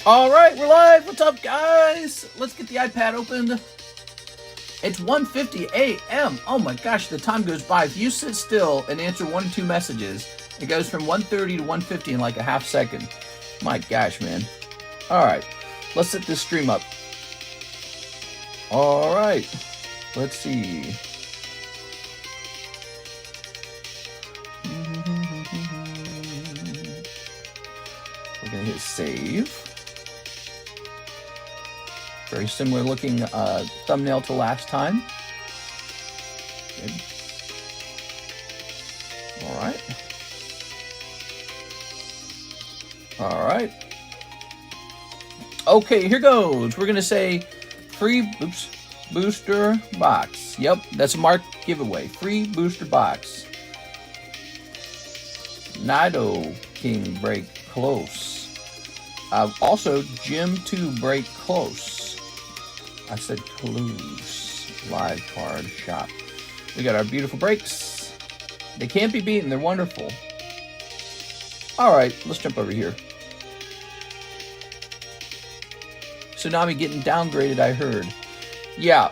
All right, we're live. What's up, guys? Let's get the iPad opened. It's 1:50 a.m. Oh my gosh, the time goes by. If you sit still and answer 1 or 2 messages, it goes from 1:30 to 1:50 in like a half second. My gosh, man. All right, let's set this stream up. All right, let's see. We're gonna hit save. Very similar looking thumbnail to last time. Good. All right. All right. Okay, here goes. We're gonna say free booster box. Yep, that's a marked giveaway. Free booster box. Nidoking break close. Also, Gym 2 break close. I said close. Live card shop. We got our beautiful breaks. They can't be beaten. They're wonderful. All right, let's jump over here. Tsunami getting downgraded, I heard. Yeah,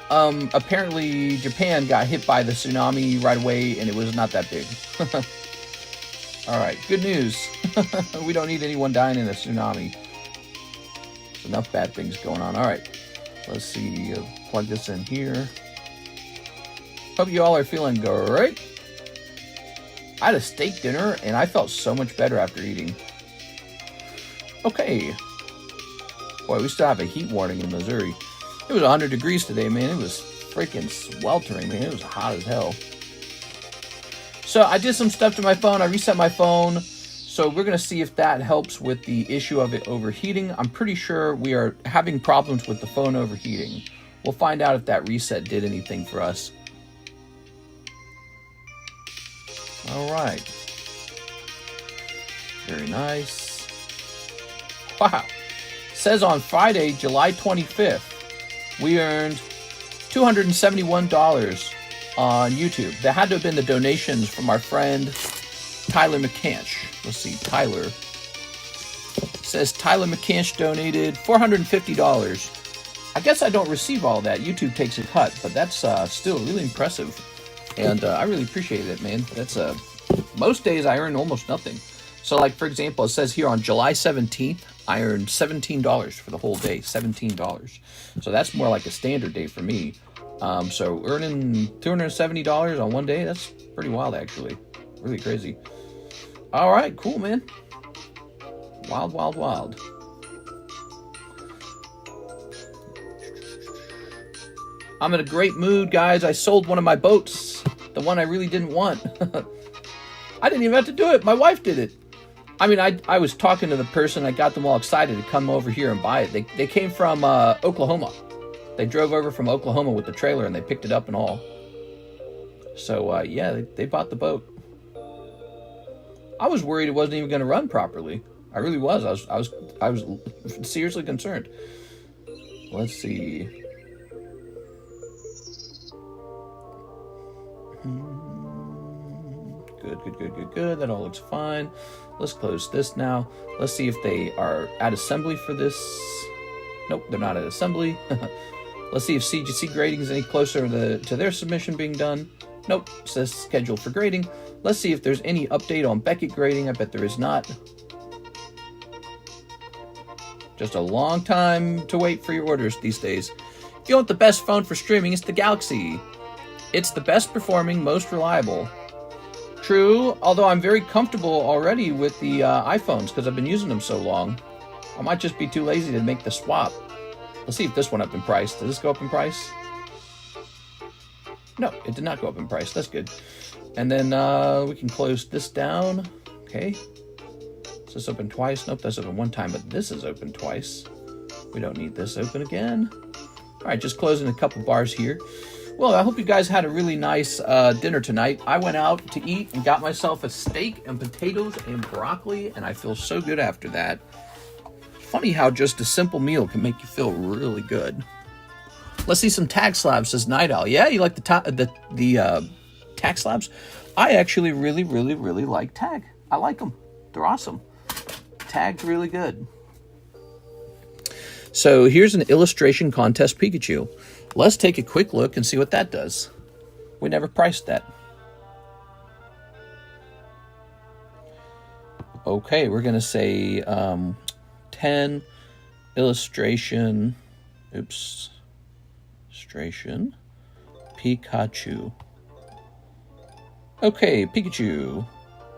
apparently Japan got hit by the tsunami right away, and it was not that big. All right, good news. We don't need anyone dying in a tsunami. There's enough bad things going on. All right, let's see. Plug this in here. Hope you all are feeling great. I had a steak dinner, and I felt so much better after eating. Okay. Boy, we still have a heat warning in Missouri. It was 100 degrees today, man. It was freaking sweltering, man. It was hot as hell. So I did some stuff to my phone. I reset my phone. So we're going to see if that helps with the issue of it overheating. I'm pretty sure we are having problems with the phone overheating. We'll find out if that reset did anything for us. All right. Very nice. Wow. Says on Friday, July 25th, we earned $271 on YouTube. That had to have been the donations from our friend Tyler McCanch. Let's see, Tyler. Says Tyler McCanch donated $450. I guess I don't receive all that. YouTube takes a cut, but that's still really impressive. And I really appreciate it, man. That's most days I earn almost nothing. So like, for example, it says here on July 17th, I earned $17 for the whole day, $17. So that's more like a standard day for me. So earning $270 on one day, that's pretty wild, actually. Really crazy. All right, cool, man. Wild, wild, wild. I'm in a great mood, guys. I sold one of my boats, the one I really didn't want. I didn't even have to do it. My wife did it. I mean, I was talking to the person. I got them all excited to come over here and buy it. They came from Oklahoma. They drove over from Oklahoma with the trailer, and they picked it up and all. So, yeah, they bought the boat. I was worried it wasn't even going to run properly. I really was. I was seriously concerned. Let's see. Good. That all looks fine. Let's close this now. Let's see if they are at assembly for this. Nope, they're not at assembly. Let's see if CGC grading is any closer to their submission being done. Nope, it says scheduled for grading. Let's see if there's any update on Beckett grading. I bet there is not. Just a long time to wait for your orders these days. If you want the best phone for streaming, it's the Galaxy. It's the best performing, most reliable. True, although I'm very comfortable already with the iPhones because I've been using them so long. I might just be too lazy to make the swap. Let's see if this went up in price. Did this go up in price? No, it did not go up in price. That's good. And then we can close this down. Okay. Is this open twice? Nope, that's open one time, but this is open twice. We don't need this open again. All right, just closing a couple bars here. Well, I hope you guys had a really nice dinner tonight. I went out to eat and got myself a steak and potatoes and broccoli, and I feel so good after that. Funny how just a simple meal can make you feel really good. Let's see some tag slabs, says Night Owl. Yeah, you like the tag slabs? I actually really like tag. I like them. They're awesome. Tag's really good. So here's an illustration contest Pikachu. Let's take a quick look and see what that does. We never priced that. Okay, we're going to say 10 illustration, illustration, Pikachu. Okay, Pikachu.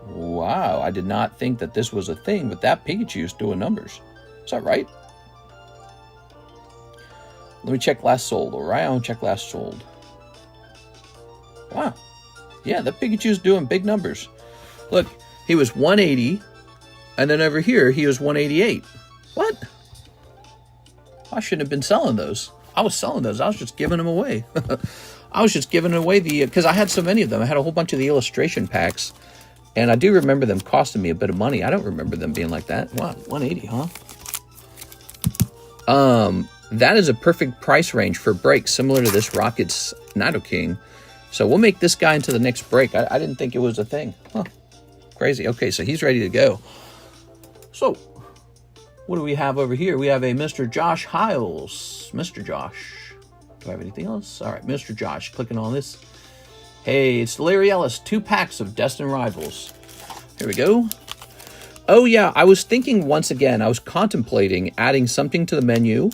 Wow, I did not think that this was a thing, but that Pikachu is doing numbers. Is that right? Let me check last sold, all right? I want to check last sold. Wow. Yeah, that Pikachu's doing big numbers. Look, he was 180, and then over here, he was 188. What? I shouldn't have been selling those. I was selling those. I was just giving them away. I was just giving away because I had so many of them. I had a whole bunch of the illustration packs, and I do remember them costing me a bit of money. I don't remember them being like that. Wow, 180, huh? That is a perfect price range for break, similar to this Rocket's Nidoking. So we'll make this guy into the next break. I didn't think it was a thing. Huh. Crazy. Okay, so he's ready to go. So, what do we have over here? We have a Mr. Josh Hiles. Mr. Josh. Do I have anything else? All right, Mr. Josh. Clicking on this. Hey, it's Larry Ellis. 2 packs of Destined Rivals. Here we go. Oh, yeah, I was thinking once again, I was contemplating adding something to the menu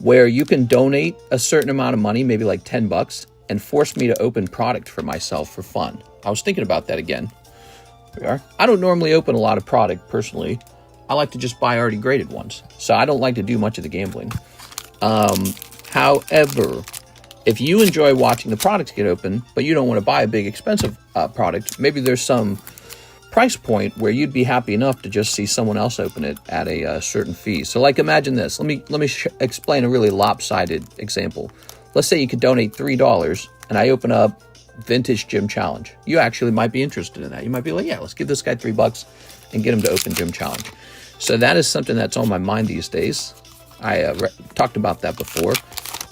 where you can donate a certain amount of money, maybe like 10 bucks, and force me to open product for myself for fun. I was thinking about that again. Here we are. I don't normally open a lot of product personally. I like to just buy already graded ones. So I don't like to do much of the gambling. However, if you enjoy watching the products get open, but you don't want to buy a big expensive product, maybe there's some price point where you'd be happy enough to just see someone else open it at a certain fee. So like imagine this. Let me explain a really lopsided example. Let's say you could donate $3 and I open up Vintage Gym Challenge. You actually might be interested in that. You might be like, yeah, let's give this guy $3 and get him to open Gym Challenge. So that is something that's on my mind these days. I talked about that before.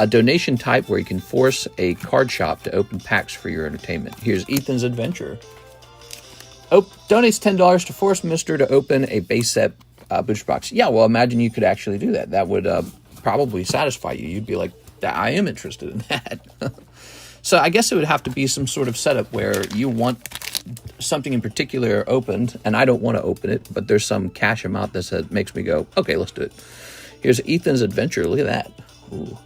A donation type where you can force a card shop to open packs for your entertainment. Here's Ethan's Adventure. Donates $10 to force Mr. to open a base set booster box. Yeah, well, imagine you could actually do that. That would probably satisfy you. You'd be like, I am interested in that. So I guess it would have to be some sort of setup where you want something in particular opened, and I don't want to open it, but there's some cash amount that makes me go, okay, let's do it. Here's Ethan's Adventure. Look at that. Ooh.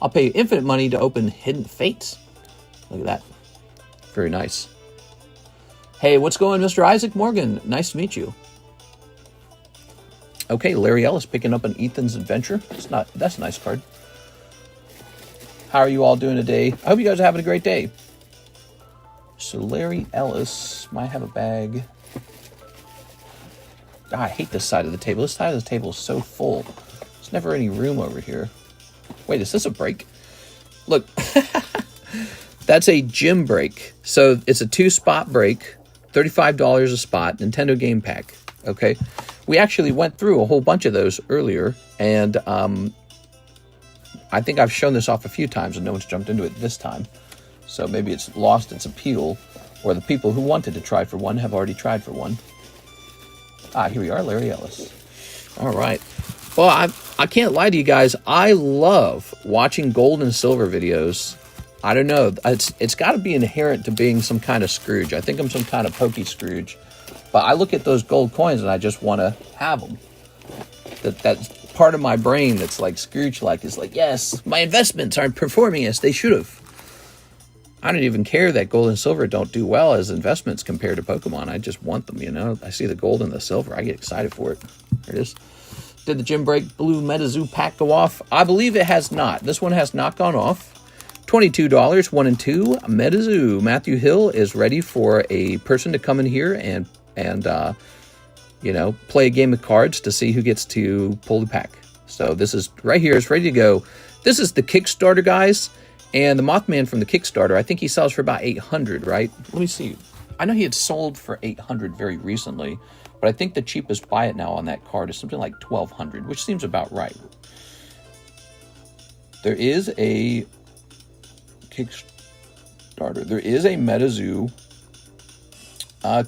I'll pay you infinite money to open Hidden Fates. Look at that. Very nice. Hey, what's going, Mr. Isaac Morgan? Nice to meet you. Okay, Larry Ellis picking up an Ethan's Adventure. That's a nice card. How are you all doing today? I hope you guys are having a great day. So Larry Ellis might have a bag. God, I hate this side of the table. This side of the table is so full. There's never any room over here. Wait, is this a break? Look, that's a gym break. So it's a 2-spot break. $35 a spot, Nintendo Game Pack, okay? We actually went through a whole bunch of those earlier, and I think I've shown this off a few times, and no one's jumped into it this time. So maybe it's lost its appeal, or the people who wanted to try for one have already tried for one. Here we are, Larry Ellis. All right. Well, I can't lie to you guys. I love watching gold and silver videos. I don't know. It's got to be inherent to being some kind of Scrooge. I think I'm some kind of pokey Scrooge. But I look at those gold coins and I just want to have them. That's part of my brain that's like Scrooge-like is like, yes, my investments aren't performing as they should have. I don't even care that gold and silver don't do well as investments compared to Pokemon. I just want them, you know. I see the gold and the silver. I get excited for it. There it is. Did the Gym Break Blue MetaZoo pack go off? I believe it has not. This one has not gone off. $22, 1 and 2, MetaZoo. Matthew Hill is ready for a person to come in here and play a game of cards to see who gets to pull the pack. So this is right here. It's ready to go. This is the Kickstarter, guys. And the Mothman from the Kickstarter, I think he sells for about $800, right? Let me see. I know he had sold for $800 very recently, but I think the cheapest buy it now on that card is something like $1,200, which seems about right. There is a Kickstarter. There is a MetaZoo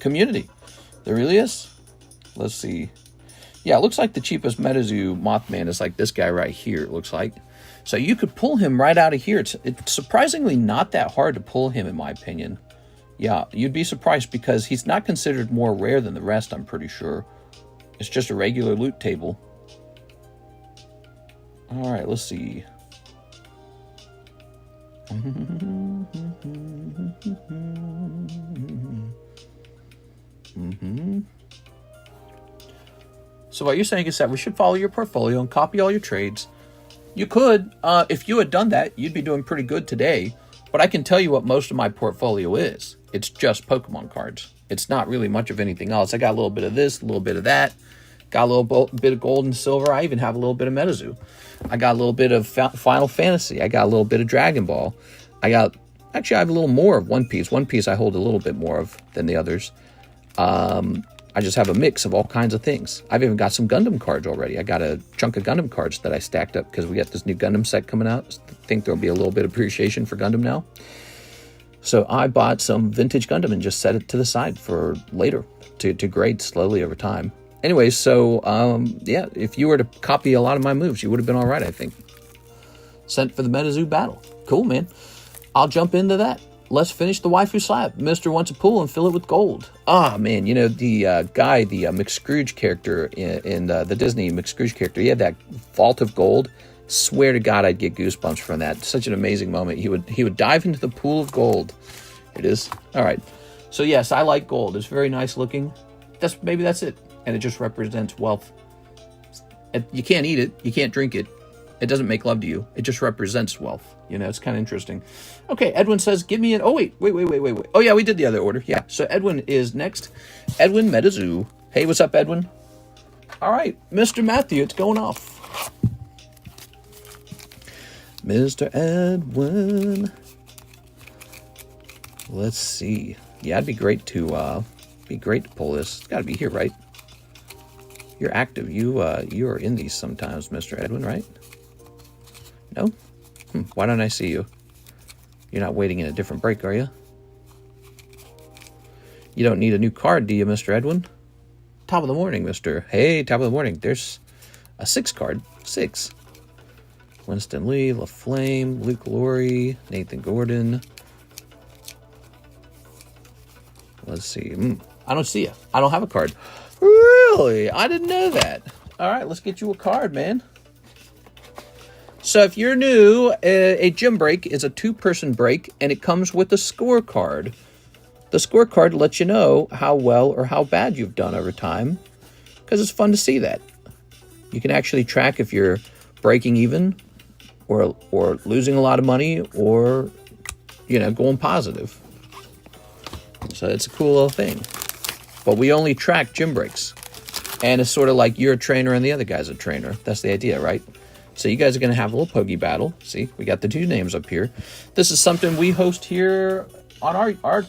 community. There really is. Let's see. Yeah, it looks like the cheapest MetaZoo Mothman is like this guy right here, it looks like. So you could pull him right out of here. It's surprisingly not that hard to pull him, in my opinion. Yeah, you'd be surprised because he's not considered more rare than the rest, I'm pretty sure. It's just a regular loot table. All right, let's see. So what you're saying is that we should follow your portfolio and copy all your trades. You could, if you had done that, you'd be doing pretty good today. But I can tell you what most of my portfolio is. It's just Pokemon cards. It's not really much of anything else. I got a little bit of this, a little bit of that. Got a little bit of gold and silver. I even have a little bit of MetaZoo. I got a little bit of Final Fantasy. I got a little bit of Dragon Ball. Actually, I have a little more of One Piece. One Piece I hold a little bit more of than the others. I just have a mix of all kinds of things. I've even got some Gundam cards already. I got a chunk of Gundam cards that I stacked up because we got this new Gundam set coming out. I think there'll be a little bit of appreciation for Gundam now. So I bought some vintage Gundam and just set it to the side for later to grade slowly over time. Anyway, so yeah, if you were to copy a lot of my moves, you would have been all right, I think. Sent for the MetaZoo battle. Cool, man. I'll jump into that. Let's finish the waifu slab. Mister wants a pool and fill it with gold. Ah, man, you know, the guy, the McScrooge character in the Disney McScrooge character, he had that vault of gold. Swear to God, I'd get goosebumps from that. Such an amazing moment. He would dive into the pool of gold. It is. All right. So, yes, I like gold. It's very nice looking. Maybe that's it. And it just represents wealth. You can't eat it. You can't drink it. It doesn't make love to you. It just represents wealth. You know, it's kind of interesting. Okay, Edwin says, give me an... Oh, wait. Oh, yeah, we did the other order. Yeah, so Edwin is next. Edwin MetaZoo. Hey, what's up, Edwin? All right, Mr. Matthew, it's going off. Mr. Edwin. Let's see. Yeah, it'd be great to pull this. It's got to be here, right? You're active. You are in these sometimes, Mr. Edwin, right? No? Why don't I see you? You're not waiting in a different break, are you? You don't need a new card, do you, Mr. Edwin? Top of the morning, Mr. Hey, top of the morning. There's a 6 card. 6. Winston Lee, LaFlame, Luke Laurie, Nathan Gordon. Let's see. I don't see you. I don't have a card. Really? I didn't know that. All right, let's get you a card, man. So if you're new, a gym break is a 2-person break, and it comes with a scorecard. The scorecard lets you know how well or how bad you've done over time, because it's fun to see that. You can actually track if you're breaking even, or losing a lot of money, or, you know, going positive. So it's a cool little thing. But we only track gym breaks. And it's sort of like you're a trainer and the other guy's a trainer. That's the idea, right? So you guys are going to have a little Pogie battle. See, we got the 2 names up here. This is something we host here on our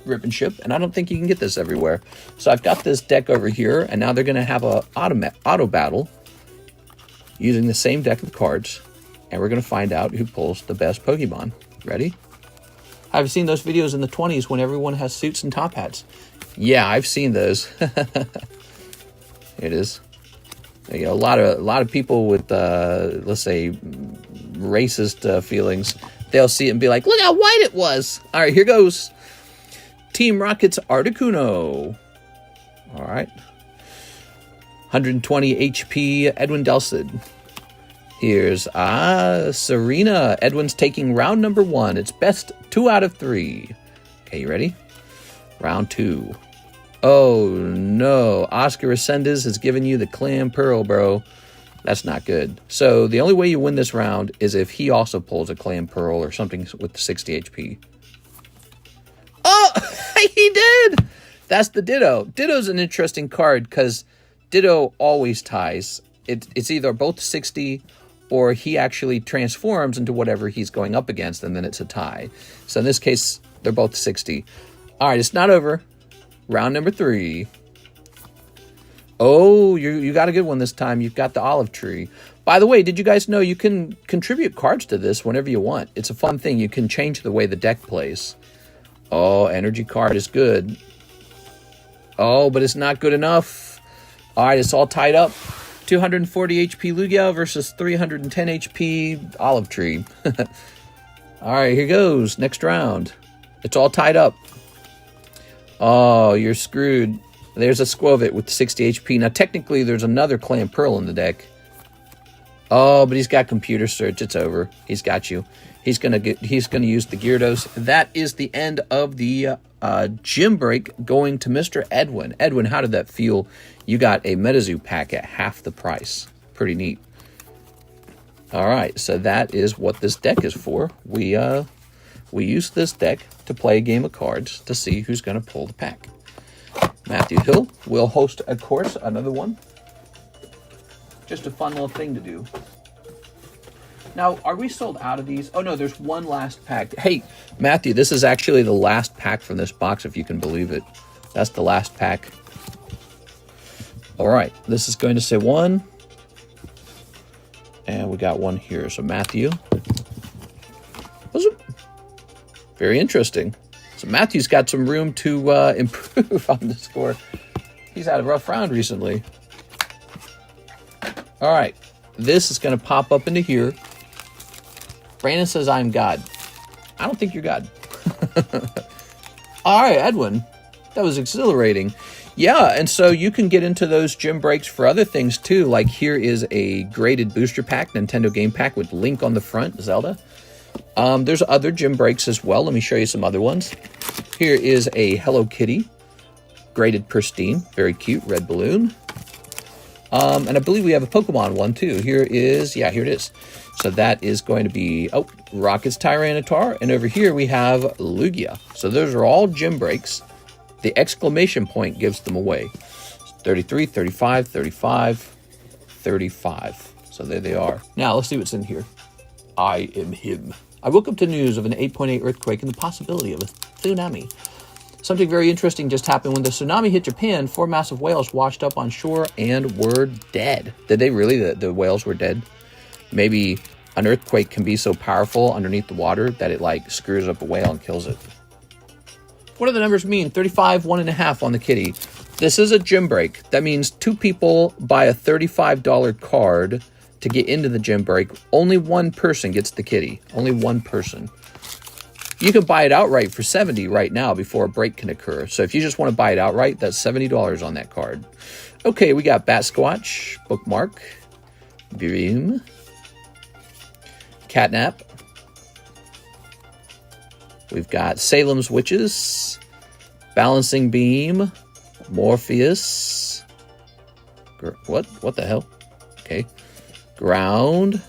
Rip and Ship, and I don't think you can get this everywhere. So I've got this deck over here, and now they're going to have a auto battle using the same deck of cards, and we're going to find out who pulls the best Pokemon. Ready? I've seen those videos in the 20s when everyone has suits and top hats. Yeah, I've seen those. It is. You know, a lot of people with let's say racist feelings, they'll see it and be like, look how white it was. All right, here goes. Team Rocket's Articuno. All right. 120 HP, Edwin Delcid. Here's Serena. Edwin's taking round number 1. It's best 2 out of 3. Okay, you ready? Round 2. Oh, no. Oscar Ascendez has given you the Clam Pearl, bro. That's not good. So the only way you win this round is if he also pulls a Clam Pearl or something with 60 HP. Oh, he did! That's the Ditto. Ditto's an interesting card because Ditto always ties. It's either both 60 or he actually transforms into whatever he's going up against, and then it's a tie. So in this case, they're both 60. All right, it's not over. Round number 3. Oh, you got a good one this time. You've got the olive tree. By the way, did you guys know you can contribute cards to this whenever you want? It's a fun thing. You can change the way the deck plays. Oh, energy card is good. Oh, but it's not good enough. All right, it's all tied up. 240 HP Lugia versus 310 HP Olive Tree. All right, here goes. Next round. It's all tied up. Oh, you're screwed. There's a Squovit with 60 HP. Now, technically, there's another Clan Pearl in the deck. Oh, but he's got computer search. It's over. He's got you. He's gonna use the Gyarados. That is the end of the gym break, going to Mr. Edwin. Edwin, how did that feel? You got a MetaZoo pack at half the price. Pretty neat. All right, so that is what this deck is for. We use this deck to play a game of cards to see who's going to pull the pack. Matthew Hill will host, of course, another one. Just a fun little thing to do. Now, are we sold out of these? Oh, no, there's one last pack. Hey, Matthew, this is actually the last pack from this box, if you can believe it. That's the last pack. All right, this is going to say 1. And we got 1 here. So, Matthew. Very interesting. So, Matthew's got some room to improve on the score. He's had a rough round recently. All right, this is going to pop up into here. Brandon says, I'm God. I don't think you're God. All right, Edwin. That was exhilarating. Yeah, and so you can get into those gym breaks for other things too. Like here is a graded booster pack, Nintendo game pack with Link on the front, Zelda. There's other gym breaks as well. Let me show you some other ones. Here is a Hello Kitty, graded pristine. Very cute, red balloon. And I believe we have a Pokemon one too. Here it is. So that is going to be, Rocket's Tyranitar. And over here we have Lugia. So those are all gym breaks. The exclamation point gives them away. 33, 35, 35, 35. So there they are. Now let's see what's in here. I am him. I woke up to news of an 8.8 earthquake and the possibility of a tsunami. Something very interesting just happened. When the tsunami hit Japan, 4 massive whales washed up on shore and were dead. Did they really? The whales were dead? Maybe an earthquake can be so powerful underneath the water that it like screws up a whale and kills it. What do the numbers mean? 35, 1.5 on the kitty. This is a gym break. That means 2 people buy a $35 card to get into the gym break. Only 1 person gets the kitty. Only 1 person. You can buy it outright for $70 right now before a break can occur. So if you just want to buy it outright, that's $70 on that card. Okay, we got Bat Squatch, Bookmark, Beam, Catnap. We've got Salem's Witches, Balancing Beam, Morpheus. What the hell? Okay. Ground.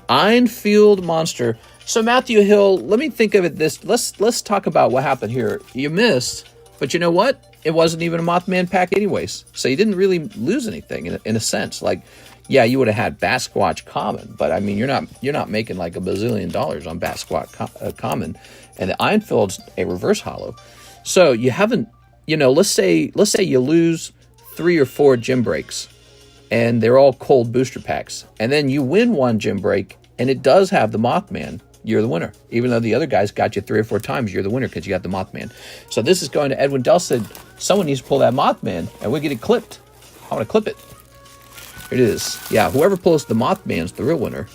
Einfield Monster. So Matthew Hill, let me think of it this. Let's talk about what happened here. You missed, but you know what? It wasn't even a Mothman pack anyways. So you didn't really lose anything in a sense. Like, yeah, you would have had Bat Squatch common, but I mean, you're not making like $1 bazillion on Bat Squatch common, and the Einfield's a reverse hollow. So you haven't, let's say you lose 3 or 4 gym breaks, and they're all cold booster packs, and then you win 1 gym break, and it does have the Mothman. You're the winner. Even though the other guys got you 3 or 4 times, you're the winner because you got the Mothman. So this is going to Edwin Dell said, someone needs to pull that Mothman, and we get it clipped. I want to clip it. Here it is. Yeah, whoever pulls the Mothman's the real winner.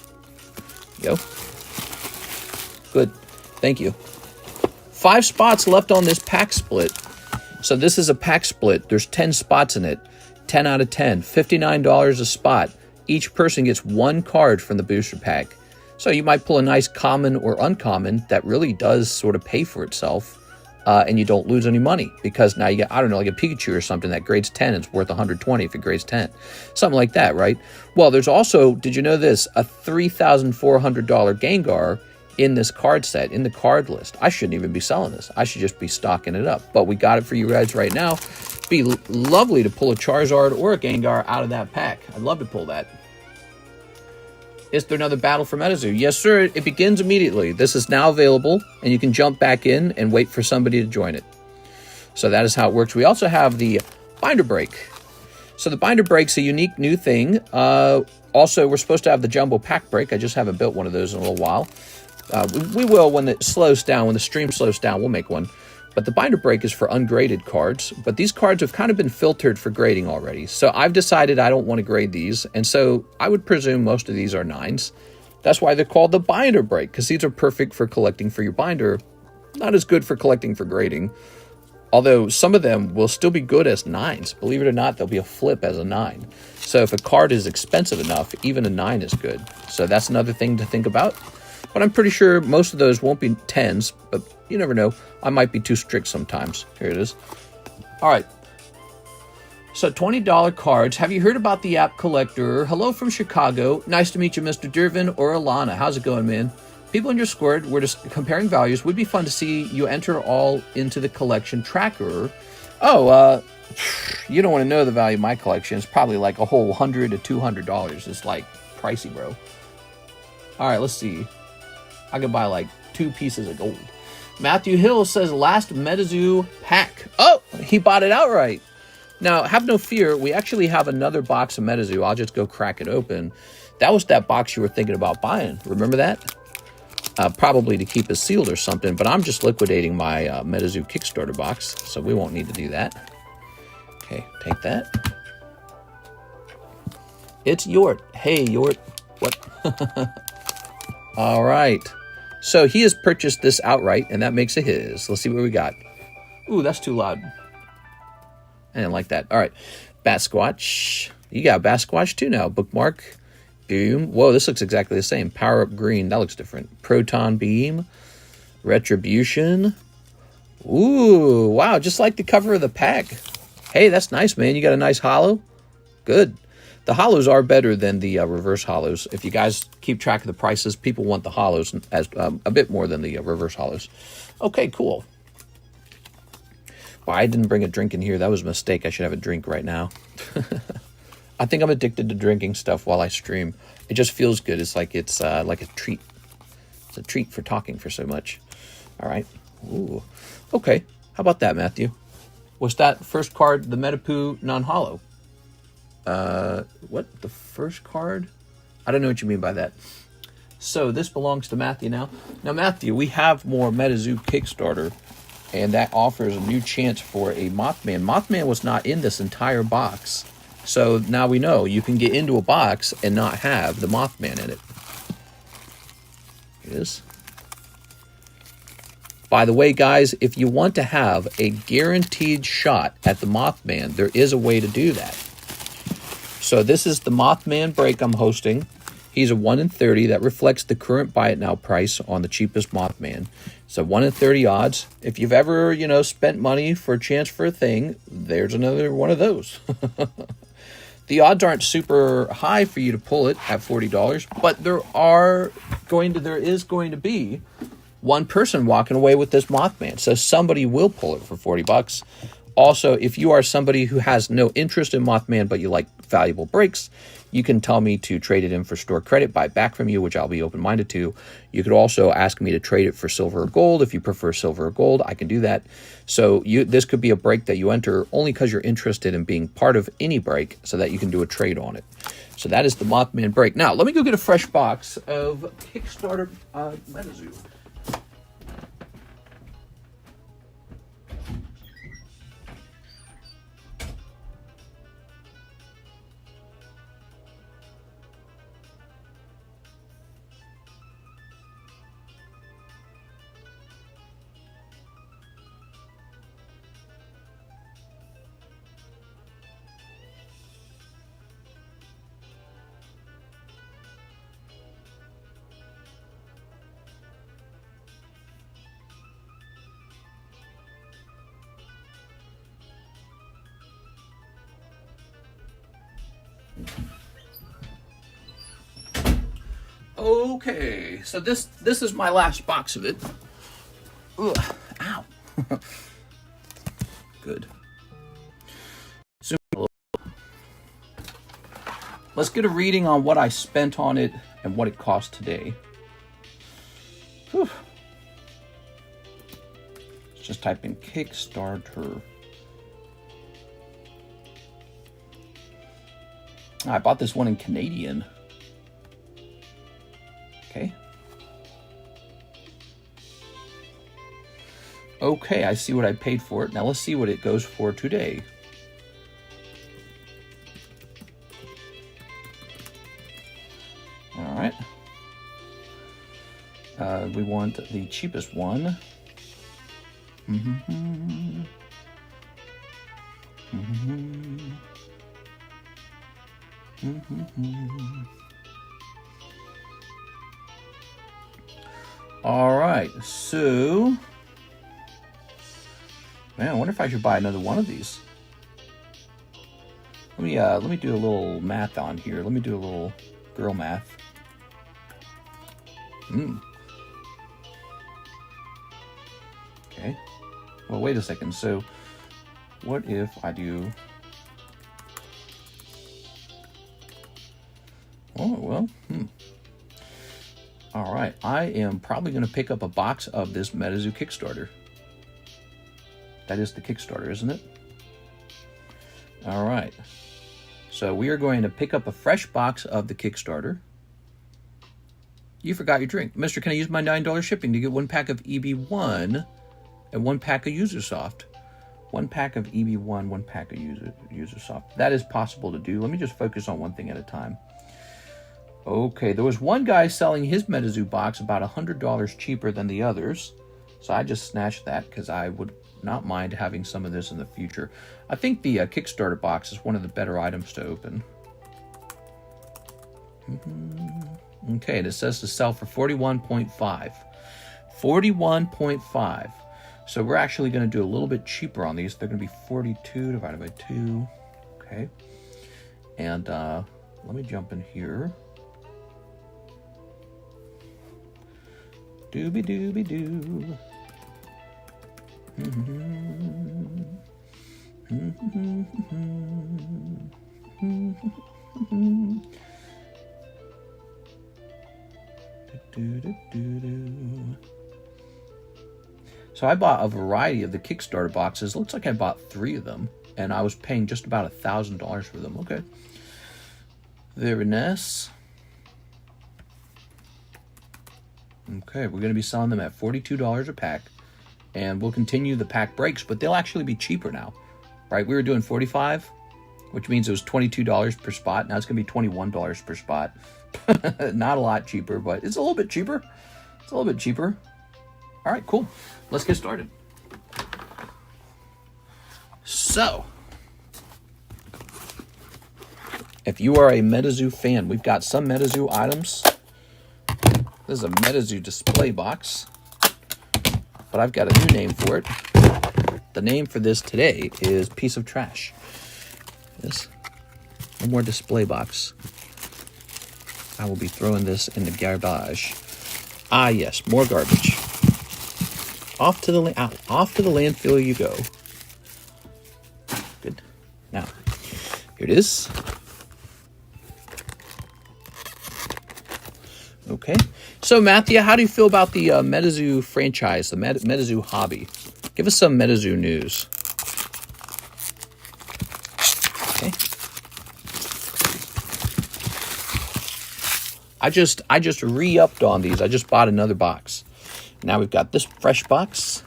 Go. Good. Thank you. 5 spots left on this pack split. So this is a pack split. There's 10 spots in it. 10 out of 10. $59 a spot. Each person gets 1 card from the booster pack. So you might pull a nice common or uncommon that really does sort of pay for itself, and you don't lose any money because now you get, I don't know, like a Pikachu or something that grades 10, it's worth 120 if it grades 10. Something like that, right? Well, there's also, did you know this, a $3,400 Gengar in this card set, in the card list. I shouldn't even be selling this. I should just be stocking it up. But we got it for you guys right now. It'd be lovely to pull a Charizard or a Gengar out of that pack. I'd love to pull that. Is there another battle for MetaZoo? Yes, sir. It begins immediately. This is now available, and you can jump back in and wait for somebody to join it. So that is how it works. We also have the binder break. So the binder break's a unique new thing. Also, we're supposed to have the jumbo pack break. I just haven't built one of those in a little while. We will when it slows down. When the stream slows down, we'll make one. But the binder break is for ungraded cards, but these cards have kind of been filtered for grading already. So I've decided I don't want to grade these, and so I would presume most of these are 9s. That's why they're called the binder break, because these are perfect for collecting for your binder. Not as good for collecting for grading, although some of them will still be good as 9s. Believe it or not, there'll be a flip as a 9. So if a card is expensive enough, even a 9 is good. So that's another thing to think about. But I'm pretty sure most of those won't be 10s, but you never know. I might be too strict sometimes. Here it is. All right. So $20 cards. Have you heard about the app Collector? Hello from Chicago. Nice to meet you, Mr. Dervin or Alana. How's it going, man? People in your squad, we're just comparing values. Would be fun to see you enter all into the collection tracker. Oh, you don't want to know the value of my collection. It's probably like a whole $100 to $200. It's like pricey, bro. All right, let's see. I could buy like 2 pieces of gold. Matthew Hill says last MetaZoo pack. Oh, he bought it outright. Now, have no fear. We actually have another box of MetaZoo. I'll just go crack it open. That was that box you were thinking about buying. Remember that? Probably to keep it sealed or something, but I'm just liquidating my MetaZoo Kickstarter box, so we won't need to do that. Okay, take that. It's Yort. Hey, Yort. What? All right. So he has purchased this outright, and that makes it his. Let's see what we got. Ooh, that's too loud. I didn't like that. All right. Basquatch. You got Basquatch too now. Bookmark. Boom. Whoa, this looks exactly the same. Power Up Green. That looks different. Proton Beam. Retribution. Ooh, wow. Just like the cover of the pack. Hey, that's nice, man. You got a nice holo? Good. The holos are better than the reverse holos. If you guys keep track of the prices, people want the holos as a bit more than the reverse holos. Okay, cool. Well, I didn't bring a drink in here. That was a mistake. I should have a drink right now. I think I'm addicted to drinking stuff while I stream. It just feels good. It's like a treat. It's a treat for talking for so much. All right. Ooh. Okay. How about that, Matthew? Was that first card the Metapoo non-holo? What? The first card? I don't know what you mean by that. So this belongs to Matthew now. Now, Matthew, we have more MetaZoo Kickstarter, and that offers a new chance for a Mothman. Mothman was not in this entire box. So now we know you can get into a box and not have the Mothman in it. Here it is. By the way, guys, if you want to have a guaranteed shot at the Mothman, there is a way to do that. So this is the Mothman break I'm hosting. He's a 1 in 30. That reflects the current buy it now price on the cheapest Mothman. So 1 in 30 odds. If you've ever, spent money for a chance for a thing, there's another one of those. The odds aren't super high for you to pull it at $40, but there is going to be one person walking away with this Mothman. So somebody will pull it for $40. Also, if you are somebody who has no interest in Mothman, but you like valuable breaks, you can tell me to trade it in for store credit, buy it back from you, which I'll be open-minded to. You could also ask me to trade it for silver or gold. If you prefer silver or gold, I can do that. So this could be a break that you enter only because you're interested in being part of any break so that you can do a trade on it. So that is the Mothman break. Now, let me go get a fresh box of Kickstarter MetaZoo. Okay, so this is my last box of it. Ugh, ow. Good. Zoom a little. Let's get a reading on what I spent on it and what it cost today. Whew. Let's just type in Kickstarter. I bought this one in Canadian. Okay. Okay, I see what I paid for it. Now let's see what it goes for today. All right. We want the cheapest one. All right, so man, I wonder if I should buy another one of these. Let me do a little math on here. Let me do a little girl math. Okay. Well, wait a second. So, what if I do? Oh well. All right. I am probably going to pick up a box of this MetaZoo Kickstarter. That is the Kickstarter, isn't it? All right. So we are going to pick up a fresh box of the Kickstarter. You forgot your drink. Mister, can I use my $9 shipping to get 1 pack of EB1 and 1 pack of Usersoft? 1 pack of EB1, 1 pack of Usersoft. That is possible to do. Let me just focus on one thing at a time. Okay, there was one guy selling his MetaZoo box about $100 cheaper than the others. So I just snatched that because I would not mind having some of this in the future. I think the Kickstarter box is one of the better items to open. Okay, and it says to sell for 41.5. 41.5. So we're actually going to do a little bit cheaper on these. They're going to be 42 divided by 2. Okay. And let me jump in here. Dooby dooby doo. So I bought a variety of the Kickstarter boxes. Looks like I bought 3 of them, and I was paying just about $1,000 for them. Okay, very nice. Okay, we're going to be selling them at $42 a pack, and we'll continue the pack breaks, but they'll actually be cheaper now, right? We were doing $45, which means it was $22 per spot. Now it's going to be $21 per spot. Not a lot cheaper, but it's a little bit cheaper. It's a little bit cheaper. All right, cool. Let's get started. So, if you are a MetaZoo fan, we've got some MetaZoo items. This is a MetaZoo display box, but I've got a new name for it. The name for this today is Piece of Trash. Yes, one more display box. I will be throwing this in the garbage. Ah, yes, more garbage. Off to the landfill you go. Good. Now, here it is. Okay. So, Matthew, how do you feel about the MetaZoo franchise, the MetaZoo hobby? Give us some MetaZoo news. Okay. I just re-upped on these. I just bought another box. Now we've got this fresh box.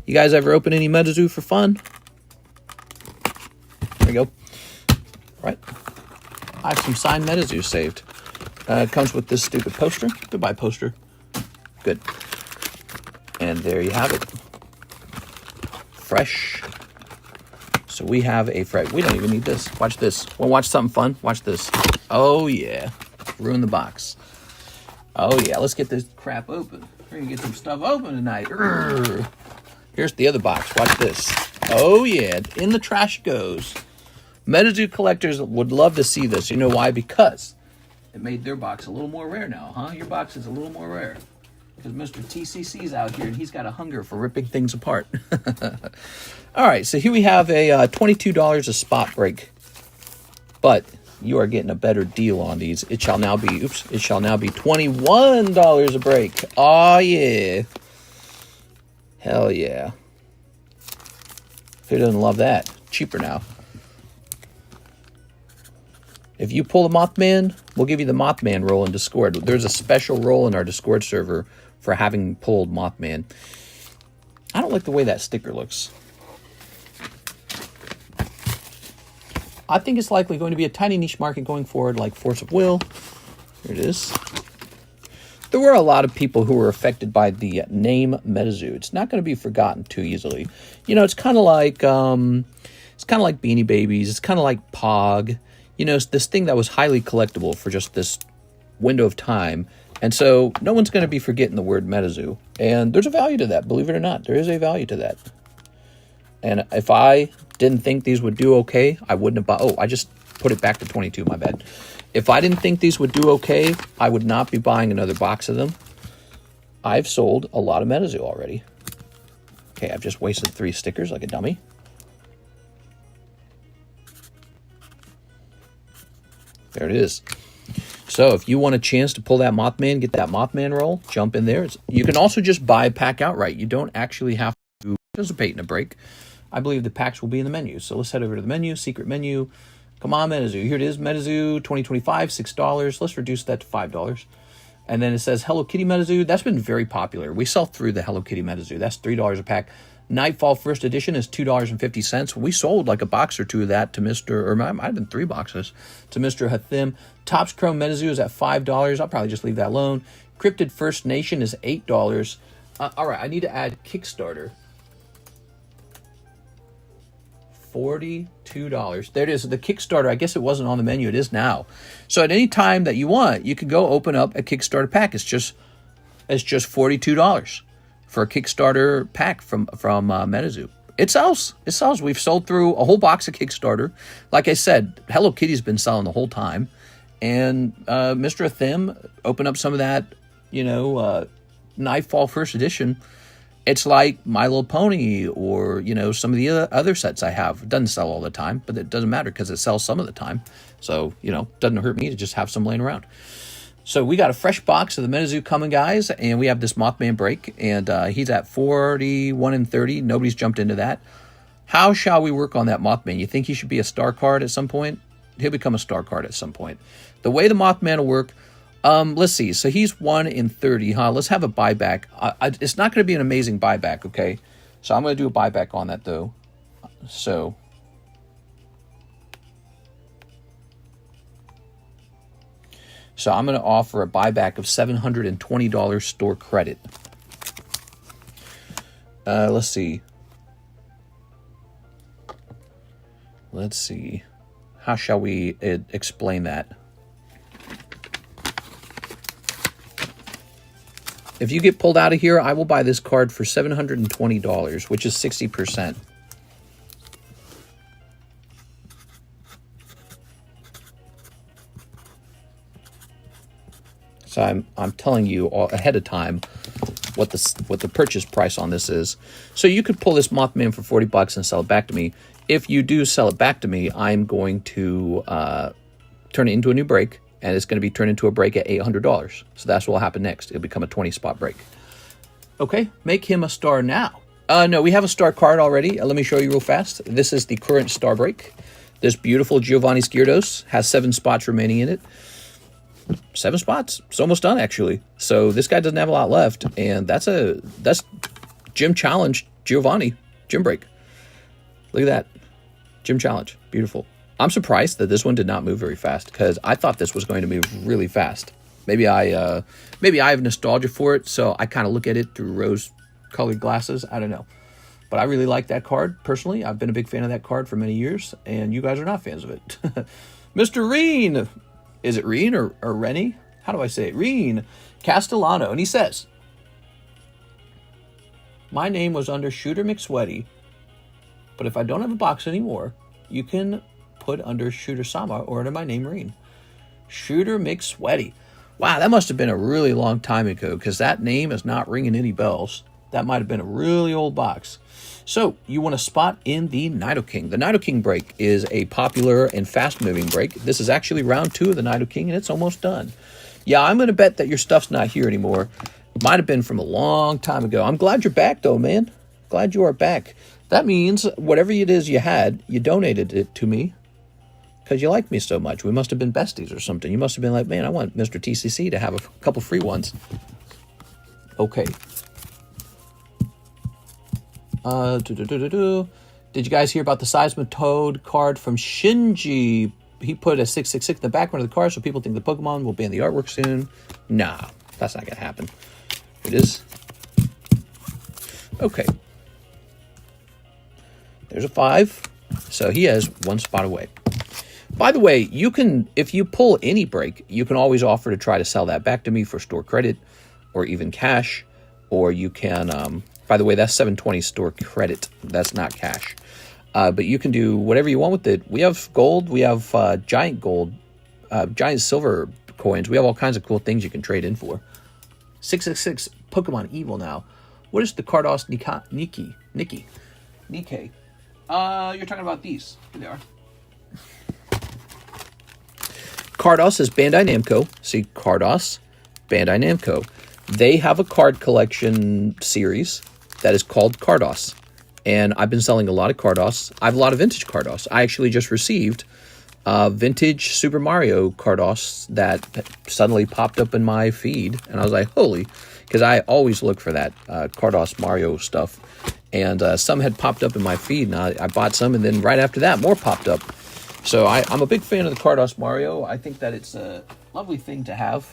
You guys ever open any MetaZoo for fun? There you go. All right. I have some signed MetaZoo saved. It comes with this stupid poster. Goodbye, poster. Good. And there you have it. Fresh. So we have a fresh. We don't even need this. Watch this. Want to watch something fun? Watch this. Oh, yeah. Ruin the box. Oh, yeah. Let's get this crap open. We're going to get some stuff open tonight. Urgh. Here's the other box. Watch this. Oh, yeah. In the trash goes. MetaZoo collectors would love to see this. You know why? Because it made their box a little more rare now, huh? Your box is a little more rare. Because Mr. TCC's out here, and he's got a hunger for ripping things apart. All right, so here we have a $22 a spot break. But you are getting a better deal on these. It shall now be, $21 a break. Oh, yeah. Hell yeah. Who doesn't love that? Cheaper now. If you pull a Mothman, we'll give you the Mothman roll in Discord. There's a special roll in our Discord server for having pulled Mothman. I don't like the way that sticker looks. I think it's likely going to be a tiny niche market going forward, like Force of Will. Here it is. There were a lot of people who were affected by the name MetaZoo. It's not going to be forgotten too easily. You know, it's kind of like Beanie Babies. It's kind of like Pog. You know, it's this thing that was highly collectible for just this window of time. And so no one's going to be forgetting the word MetaZoo. And there's a value to that, believe it or not. There is a value to that. And if I didn't think these would do okay, I wouldn't have bought... Oh, I just put it back to 22, my bad. If I didn't think these would do okay, I would not be buying another box of them. I've sold a lot of MetaZoo already. Okay, I've just wasted 3 stickers like a dummy. There it is. So if you want a chance to pull that Mothman, get that Mothman roll, jump in there. You can also just buy a pack outright. You don't actually have to participate in a break. I believe the packs will be in the menu. So let's head over to the menu, secret menu. Come on, MetaZoo. Here it is, MetaZoo 2025, $6. Let's reduce that to $5. And then it says Hello Kitty MetaZoo. That's been very popular. We sell through the Hello Kitty MetaZoo. That's $3 a pack. Nightfall First Edition is $2.50. We sold like a box or two of that to Mr. Or might have been 3 boxes to Mr. Hathim. Topps Chrome MetaZoo is at $5. I'll probably just leave that alone. Cryptid First Nation is $8. All right, I need to add Kickstarter. $42. There it is. The Kickstarter, I guess it wasn't on the menu. It is now. So at any time that you want, you can go open up a Kickstarter pack. It's just $42 for a Kickstarter pack from MetaZoo. It sells. It sells. We've sold through a whole box of Kickstarter. Like I said, Hello Kitty's been selling the whole time. And Mr. Thim opened up some of that, you know, Nightfall First Edition. It's like My Little Pony or, you know, some of the other sets I have. It doesn't sell all the time, but it doesn't matter because it sells some of the time. So, you know, it doesn't hurt me to just have some laying around. So we got a fresh box of the MetaZoo coming, guys, and we have this Mothman break, and he's at 41 and 30. Nobody's jumped into that. How shall we work on that Mothman? You think he should be a star card at some point? He'll become a star card at some point. The way the Mothman will work... let's see. So he's 1 in 30, huh? Let's have a buyback. It's not going to be an amazing buyback, okay? So I'm going to do a buyback on that, though. So I'm going to offer a buyback of $720 store credit. Let's see. Let's see. How shall we explain that? If you get pulled out of here, I will buy this card for $720, which is 60%. So I'm telling you ahead of time what the purchase price on this is. So you could pull this Mothman for $40 and sell it back to me. If you do sell it back to me, I'm going to turn it into a new break. And it's going to be turned into a break at $800. So that's what will happen next. It'll become a 20-spot break. Okay, make him a star now. No, we have a star card already. Let me show you real fast. This is the current star break. This beautiful Giovanni Skirdos has 7 spots remaining in it. 7 spots. It's almost done, actually. So this guy doesn't have a lot left. And that's Gym Challenge Giovanni. Gym break. Look at that. Gym Challenge. Beautiful. I'm surprised that this one did not move very fast because I thought this was going to move really fast. Maybe I have nostalgia for it, so I kind of look at it through rose-colored glasses. I don't know. But I really like that card, personally. I've been a big fan of that card for many years, and you guys are not fans of it. Mr. Reen. Is it Reen or Rennie? How do I say it? Reen Castellano. And he says, my name was under Shooter McSweaty, but if I don't have a box anymore, you can... put under Shooter Sama or under my name Reen. Shooter McSweaty. Wow, that must have been a really long time ago because that name is not ringing any bells. That might have been a really old box. So you want to spot in the Nidoking. The Nidoking break is a popular and fast-moving break. This is actually round 2 of the Nidoking, and it's almost done. Yeah, I'm going to bet that your stuff's not here anymore. Might have been from a long time ago. I'm glad you're back, though, man. Glad you are back. That means whatever it is you had, you donated it to me. because you like me so much. We must have been besties or something. You must have been like, man, I want Mr. TCC to have a couple free ones. Okay. Did you guys hear about the Seismitoad card from Shinji? He put a 666 in the background of the card so people think the Pokemon will be in the artwork soon. Nah, that's not going to happen. It is. Okay. There's a 5. So he has 1 spot away. By the way, you can, if you pull any break, you can always offer to try to sell that back to me for store credit or even cash. Or you can, by the way, that's 720 store credit. That's not cash. But you can do whatever you want with it. We have gold. We have giant gold, giant silver coins. We have all kinds of cool things you can trade in for. 666 Pokemon Evil now. What is the Carddass Nikke? Nikke. You're talking about these. Here they are. Carddass is Bandai Namco. See, Carddass, Bandai Namco. They have a card collection series that is called Carddass. And I've been selling a lot of Carddass. I have a lot of vintage Carddass. I actually just received vintage Super Mario Carddass that suddenly popped up in my feed. And I was like, holy, because I always look for that Carddass Mario stuff. And some had popped up in my feed, and I bought some, and then right after that, more popped up. So I'm a big fan of the Carddass Mario. I think that it's a lovely thing to have.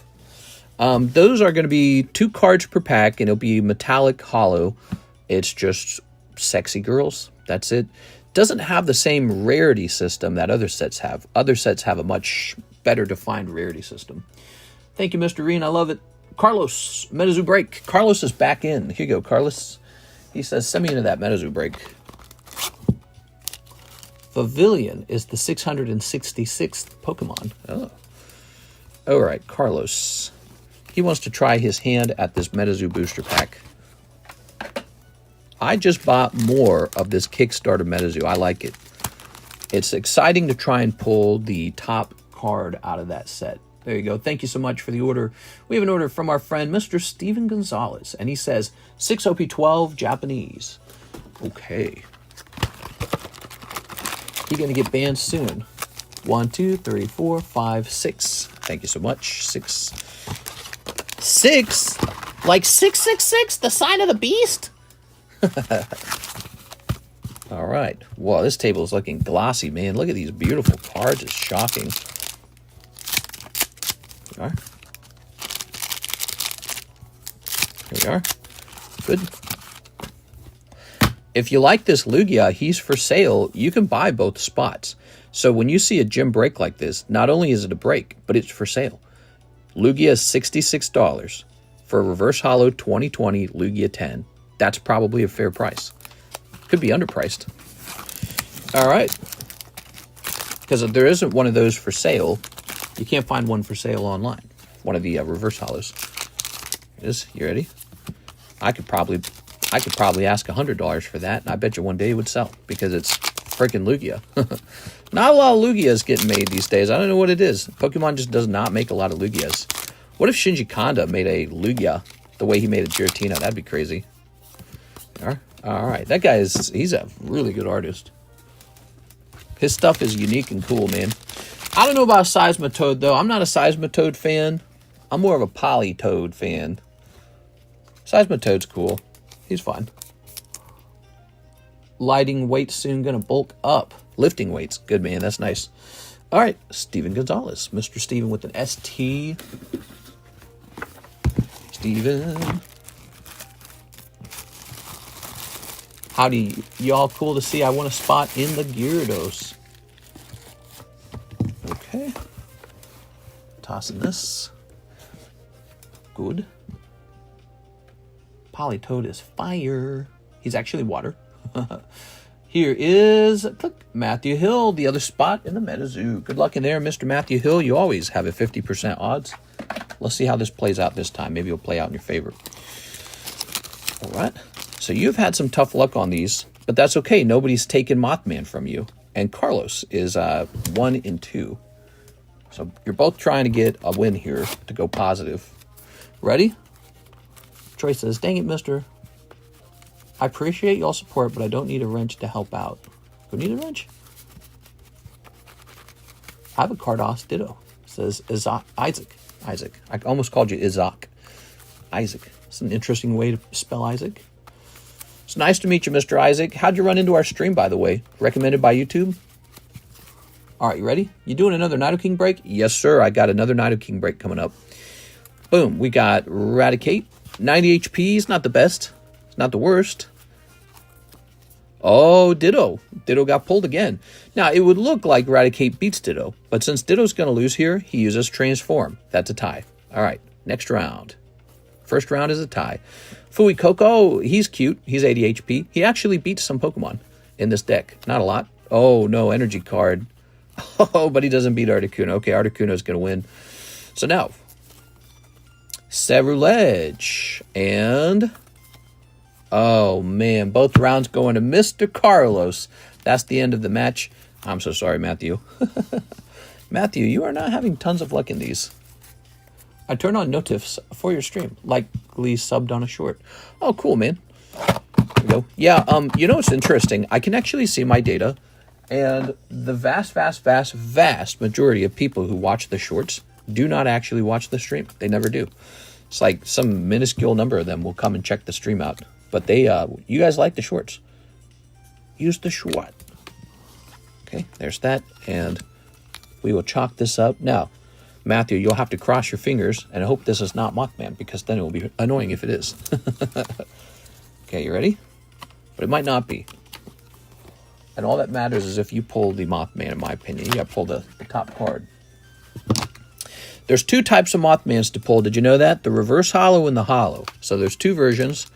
Those are going to be 2 cards per pack, and it'll be metallic hollow. It's just sexy girls. That's it. Doesn't have the same rarity system that other sets have. Other sets have a much better defined rarity system. Thank you, Mr. Reen. I love it. Carlos, MetaZoo break. Carlos is back in. Here you go, Carlos. He says, send me into that MetaZoo break. Pavilion is the 666th Pokemon. Oh. All right, Carlos. He wants to try his hand at this MetaZoo booster pack. I just bought more of this Kickstarter MetaZoo. I like it. It's exciting to try and pull the top card out of that set. There you go. Thank you so much for the order. We have an order from our friend, Mr. Steven Gonzalez, and he says 6 OP12 Japanese. Okay. You're going to get banned soon. 1, 2, 3, 4, 5, 6. Thank you so much. 6. 6? Like 666? The sign of the beast? All right. Wow, this table is looking glossy, man. Look at these beautiful cards. It's shocking. There we are. Here we are. Good. If you like this Lugia, he's for sale. You can buy both spots. So when you see a gym break like this, not only is it a break, but it's for sale. Lugia is $66 for a reverse hollow 2020 Lugia 10. That's probably a fair price. Could be underpriced. All right. Because if there isn't one of those for sale, you can't find one for sale online. One of the reverse hollows. You ready? I could probably ask $100 for that, and I bet you one day it would sell because it's freaking Lugia. Not a lot of Lugias getting made these days. I don't know what it is. Pokemon just does not make a lot of Lugias. What if Shinji Kanda made a Lugia the way he made a Giratina? That'd be crazy. All right, that guy he's a really good artist. His stuff is unique and cool, man. I don't know about Seismitoad, though. I'm not a Seismitoad fan. I'm more of a Polytoad fan. Seismitoad's cool. He's fun. Lighting weights soon gonna bulk up. Lifting weights. Good, man. That's nice. All right, Steven Gonzalez. Mr. Steven with an ST. Steven. Howdy, y'all. Cool to see. I want a spot in the Gyarados. Okay. Tossing this. Good. Polytoad is fire. He's actually water. Here is Matthew Hill, the other spot in the MetaZoo. Good luck in there, Mr. Matthew Hill. You always have a 50% odds. Let's see how this plays out this time. Maybe it'll play out in your favor. All right. So you've had some tough luck on these, but that's okay. Nobody's taken Mothman from you. And Carlos is 1 and 2. So you're both trying to get a win here to go positive. Ready? Troy says, dang it, mister. I appreciate y'all's support, but I don't need a wrench to help out. Who need a wrench? I have a Carddass Ditto. It says Isaac. I almost called you Isaac. Isaac. It's an interesting way to spell Isaac. It's nice to meet you, Mr. Isaac. How'd you run into our stream, by the way? Recommended by YouTube? All right, you ready? You doing another Nidoking break? Yes, sir. I got another Nidoking break coming up. Boom. We got Eradicate. 90 HP is not the best. It's not the worst. Oh, Ditto. Ditto got pulled again. Now, it would look like Eradicate beats Ditto, but since Ditto's going to lose here, he uses Transform. That's a tie. All right, next round. First round is a tie. Fuecoco, he's cute. He's 80 HP. He actually beats some Pokemon in this deck. Not a lot. Oh, no, energy card. Oh, but he doesn't beat Articuno. Okay, Articuno's going to win. So now, Ceruledge and... oh, man, both rounds going to Mr. Carlos. That's the end of the match. I'm so sorry, Matthew. Matthew, you are not having tons of luck in these. I turn on notifs for your stream, likely subbed on a short. Oh, cool, man. There we go. Yeah, you know what's interesting? I can actually see my data, and the vast majority of people who watch the shorts do not actually watch the stream. They never do. It's like some minuscule number of them will come and check the stream out. But they, you guys like the shorts. Use the short. Okay, there's that. And we will chalk this up. Now, Matthew, you'll have to cross your fingers and hope this is not Mothman, because then it will be annoying if it is. Okay, you ready? But it might not be. And all that matters is if you pull the Mothman, in my opinion. You got to pull the top card. There's two types of Mothmans to pull. Did you know that? The reverse hollow and the hollow. So there's two versions.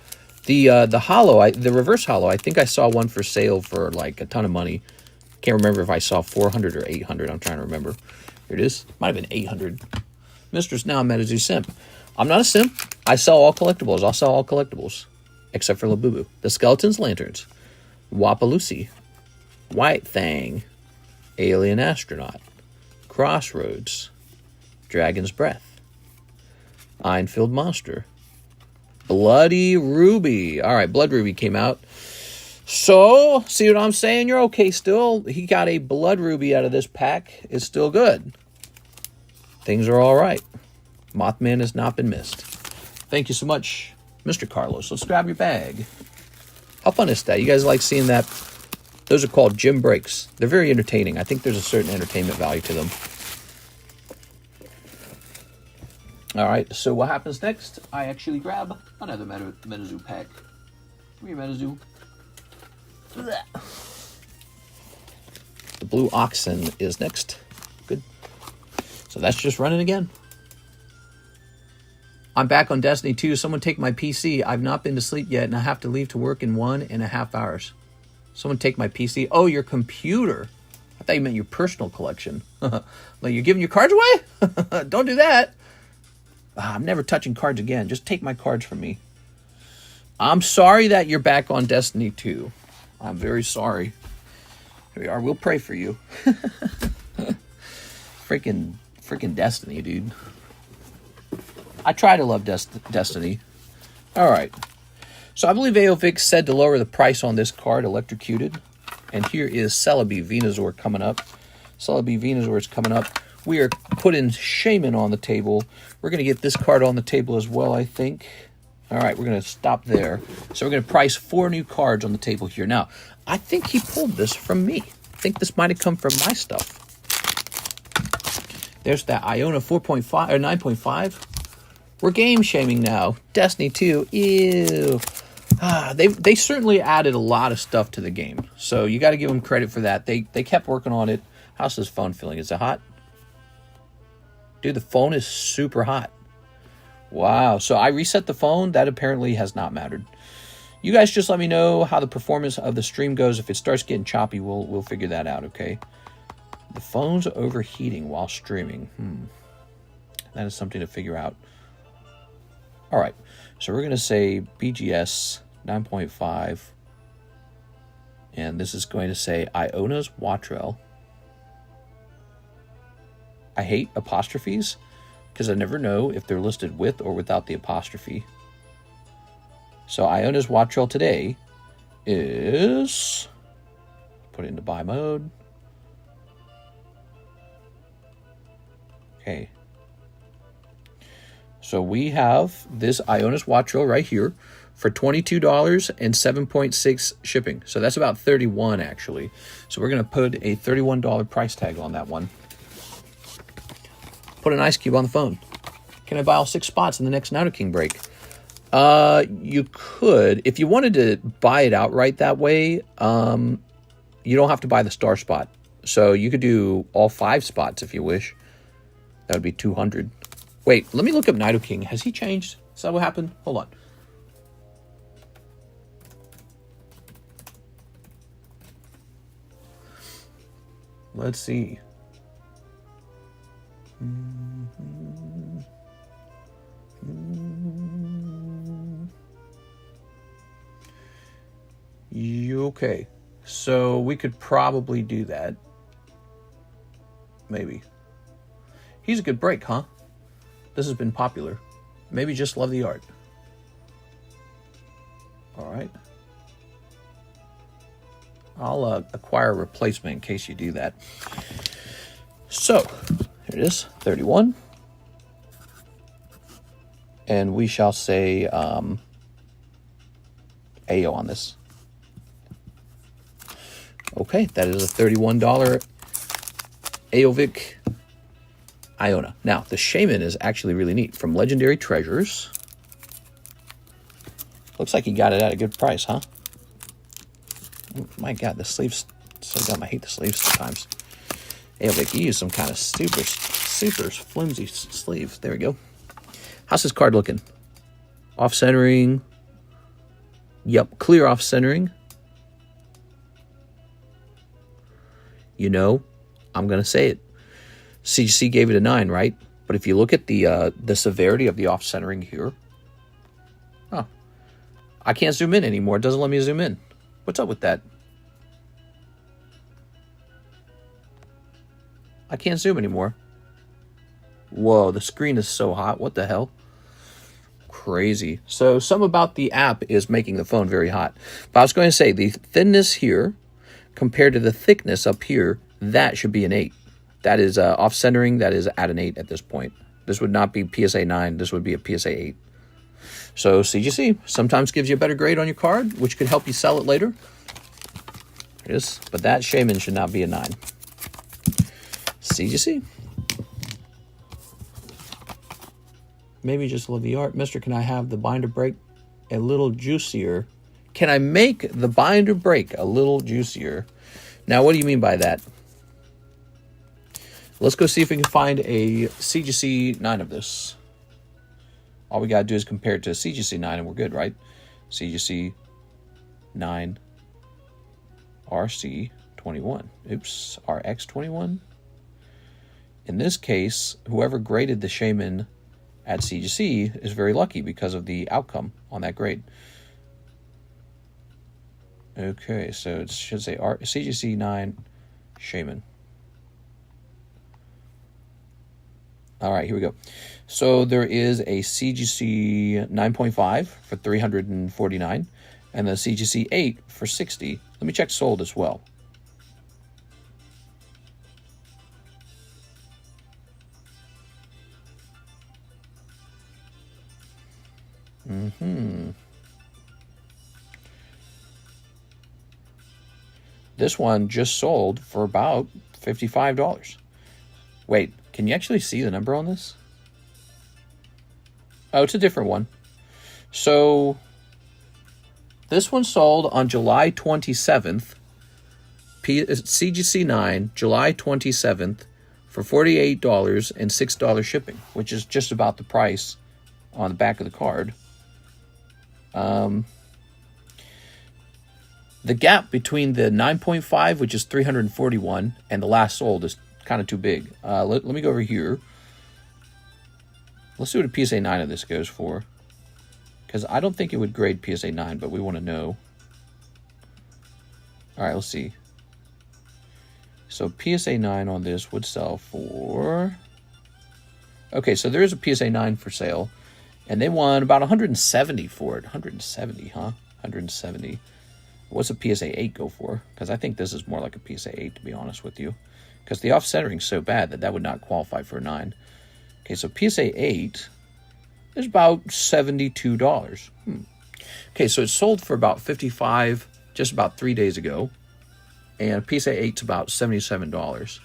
The hollow, the reverse hollow, I think I saw one for sale for like a ton of money. Can't remember if I saw 400 or 800. I'm trying to remember. Here it is. Might have been 800. Mistress now MetaZoo simp. I'm not a simp. I sell all collectibles. I'll sell all collectibles. Except for Labubu. The Skeletons Lanterns. Wapalusi. White Thang. Alien Astronaut. Crossroads. Dragon's Breath. Einfield Monster. Bloody Ruby. All right, Blood Ruby came out. So, see what I'm saying? You're okay still. He got a Blood Ruby out of this pack. It's still good. Things are all right. Mothman has not been missed. Thank you so much, Mr. Carlos. Let's grab your bag. How fun is that? You guys like seeing that? Those are called gym breaks. They're very entertaining. I think there's a certain entertainment value to them. All right, so what happens next? I actually grab another MetaZoo pack. Come here, MetaZoo. The Blue Oxen is next. Good. So that's just running again. I'm back on Destiny 2. Someone take my PC. I've not been to sleep yet, and I have to leave to work in 1.5 hours. Someone take my PC. Oh, your computer. I thought you meant your personal collection. Like you're giving your cards away? Don't do that. I'm never touching cards again. Just take my cards from me. I'm sorry that you're back on Destiny 2. I'm very sorry. Here we are. We'll pray for you. Freaking Destiny, dude. I try to love Destiny. All right. So I believe Aovix said to lower the price on this card, Electrocuted. And here is Celebi Venusaur coming up. Celebi Venusaur is coming up. We are putting Shaman on the table. We're going to get this card on the table as well, I think. All right, we're going to stop there. So we're going to price 4 new cards on the table here. Now, I think he pulled this from me. I think this might have come from my stuff. There's that Iona 4.5 or 9.5. We're game shaming now. Destiny 2. Ew. They certainly added a lot of stuff to the game. So you got to give them credit for that. They kept working on it. How's this phone feeling? Is it hot? Dude, the phone is super hot. Wow. So I reset the phone. That apparently has not mattered. You guys just let me know how the performance of the stream goes. If it starts getting choppy, we'll figure that out, okay? The phone's overheating while streaming. That is something to figure out. All right. So we're going to say BGS 9.5. And this is going to say Iona's Watrel. I hate apostrophes because I never know if they're listed with or without the apostrophe. So Iona's Watrel today is... put it into buy mode. Okay. So we have this Ionis watch roll right here for $22 and 7.6 shipping. So that's about $31 actually. So we're going to put a $31 price tag on that one. Put an ice cube on the phone. Can I buy all 6 spots in the next Nidoking break? You could. If you wanted to buy it outright that way, you don't have to buy the star spot. So you could do all 5 spots if you wish. That would be 200. Wait, let me look up Nidoking. Has he changed? Is that what happened? Hold on. Let's see. Okay, so we could probably do that. Maybe. He's a good break, huh? This has been popular. Maybe just love the art. All right. I'll acquire a replacement in case you do that. So, here it is, 31. And we shall say AO on this. Okay, that is a $31 Aovic Iona. Now, the Shaman is actually really neat. From Legendary Treasures. Looks like he got it at a good price, huh? Oh, my God, the sleeves so dumb. I hate the sleeves sometimes. Aovic, you use some kind of super flimsy sleeve. There we go. How's this card looking? Off-centering. Yep, clear off-centering. You know, I'm going to say it. CGC gave it a 9, right? But if you look at the severity of the off-centering here. Oh. I can't zoom in anymore. It doesn't let me zoom in. What's up with that? I can't zoom anymore. Whoa, the screen is so hot. What the hell? Crazy. So some about the app is making the phone very hot. But I was going to say, the thinness here compared to the thickness up here, that should be an 8. That is off-centering. That is at an 8 at this point. This would not be PSA 9. This would be a PSA 8. So CGC sometimes gives you a better grade on your card, which could help you sell it later. It is, but that Shaman should not be a 9. CGC. Maybe just love the art. Mister, can I have the binder break a little juicier? Can I make the binder break a little juicier? Now, what do you mean by that? Let's go see if we can find a CGC 9 of this. All we got to do is compare it to a CGC 9 and we're good, right? CGC 9 RC 21. Oops, RX 21. In this case, whoever graded the Shaman at CGC is very lucky because of the outcome on that grade. Okay, so it should say CGC 9 Shaman. All right, here we go. So there is a CGC 9.5 for $349 and the CGC 8 for $60. Let me check sold as well. This one just sold for about $55. Wait, can you actually see the number on this? Oh, it's a different one. So this one sold on July 27th. CGC 9, July 27th for $48 and $6 shipping, which is just about the price on the back of the card. The gap between the 9.5, which is $341, and the last sold is kind of too big. Let me go over here. Let's see what a PSA 9 of this goes for. Because I don't think it would grade PSA 9, but we want to know. All right, let's see. So PSA 9 on this would sell for... Okay, so there is a PSA 9 for sale. And they won about 170 for it. 170, huh? 170. What's a PSA 8 go for? Because I think this is more like a PSA 8, to be honest with you. Because the off-centering is so bad that would not qualify for a 9. Okay, so PSA 8 is about $72. Okay, so it sold for about $55 just about 3 days ago. And PSA 8's about $77.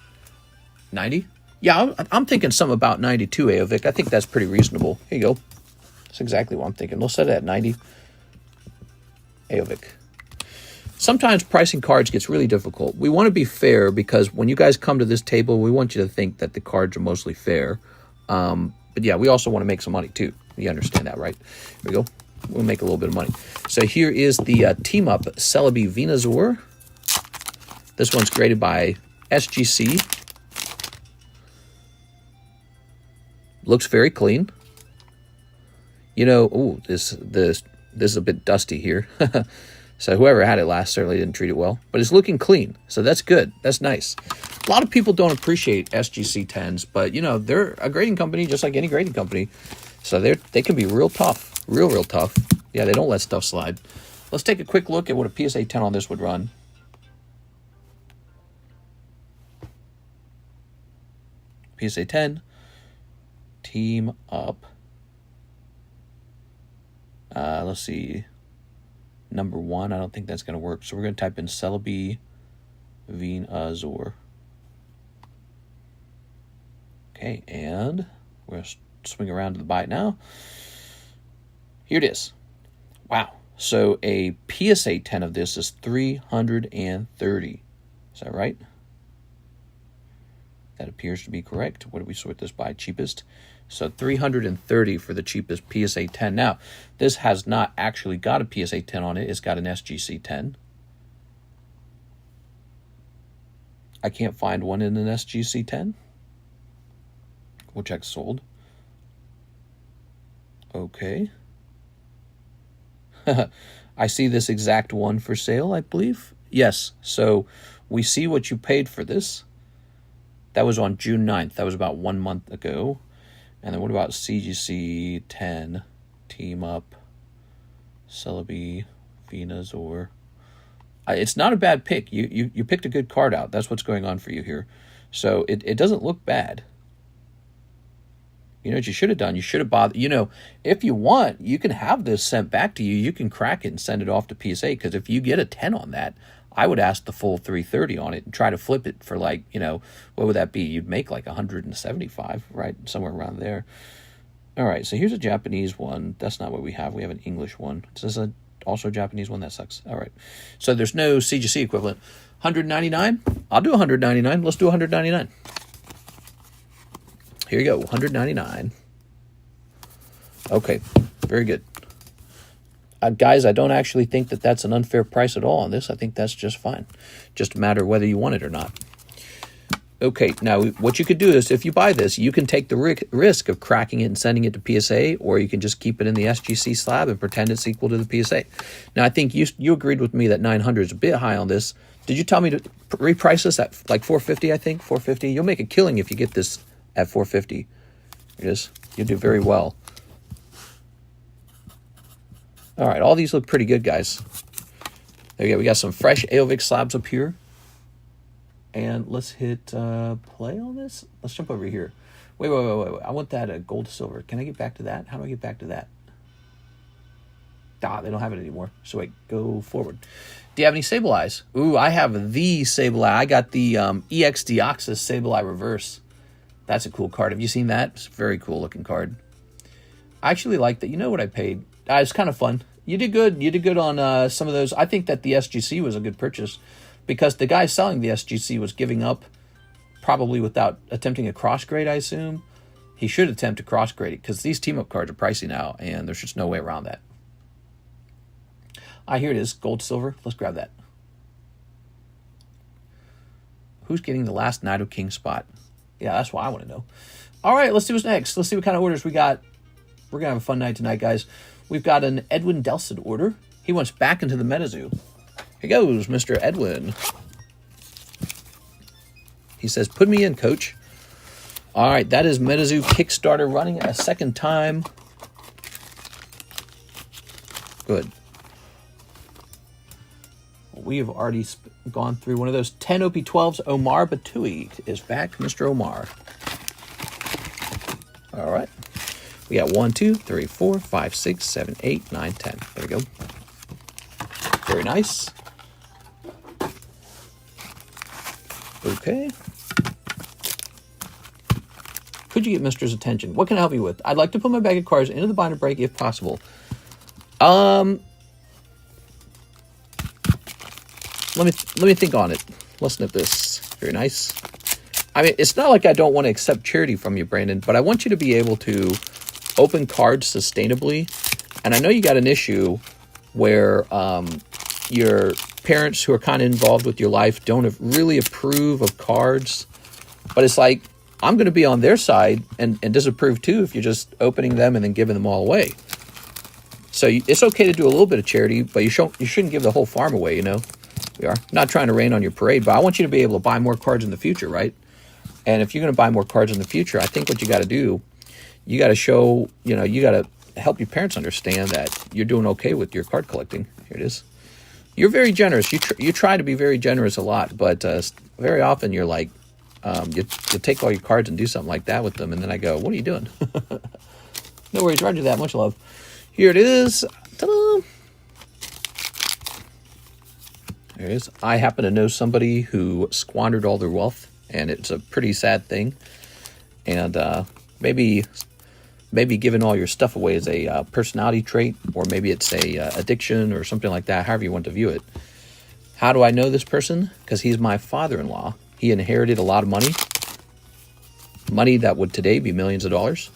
90? Yeah, I'm thinking something about 92, Aovic. I think that's pretty reasonable. Here you go. That's exactly what I'm thinking. We'll set it at 90. Aovic. Sometimes pricing cards gets really difficult. We want to be fair because when you guys come to this table, we want you to think that the cards are mostly fair. But yeah, we also want to make some money too. You understand that, right? Here we go. We'll make a little bit of money. So here is the Team Up Celebi Venusaur. This one's graded by SGC. Looks very clean. You know, ooh, this is a bit dusty here. So whoever had it last certainly didn't treat it well. But it's looking clean, so that's good. That's nice. A lot of people don't appreciate SGC 10s, but, you know, they're a grading company just like any grading company. So they can be real tough, real tough. Yeah, they don't let stuff slide. Let's take a quick look at what a PSA 10 on this would run. PSA 10, Team Up. Let's see. Number 1, I don't think that's going to work. So we're going to type in Celebi Venusaur. Okay, and we're going to swing around to the buy it now. Here it is. Wow. So a PSA 10 of this is $330. Is that right? That appears to be correct. What do we sort this by? Cheapest. So $330 for the cheapest PSA 10. Now, this has not actually got a PSA 10 on it. It's got an SGC 10. I can't find one in an SGC 10. We'll check sold. Okay. I see this exact one for sale, I believe. Yes. So we see what you paid for this. That was on June 9th. That was about 1 month ago. And then what about CGC 10, Team Up, Celebi, Venusaur? It's not a bad pick. You picked a good card out. That's what's going on for you here. So it doesn't look bad. You know what you should have done? You should have bothered. You know, if you want, you can have this sent back to you. You can crack it and send it off to PSA. Because if you get a 10 on that, I would ask the full 330 on it and try to flip it for, like, you know, what would that be? You'd make like 175, right? Somewhere around there. All right, so here's a Japanese one. That's not what we have. We have an English one. Is this also a Japanese one? That sucks. All right. So there's no CGC equivalent. 199? I'll do 199. Let's do 199. Here you go, 199. Okay, very good. Guys, I don't actually think that that's an unfair price at all on this. I think that's just fine. Just a matter of whether you want it or not. Okay, now what you could do is if you buy this, you can take the risk of cracking it and sending it to PSA, or you can just keep it in the SGC slab and pretend it's equal to the PSA. Now, I think you agreed with me that 900 is a bit high on this. Did you tell me to reprice this at like 450, I think? 450? You'll make a killing if you get this at 450. It is. You'll do very well. All right, all these look pretty good, guys. There you go. We got some fresh Aovic slabs up here. And let's hit play on this. Let's jump over here. Wait. I want that gold to silver. Can I get back to that? How do I get back to that? They don't have it anymore. So wait, go forward. Do you have any Sableyes? Ooh, I have the Sableye. I got the EX Deoxys Sableye Reverse. That's a cool card. Have you seen that? It's a very cool looking card. I actually like that. You know what I paid? It's kind of fun. You did good. You did good on some of those. I think that the SGC was a good purchase because the guy selling the SGC was giving up, probably without attempting a cross grade, I assume. He should attempt to cross grade it because these team up cards are pricey now and there's just no way around that. Here it is. Gold, silver. Let's grab that. Who's getting the last Nidoking spot? Yeah, that's what I want to know. All right, let's see what's next. Let's see what kind of orders we got. We're going to have a fun night tonight, guys. We've got an Edwin Delcid order. He wants back into the MetaZoo. Here goes, Mr. Edwin. He says, put me in, coach. All right, that is MetaZoo Kickstarter running a second time. Good. We have already gone through one of those 10 OP12s. Omar Batui is back. Mr. Omar. All right. We got 1, 2, 3, 4, 5, 6, 7, 8, 9, 10. There we go. Very nice. Okay. Could you get Mister's attention? What can I help you with? I'd like to put my bag of cards into the binder break if possible. Let me think on it. Listen to this. Very nice. I mean, it's not like I don't want to accept charity from you, Brandon, but I want you to be able to open cards sustainably. And I know you got an issue where your parents who are kind of involved with your life don't really approve of cards. But it's like, I'm going to be on their side and disapprove too if you're just opening them and then giving them all away. So it's okay to do a little bit of charity, but you shouldn't give the whole farm away, you know. We are not trying to rain on your parade, but I want you to be able to buy more cards in the future, right? And if you're going to buy more cards in the future, I think what you got to do, you got to show, you got to help your parents understand that you're doing okay with your card collecting. Here it is. You're very generous. You try to be very generous a lot, but very often you're like, you take all your cards and do something like that with them, and then I go, what are you doing? No worries, Roger that. Much love. Here it is. Ta-da! There it is. I happen to know somebody who squandered all their wealth, and it's a pretty sad thing. And maybe giving all your stuff away is a personality trait, or maybe it's a addiction or something like that, however you want to view it. How do I know this person? Because he's my father-in-law. He inherited a lot of money that would today be millions of dollars.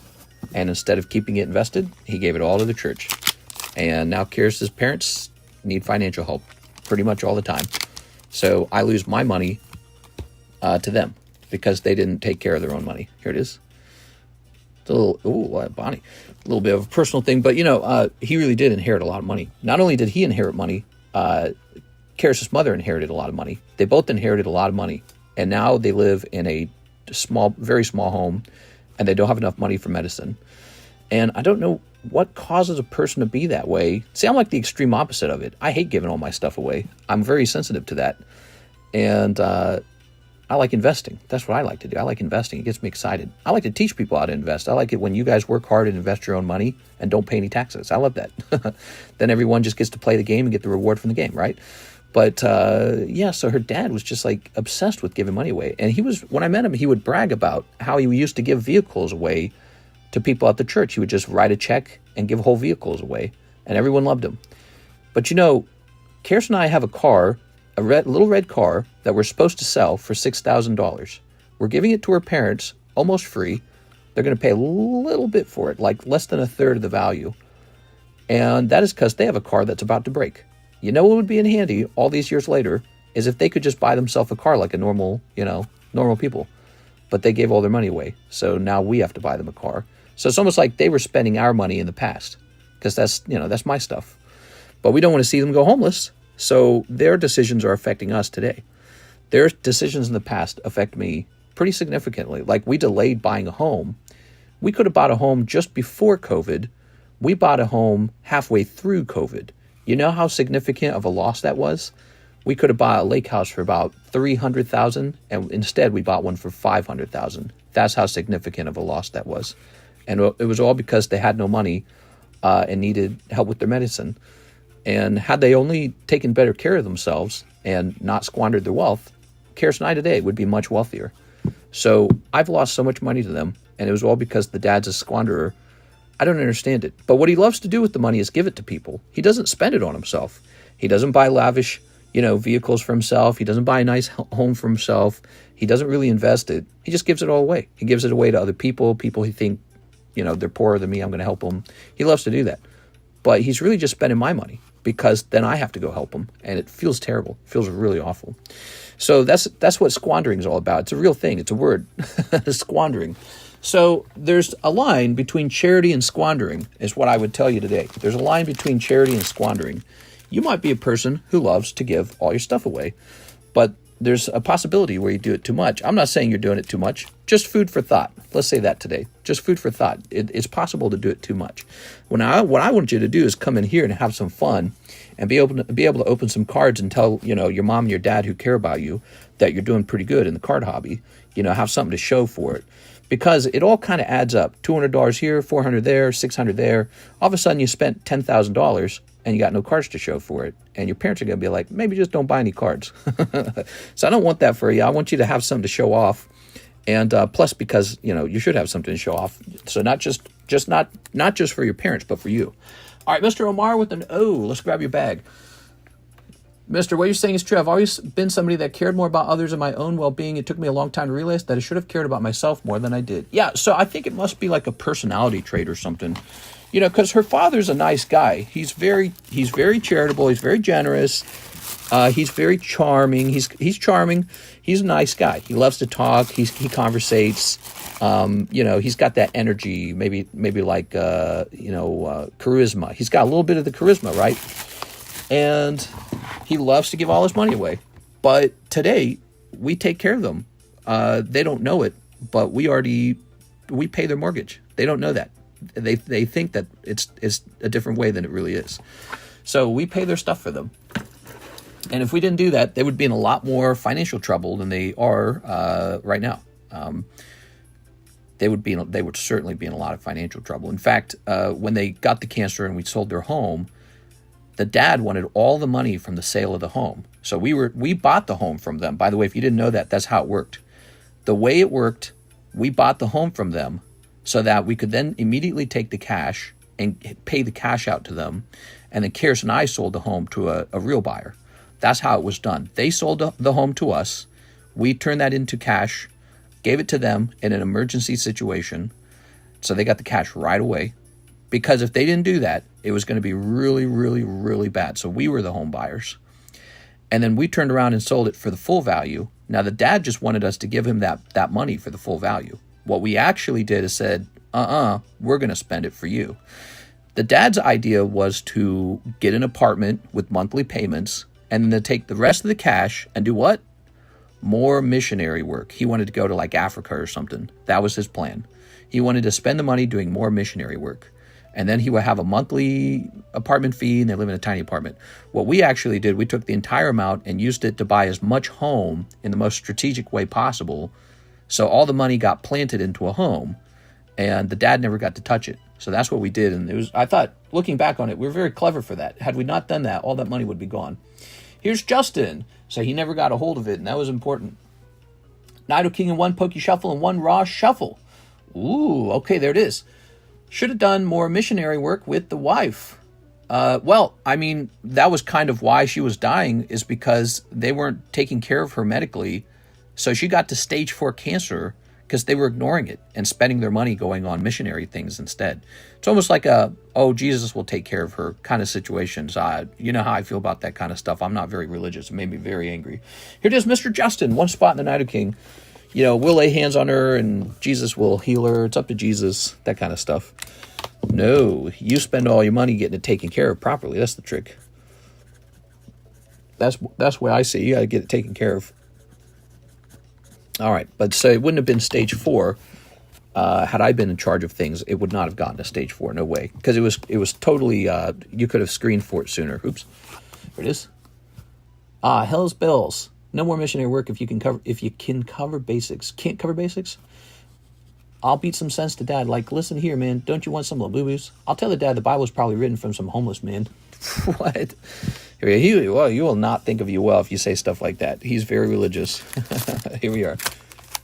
And instead of keeping it invested, he gave it all to the church. And now Kirsten's parents need financial help pretty much all the time. So I lose my money to them because they didn't take care of their own money. Here it is. It's a little, Bonnie, a little bit of a personal thing, but he really did inherit a lot of money. Not only did he inherit money, Kirsten's mother inherited a lot of money. They both inherited a lot of money. And now they live in a very small home, and they don't have enough money for medicine. And I don't know what causes a person to be that way. See, I'm like the extreme opposite of it. I hate giving all my stuff away. I'm very sensitive to that. And I like investing. That's what I like to do. I like investing. It gets me excited. I like to teach people how to invest. I like it when you guys work hard and invest your own money and don't pay any taxes. I love that. Then everyone just gets to play the game and get the reward from the game, right? But so her dad was just like obsessed with giving money away. And when I met him, he would brag about how he used to give vehicles away to people at the church. He would just write a check and give whole vehicles away. And everyone loved him. But Kirsten and I have a car, a little red car that we're supposed to sell for $6,000. We're giving it to her parents almost free. They're going to pay a little bit for it, like less than a third of the value. And that is because they have a car that's about to break. What would be in handy all these years later is if they could just buy themselves a car like a normal people. But they gave all their money away. So now we have to buy them a car. So it's almost like they were spending our money in the past because that's my stuff. But we don't want to see them go homeless. So their decisions are affecting us today. Their decisions in the past affect me pretty significantly. Like we delayed buying a home. We could have bought a home just before COVID. We bought a home halfway through COVID. You know how significant of a loss that was? We could have bought a lake house for about $300,000, and instead we bought one for $500,000. That's how significant of a loss that was. And it was all because they had no money and needed help with their medicine. And had they only taken better care of themselves and not squandered their wealth, Kirsten and I today would be much wealthier. So I've lost so much money to them, and it was all because the dad's a squanderer. I don't understand it. But what he loves to do with the money is give it to people. He doesn't spend it on himself. He doesn't buy lavish, vehicles for himself. He doesn't buy a nice home for himself. He doesn't really invest it. He just gives it all away. He gives it away to other people he think, they're poorer than me. I'm going to help them. He loves to do that. But he's really just spending my money because then I have to go help him. And it feels terrible. It feels really awful. So that's what squandering is all about. It's a real thing. It's a word. Squandering. So there's a line between charity and squandering is what I would tell you today. There's a line between charity and squandering. You might be a person who loves to give all your stuff away, but there's a possibility where you do it too much. I'm not saying you're doing it too much. Just food for thought. Let's say that today. Just food for thought. It's possible to do it too much. What I want you to do is come in here and have some fun and be able to open some cards and tell your mom and your dad who care about you that you're doing pretty good in the card hobby. Have something to show for it. because it all kind of adds up. $200 here, $400 there, $600 there. All of a sudden you spent $10,000 and you got no cards to show for it. And your parents are going to be like, maybe just don't buy any cards. So I don't want that for you. I want you to have something to show off. And plus, because, you should have something to show off. So not just for your parents, but for you. All right, Mr. Omar with an O. Let's grab your bag. Mister, what you're saying is true. I've always been somebody that cared more about others and my own well-being. It took me a long time to realize that I should have cared about myself more than I did. Yeah, so I think it must be like a personality trait or something. Because her father's a nice guy. He's very charitable. He's very generous. He's very charming. He's charming. He's a nice guy. He loves to talk. He conversates. He's got that energy. Maybe like charisma. He's got a little bit of the charisma, right? And he loves to give all his money away. But today, we take care of them. They don't know it, but we pay their mortgage. They don't know that. They think that it's a different way than it really is. So we pay their stuff for them. And if we didn't do that, they would be in a lot more financial trouble than they are right now. They would certainly be in a lot of financial trouble. In fact, when they got the cancer and we sold their home, the dad wanted all the money from the sale of the home. So we bought the home from them. By the way, if you didn't know that, that's how it worked. The way it worked, we bought the home from them so that we could then immediately take the cash and pay the cash out to them. And then Karis and I sold the home to a real buyer. That's how it was done. They sold the home to us. We turned that into cash, gave it to them in an emergency situation. So they got the cash right away. Because if they didn't do that, it was going to be really, really, really bad. So we were the home buyers. And then we turned around and sold it for the full value. Now, the dad just wanted us to give him that money for the full value. What we actually did is said, we're going to spend it for you. The dad's idea was to get an apartment with monthly payments and then to take the rest of the cash and do what? More missionary work. He wanted to go to like Africa or something. That was his plan. He wanted to spend the money doing more missionary work. And then he would have a monthly apartment fee, and they live in a tiny apartment. What we actually did, we took the entire amount and used it to buy as much home in the most strategic way possible. So all the money got planted into a home, and the dad never got to touch it. So that's what we did. And I thought, looking back on it, we were very clever for that. Had we not done that, all that money would be gone. Here's Justin. So he never got a hold of it, and that was important. Nidoking in one Poke Shuffle and one Raw Shuffle. Ooh, okay, there it is. Should have done more missionary work with the wife. That was kind of why she was dying, is because they weren't taking care of her medically. So she got to stage 4 cancer because they were ignoring it and spending their money going on missionary things instead. It's almost like Jesus will take care of her kind of situations. You know how I feel about that kind of stuff. I'm not very religious. It made me very angry. Here it is, Mr. Justin, one spot in the Nidoking. We'll lay hands on her and Jesus will heal her. It's up to Jesus, that kind of stuff. No, you spend all your money getting it taken care of properly. That's the trick. That's what I see. You got to get it taken care of. All right, but so it wouldn't have been stage 4. Had I been in charge of things, it would not have gotten to stage 4. No way, because it was totally. You could have screened for it sooner. Oops, there it is. Hell's bells. No more missionary work if you can cover basics. Can't cover basics? I'll beat some sense to dad. Like, listen here, man. Don't you want some labubu's? I'll tell the dad the Bible's probably written from some homeless man. What? You will not think of you well if you say stuff like that. He's very religious. Here we are.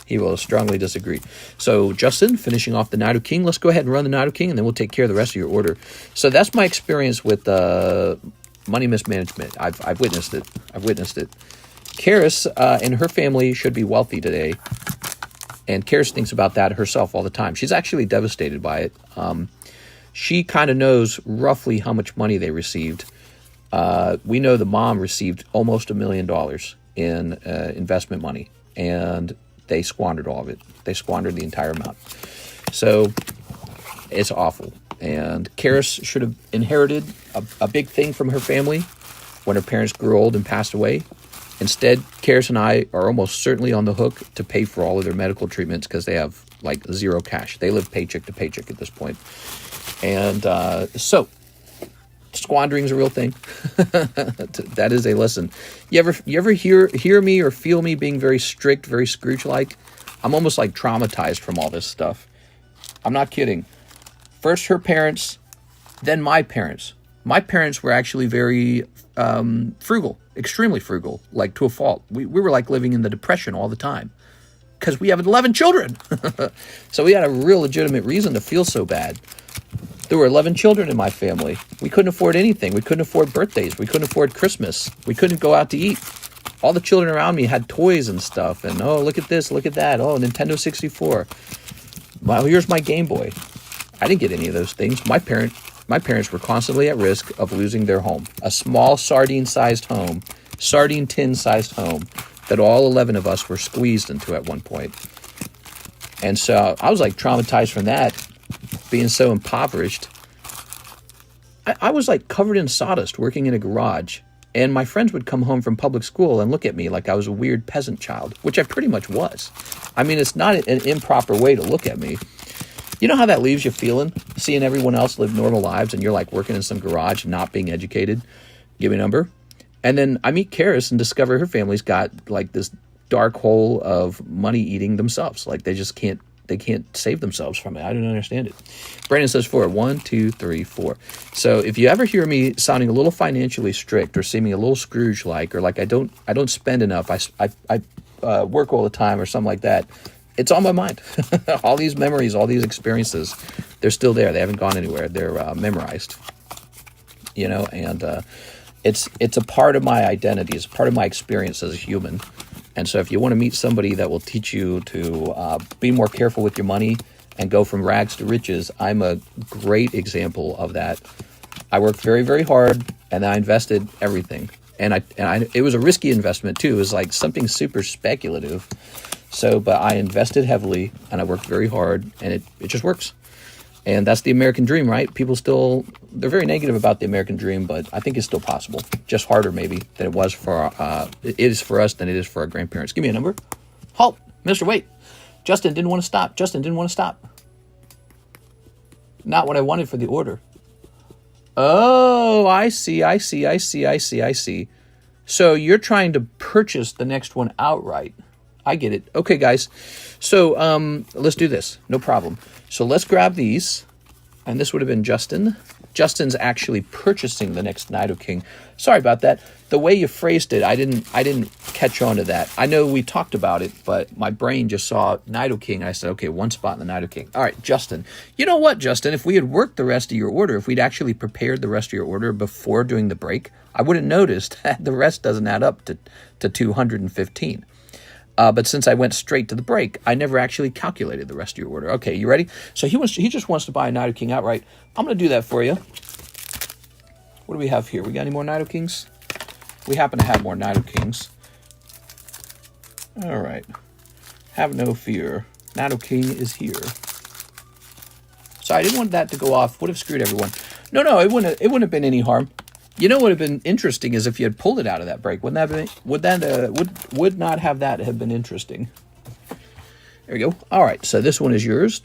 He will strongly disagree. So, Justin, finishing off the Nidoking. Let's go ahead and run the Nidoking, and then we'll take care of the rest of your order. So that's my experience with money mismanagement. I've witnessed it. Karis and her family should be wealthy today. And Karis thinks about that herself all the time. She's actually devastated by it. She kind of knows roughly how much money they received. We know the mom received almost $1 million in investment money. And they squandered all of it. They squandered the entire amount. So it's awful. And Karis should have inherited a big thing from her family when her parents grew old and passed away. Instead, Karis and I are almost certainly on the hook to pay for all of their medical treatments because they have like zero cash. They live paycheck to paycheck at this point. And so squandering is a real thing. That is a lesson. You ever hear me or feel me being very strict, very Scrooge-like? I'm almost like traumatized from all this stuff. I'm not kidding. First her parents, then my parents. My parents were actually very frugal, extremely frugal, like to a fault. We were like living in the Depression all the time because we have 11 children. So we had a real legitimate reason to feel so bad. There were 11 children in my family. We couldn't afford anything. We couldn't afford birthdays. We couldn't afford Christmas. We couldn't go out to eat. All the children around me had toys and stuff. And, oh, look at this, look at that. Oh, Nintendo 64. Well, here's my Game Boy. I didn't get any of those things. My parents were constantly at risk of losing their home. A small sardine-sized home, sardine tin-sized home that all 11 of us were squeezed into at one point. And so I was like traumatized from that, being so impoverished. I was like covered in sawdust working in a garage, and my friends would come home from public school and look at me like I was a weird peasant child, which I pretty much was. I mean, it's not an improper way to look at me. You know how that leaves you feeling, seeing everyone else live normal lives and you're like working in some garage, not being educated? Give me a number. And then I meet Karis and discover her family's got like this dark hole of money eating themselves. Like they just can't save themselves from it. I don't understand it. Brandon says 4. 1, 2, 3, 4. So if you ever hear me sounding a little financially strict or seeming a little Scrooge-like, or like I don't spend enough, I work all the time or something like that, it's on my mind. All these memories, all these experiences, they're still there. They haven't gone anywhere. They're memorized, you know, and it's a part of my identity. It's a part of my experience as a human. And so if you want to meet somebody that will teach you to be more careful with your money and go from rags to riches, I'm a great example of that. I worked very, very hard, and I invested everything. And it was a risky investment too. It was like something super speculative. So, but I invested heavily, and I worked very hard, and it just works. And that's the American dream, right? People still, they're very negative about the American dream, but I think it's still possible. Just harder, maybe, than it was for, it is for us than it is for our grandparents. Give me a number. Halt, Mr. Wait. Justin didn't want to stop. Justin didn't want to stop. Not what I wanted for the order. Oh, I see. So you're trying to purchase the next one outright. I get it. Okay, guys. So let's do this. No problem. So let's grab these. And this would have been Justin. Justin's actually purchasing the next Nidoking. Sorry about that. The way you phrased it, I didn't catch on to that. I know we talked about it, but my brain just saw Nidoking. I said, okay, one spot in the Nidoking. All right, Justin. You know what, Justin? If we had worked the rest of your order, if we'd actually prepared the rest of your order before doing the break, I would have noticed that the rest doesn't add up to 215. But since I went straight to the break, I never actually calculated the rest of your order. Okay, you ready? So he just wants to buy a Nidoking outright. I'm going to do that for you. What do we have here? We got any more Nidokings? We happen to have more Nidokings. All right. Have no fear. Nidoking is here. Sorry, I didn't want that to go off. Would have screwed everyone. No, it wouldn't have been any harm. You know what would have been interesting is if you had pulled it out of that break. Would not have that have been interesting? There we go. All right, so this one is yours.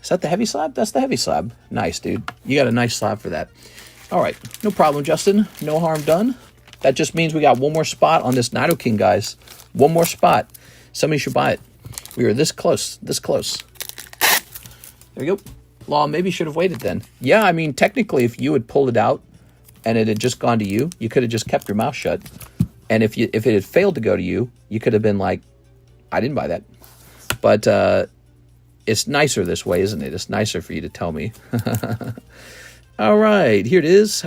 Is that the heavy slab? That's the heavy slab. Nice, dude. You got a nice slab for that. All right, no problem, Justin. No harm done. That just means we got one more spot on this Nidoking, guys. One more spot. Somebody should buy it. We were this close. This close. There we go. Law, maybe should have waited then. Yeah, I mean, technically, if you had pulled it out and it had just gone to you, you could have just kept your mouth shut. And if it had failed to go to you, you could have been like, I didn't buy that. But it's nicer this way, isn't it? It's nicer for you to tell me. All right, here it is.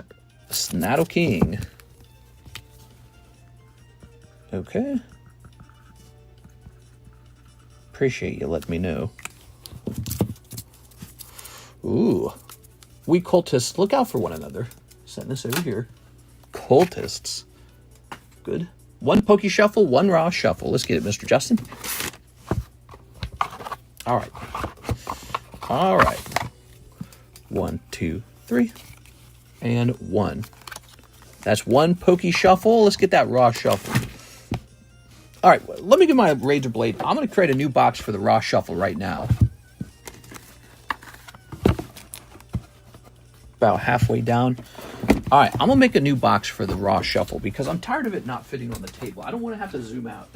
Nidoking. Okay. Appreciate you letting me know. Ooh. We cultists look out for one another. Setting this over here. Cultists. Good. One Poke Shuffle, one Raw Shuffle. Let's get it, Mr. Justin. All right. All right. 1, 2, 3. And 1. That's one Poke Shuffle. Let's get that Raw Shuffle. All right. Let me get my Razor Blade. I'm going to create a new box for the Raw Shuffle right now. About halfway down. All right, I'm going to make a new box for the Raw Shuffle because I'm tired of it not fitting on the table. I don't want to have to zoom out.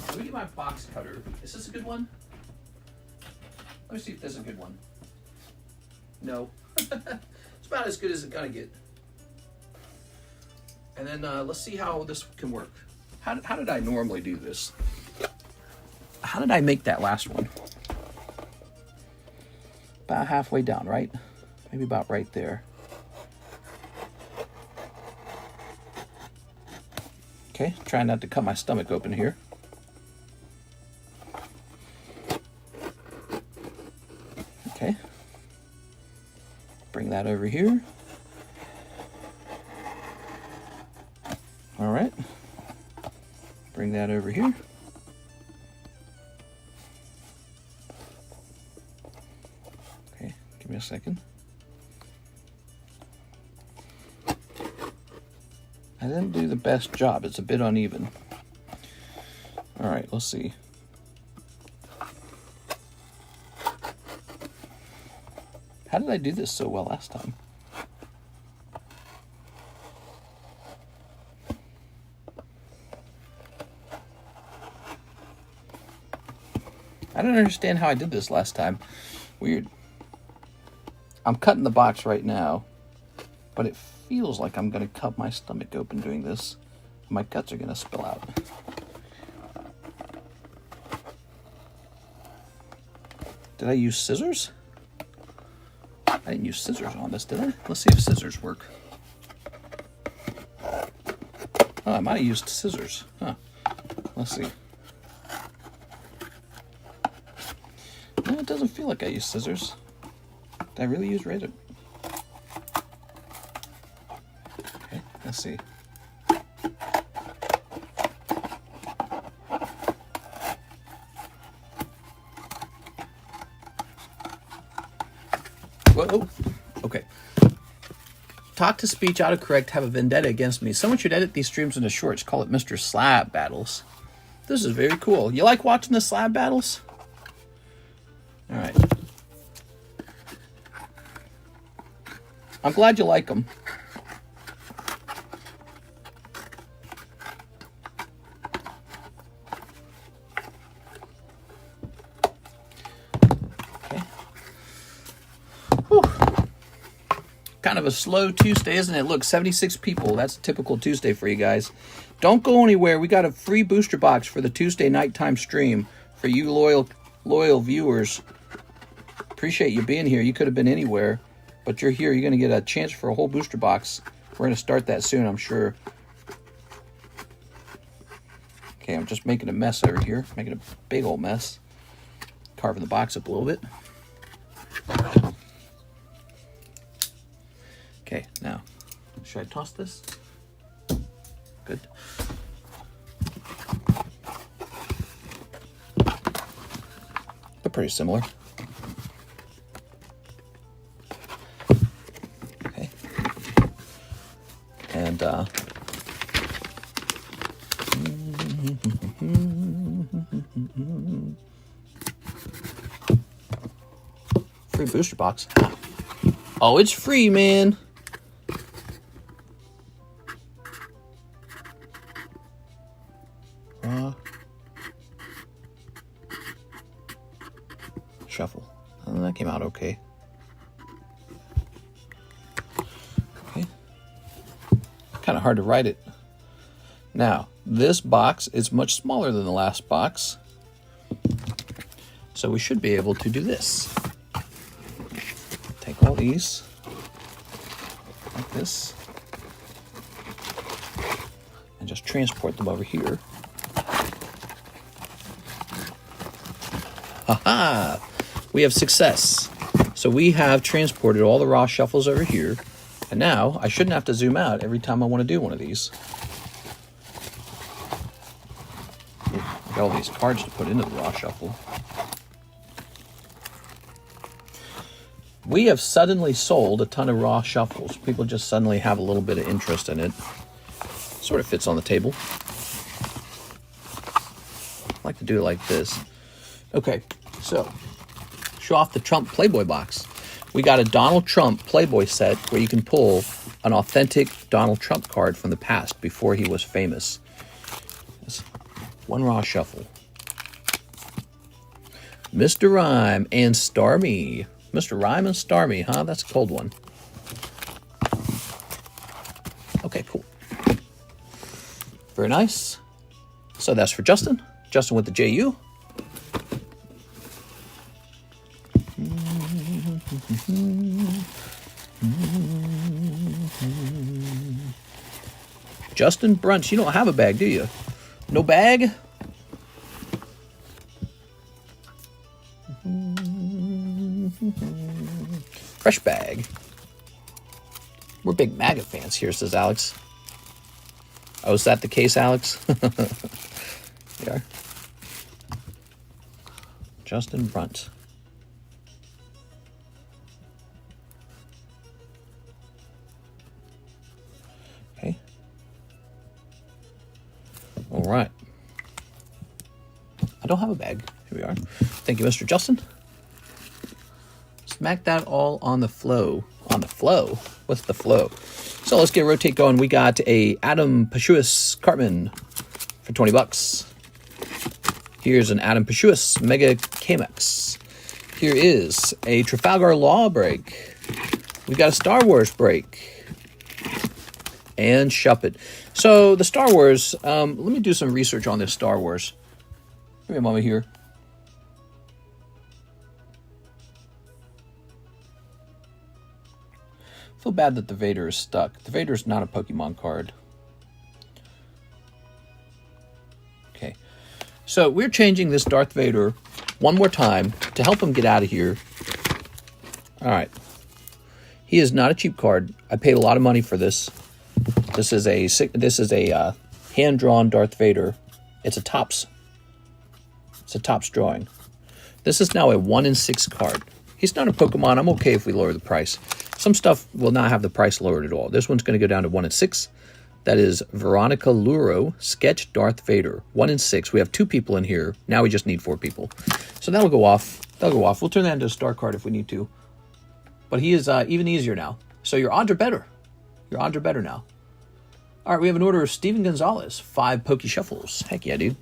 Let me get my box cutter. Is this a good one? Let me see if this is a good one. No. It's about as good as it's gonna get. And then let's see how this can work. How did I normally do this? How did I make that last one? About halfway down, right? Maybe about right there. Okay, trying not to cut my stomach open here. Okay. Bring that over here. All right. Bring that over here. Okay, give me a second. I didn't do the best job. It's a bit uneven. All right, let's see. How did I do this so well last time? I don't understand how I did this last time. Weird. I'm cutting the box right now, but it feels like I'm going to cut my stomach open doing this. My guts are going to spill out. Did I use scissors? I didn't use scissors on this, did I? Let's see if scissors work. Oh, I might have used scissors. Huh. Let's see. No, it doesn't feel like I used scissors. Did I really use razor? Okay, let's see. Whoa. Okay. Talk to speech, autocorrect, have a vendetta against me. Someone should edit these streams into shorts. Call it Mr. Slab Battles. This is very cool. You like watching the slab battles? All right. I'm glad you like them. Okay. Whew. Kind of a slow Tuesday, isn't it? Look, 76 people. That's a typical Tuesday for you guys. Don't go anywhere. We got a free booster box for the Tuesday nighttime stream for you loyal viewers. Appreciate you being here. You could have been anywhere, but you're here. You're going to get a chance for a whole booster box. We're going to start that soon, I'm sure. Okay, I'm just making a mess over here. Making a big old mess. Carving the box up a little bit. Okay, now, should I toss this? Good. They're pretty similar. Okay. And, free booster box. Oh, it's free, man. Shuffle. Oh, that came out okay. Okay. Kind of hard to write it. Now, this box is much smaller than the last box. So we should be able to do this. Take all these, like this, and just transport them over here. Haha! We have success. So we have transported all the raw shuffles over here. And now I shouldn't have to zoom out every time I want to do one of these. I got all these cards to put into the raw shuffle. We have suddenly sold a ton of raw shuffles. People just suddenly have a little bit of interest in it. Sort of fits on the table. I like to do it like this. Okay, so show off the Trump Playboy box. We got a Donald Trump Playboy set where you can pull an authentic Donald Trump card from the past before he was famous. One raw shuffle. Mr. Rhyme and Starmie. Mr. Rhyme and Starmie, huh? That's a cold one. Okay, cool. Very nice. So that's for Justin. Justin with the JU. Justin Brunch, you don't have a bag, do you? No bag? Fresh bag. We're big MAGA fans here, says Alex. Oh, is that the case, Alex? We are. Justin Brunt. Okay. All right. I don't have a bag. Here we are. Thank you, Mr. Justin. Smack that all on the flow. On the flow? What's the flow? So let's get a rotate going. We got a Adam Pashuis Cartman for 20 bucks. Here's an Adam Pashuis Mega Kamex. Here is a Trafalgar Law break. We got a Star Wars break. And Shuppet. So the Star Wars, let me do some research on this Star Wars. Give me a moment here. I feel bad that the Vader is stuck. The Vader is not a Pokemon card. Okay. So we're changing this Darth Vader one more time to help him get out of here. All right. He is not a cheap card. I paid a lot of money for this. This is a hand-drawn Darth Vader. It's a Topps. It's a Topps drawing. This is now a 1 in 6 card. He's not a Pokemon. I'm okay if we lower the price. Some stuff will not have the price lowered at all. This one's going to go down to 1 in 6. That is Veronica Luro, Sketch Darth Vader. 1 in 6. We have 2 people in here. Now we just need 4 people. So that'll go off. That'll go off. We'll turn that into a star card if we need to. But he is even easier now. So your odds are better. Your odds are better now. All right, we have an order of Steven Gonzalez. 5 Poke Shuffles. Heck yeah, dude.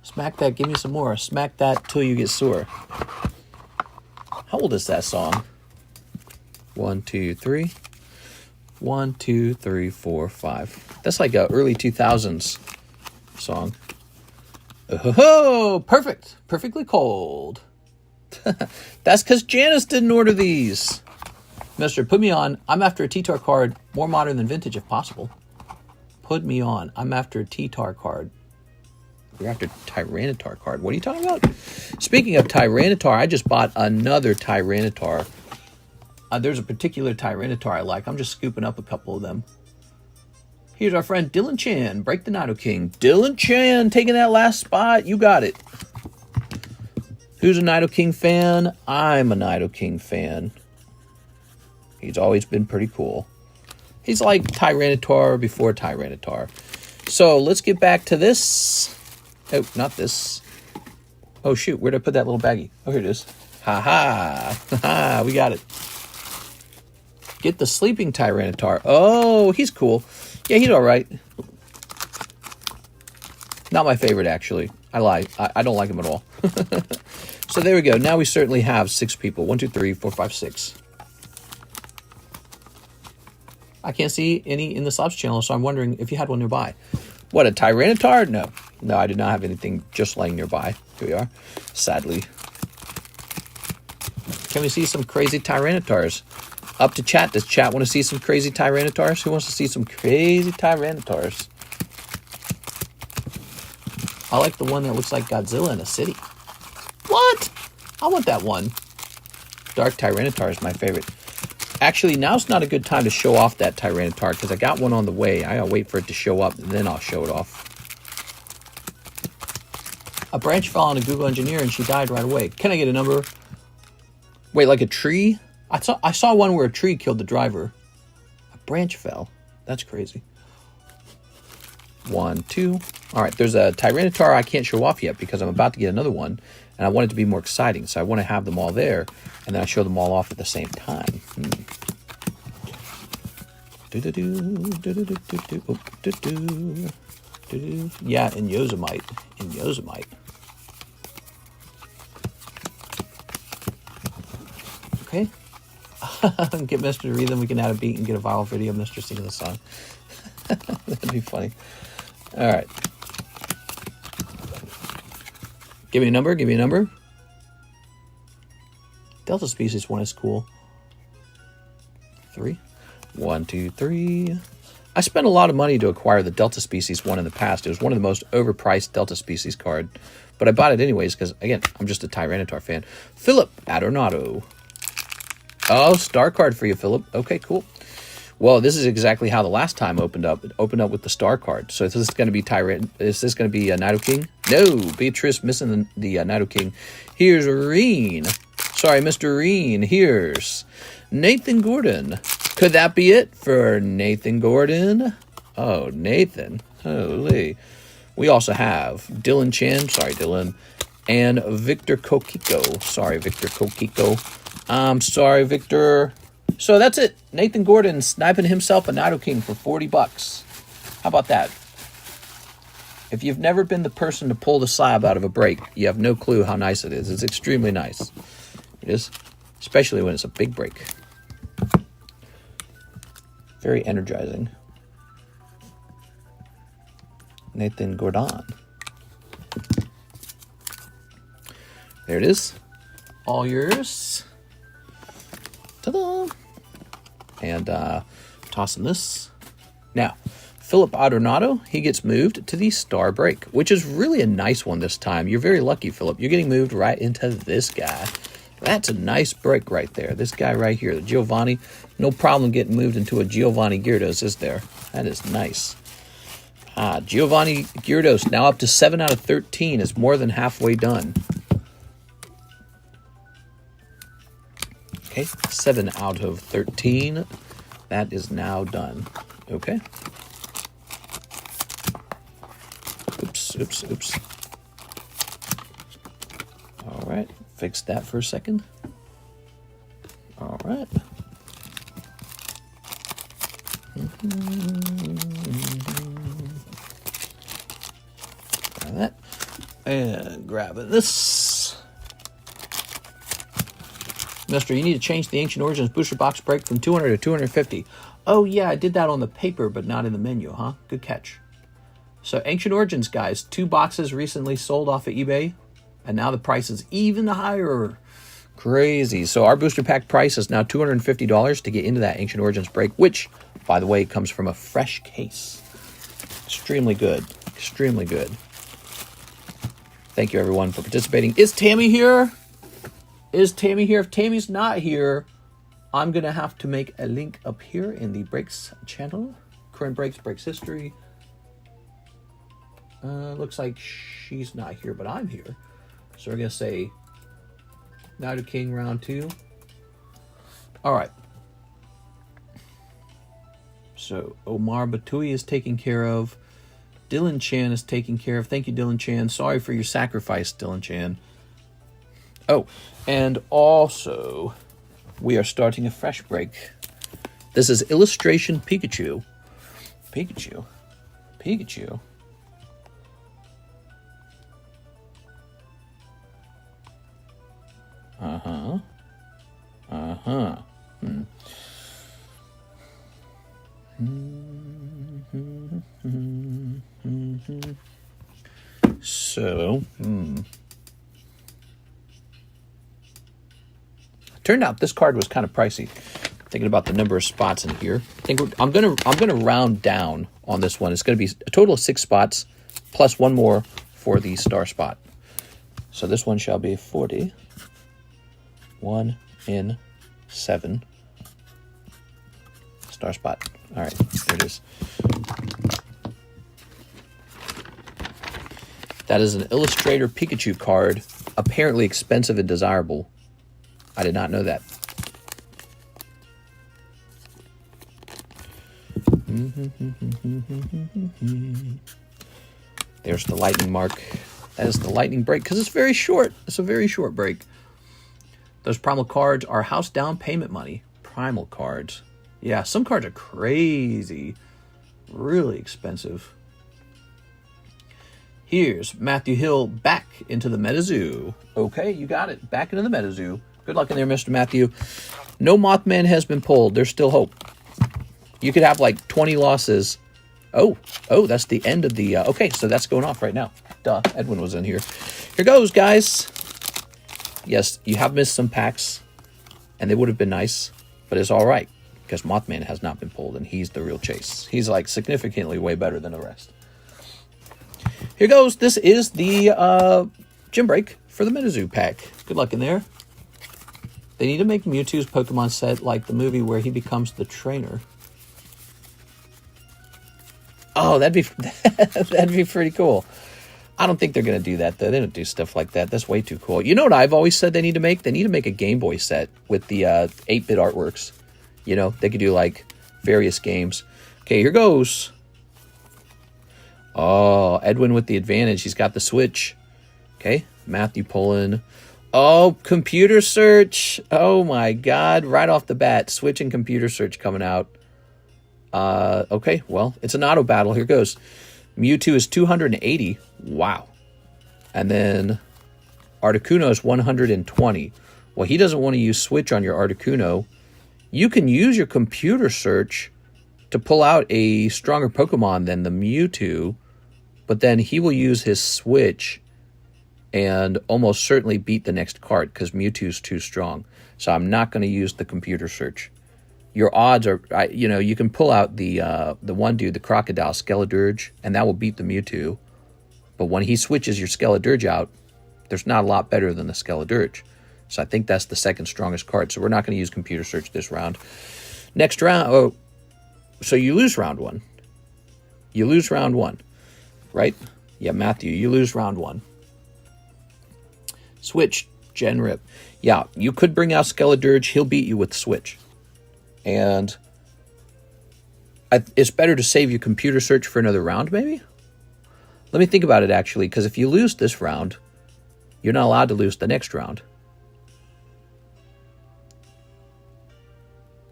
Smack that. Give me some more. Smack that till you get sore. How old is that song? 1, 2, 3. 1, 2, 3, 4, 5. That's like a early 2000s song. Oh, perfect. Perfectly cold. That's because Janice didn't order these. Mister, put me on. I'm after a T-Tar card, more modern than vintage if possible. Put me on. I'm after a T-Tar card. You're after Tyranitar card. What are you talking about? Speaking of Tyranitar, I just bought another Tyranitar. There's a particular Tyranitar I like. I'm just scooping up a couple of them. Here's our friend Dylan Chan. Break the Nidoking. Dylan Chan taking that last spot. You got it. Who's a Nidoking fan? I'm a Nidoking fan. He's always been pretty cool. He's like Tyranitar before Tyranitar. So let's get back to this. Oh, not this. Oh, shoot. Where'd I put that little baggie? Oh, here it is. Ha-ha. Ha-ha. We got it. Get the sleeping Tyranitar. Oh, he's cool. Yeah, he's all right. Not my favorite, actually. I lie. I don't like him at all. So there we go. Now we certainly have 6 people. 1, 2, 3, 4, 5, 6. I can't see any in the Slabs channel, so I'm wondering if you had one nearby. What, a Tyranitar? No. No, I did not have anything just laying nearby. Here we are. Sadly. Can we see some crazy Tyranitars? Up to chat. Does chat want to see some crazy Tyranitars? Who wants to see some crazy Tyranitars? I like the one that looks like Godzilla in a city. What? I want that one. Dark Tyranitar is my favorite. Actually, now's not a good time to show off that Tyranitar because I got one on the way. I gotta wait for it to show up, and then I'll show it off. A branch fell on a Google engineer and she died right away. Can I get a number? Wait, like a tree? I saw one where a tree killed the driver. A branch fell. That's crazy. 1, 2. All right, there's a Tyranitar I can't show off yet because I'm about to get another one, and I want it to be more exciting, so I want to have them all there, and then I show them all off at the same time. Yeah, in Yosemite. In Yosemite. Okay. Get Mr. to read them. We can add a beat and get a viral video of Mr. singing the song. That'd be funny. All right. Give me a number. Give me a number. Delta species 1 is cool. 3. 1, 2, 3. I spent a lot of money to acquire the Delta Species 1 in the past. It was one of the most overpriced Delta Species card. But I bought it anyways because, again, I'm just a Tyranitar fan. Philip Adornato. Oh, star card for you, Philip. Okay, cool. Well, this is exactly how the last time opened up. It opened up with the star card. So is this going to be Is this going to be Nidoking? No, Beatrice missing the Nidoking. Here's Reen. Sorry, Mr. Reen. Here's Nathan Gordon. Could that be it for Nathan Gordon? Oh, Nathan. Holy. We also have Dylan Chan. Sorry, Dylan. And Victor Kokiko. Sorry, Victor Kokiko. I'm sorry, Victor. So that's it. Nathan Gordon sniping himself a Nidoking for $40. How about that? If you've never been the person to pull the slab out of a break, you have no clue how nice it is. It's extremely nice. It is, especially when it's a big break. Very energizing. Nathan Gordon. There it is. All yours. Ta-da! And tossing this. Now, Philip Adornato, he gets moved to the Star Break, which is really a nice one this time. You're very lucky, Philip. You're getting moved right into this guy. That's a nice break right there. This guy right here, the Giovanni. No problem getting moved into a Giovanni Gyarados, is there? That is nice. Giovanni Gyarados, now up to 7 out of 13, is more than halfway done. Okay, 7 out of 13. That is now done. Okay. Oops. All right, fix that for a second. All right. Grab that. And grabbing this. Mister, you need to change the Ancient Origins booster box break from 200 to 250. Oh, yeah, I did that on the paper, but not in the menu, huh? Good catch. So, Ancient Origins, guys, 2 boxes recently sold off of eBay, and now the price is even higher. Crazy. So, our booster pack price is now $250 to get into that Ancient Origins break, which, by the way, comes from a fresh case. Extremely good. Extremely good. Thank you, everyone, for participating. Is Tammy here? Is Tammy here? If Tammy's not here, I'm going to have to make a link up here in the Breaks channel. Current Breaks, Breaks History. Looks like she's not here, but I'm here. So we're going to say Nidoking round 2. All right. So Omar Batui is taken care of. Dylan Chan is taken care of. Thank you, Dylan Chan. Sorry for your sacrifice, Dylan Chan. Oh, and also, we are starting a fresh break. This is Illustration Pikachu. Pikachu. So, Turned out this card was kind of pricey. Thinking about the number of spots in here, I'm gonna round down on this one. It's gonna be a total of 6 spots plus 1 more for the star spot. So this one shall be 40. 1 in 7 star spot. All right, there it is. That is an Illustrator Pikachu card, apparently expensive and desirable. I did not know that. There's the lightning mark. That is the lightning break because it's very short. It's a very short break. Those primal cards are house down payment money. Primal cards. Yeah, some cards are crazy. Really expensive. Here's Matthew Hill back into the MetaZoo. Okay, you got it. Back into the MetaZoo. Good luck in there, Mr. Matthew. No Mothman has been pulled. There's still hope. You could have like 20 losses. Oh, that's the end of the... okay, so that's going off right now. Duh, Edwin was in here. Here goes, guys. Yes, you have missed some packs, and they would have been nice, but it's all right, because Mothman has not been pulled, and he's the real chase. He's like significantly way better than the rest. Here goes. This is the gym break for the MetaZoo pack. Good luck in there. They need to make Mewtwo's Pokemon set like the movie where he becomes the trainer. Oh, that'd be pretty cool. I don't think they're going to do that, though. They don't do stuff like that. That's way too cool. You know what I've always said they need to make? They need to make a Game Boy set with the 8-bit artworks. You know, they could do, like, various games. Okay, here goes. Oh, Edwin with the advantage. He's got the Switch. Okay, Matthew pulling. Oh, computer search. Oh, my God. Right off the bat, Switch and computer search coming out. Okay, well, it's an auto battle. Here goes. Mewtwo is 280. Wow. And then Articuno is 120. Well, he doesn't want to use Switch on your Articuno. You can use your computer search to pull out a stronger Pokemon than the Mewtwo, but then he will use his Switch and almost certainly beat the next card because Mewtwo's too strong. So I'm not going to use the computer search. Your odds are, you can pull out the one dude, the Crocodile Skeledirge, and that will beat the Mewtwo. But when he switches your Skeledirge out, there's not a lot better than the Skeledirge. So I think that's the second strongest card. So we're not going to use computer search this round. Next round, so you lose round one. You lose round one, right? Yeah, Matthew, you lose round one. Switch, Genrip. Yeah, you could bring out Skeledirge. He'll beat you with Switch. And it's better to save your computer search for another round, maybe? Let me think about it, actually, because if you lose this round, you're not allowed to lose the next round.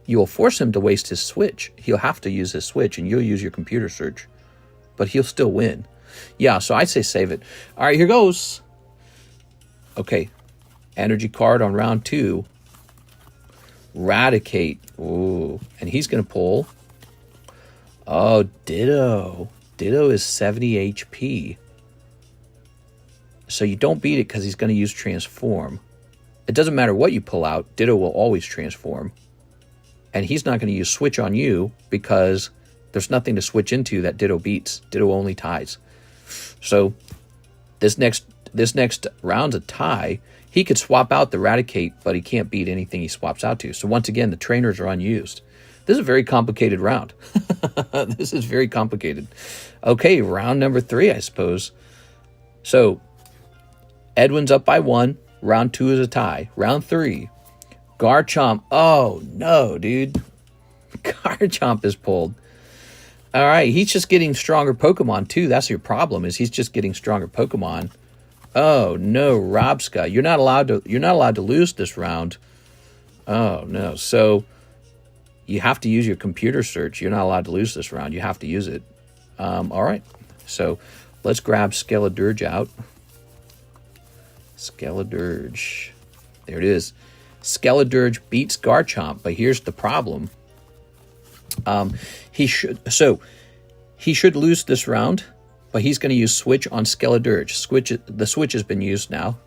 You will force him to waste his Switch. He'll have to use his Switch, and you'll use your computer search. But he'll still win. Yeah, so I say save it. All right, here goes. Okay, energy card on round 2. Raticate. Ooh, and he's going to pull. Oh, Ditto. Ditto is 70 HP. So you don't beat it because he's going to use Transform. It doesn't matter what you pull out. Ditto will always transform. And he's not going to use Switch on you because there's nothing to switch into that Ditto beats. Ditto only ties. So this next round's a tie. He could swap out the Raticate, but he can't beat anything he swaps out to. So once again, the trainers are unused. This is a very complicated round. This is very complicated. Okay, round number 3, I suppose. So Edwin's up by 1. Round 2 is a tie. Round 3, Garchomp. Oh, no, dude. Garchomp is pulled. All right, he's just getting stronger Pokemon, too. That's your problem, is he's just getting stronger Pokemon. Oh no, Robska. You're not allowed to lose this round. Oh no. So you have to use your computer search. You're not allowed to lose this round. You have to use it. All right. So let's grab Skeledirge out. Skeledirge. There it is. Skeledirge beats Garchomp, but here's the problem. He should lose this round. But he's going to use Switch on Skeledirge. The Switch has been used now.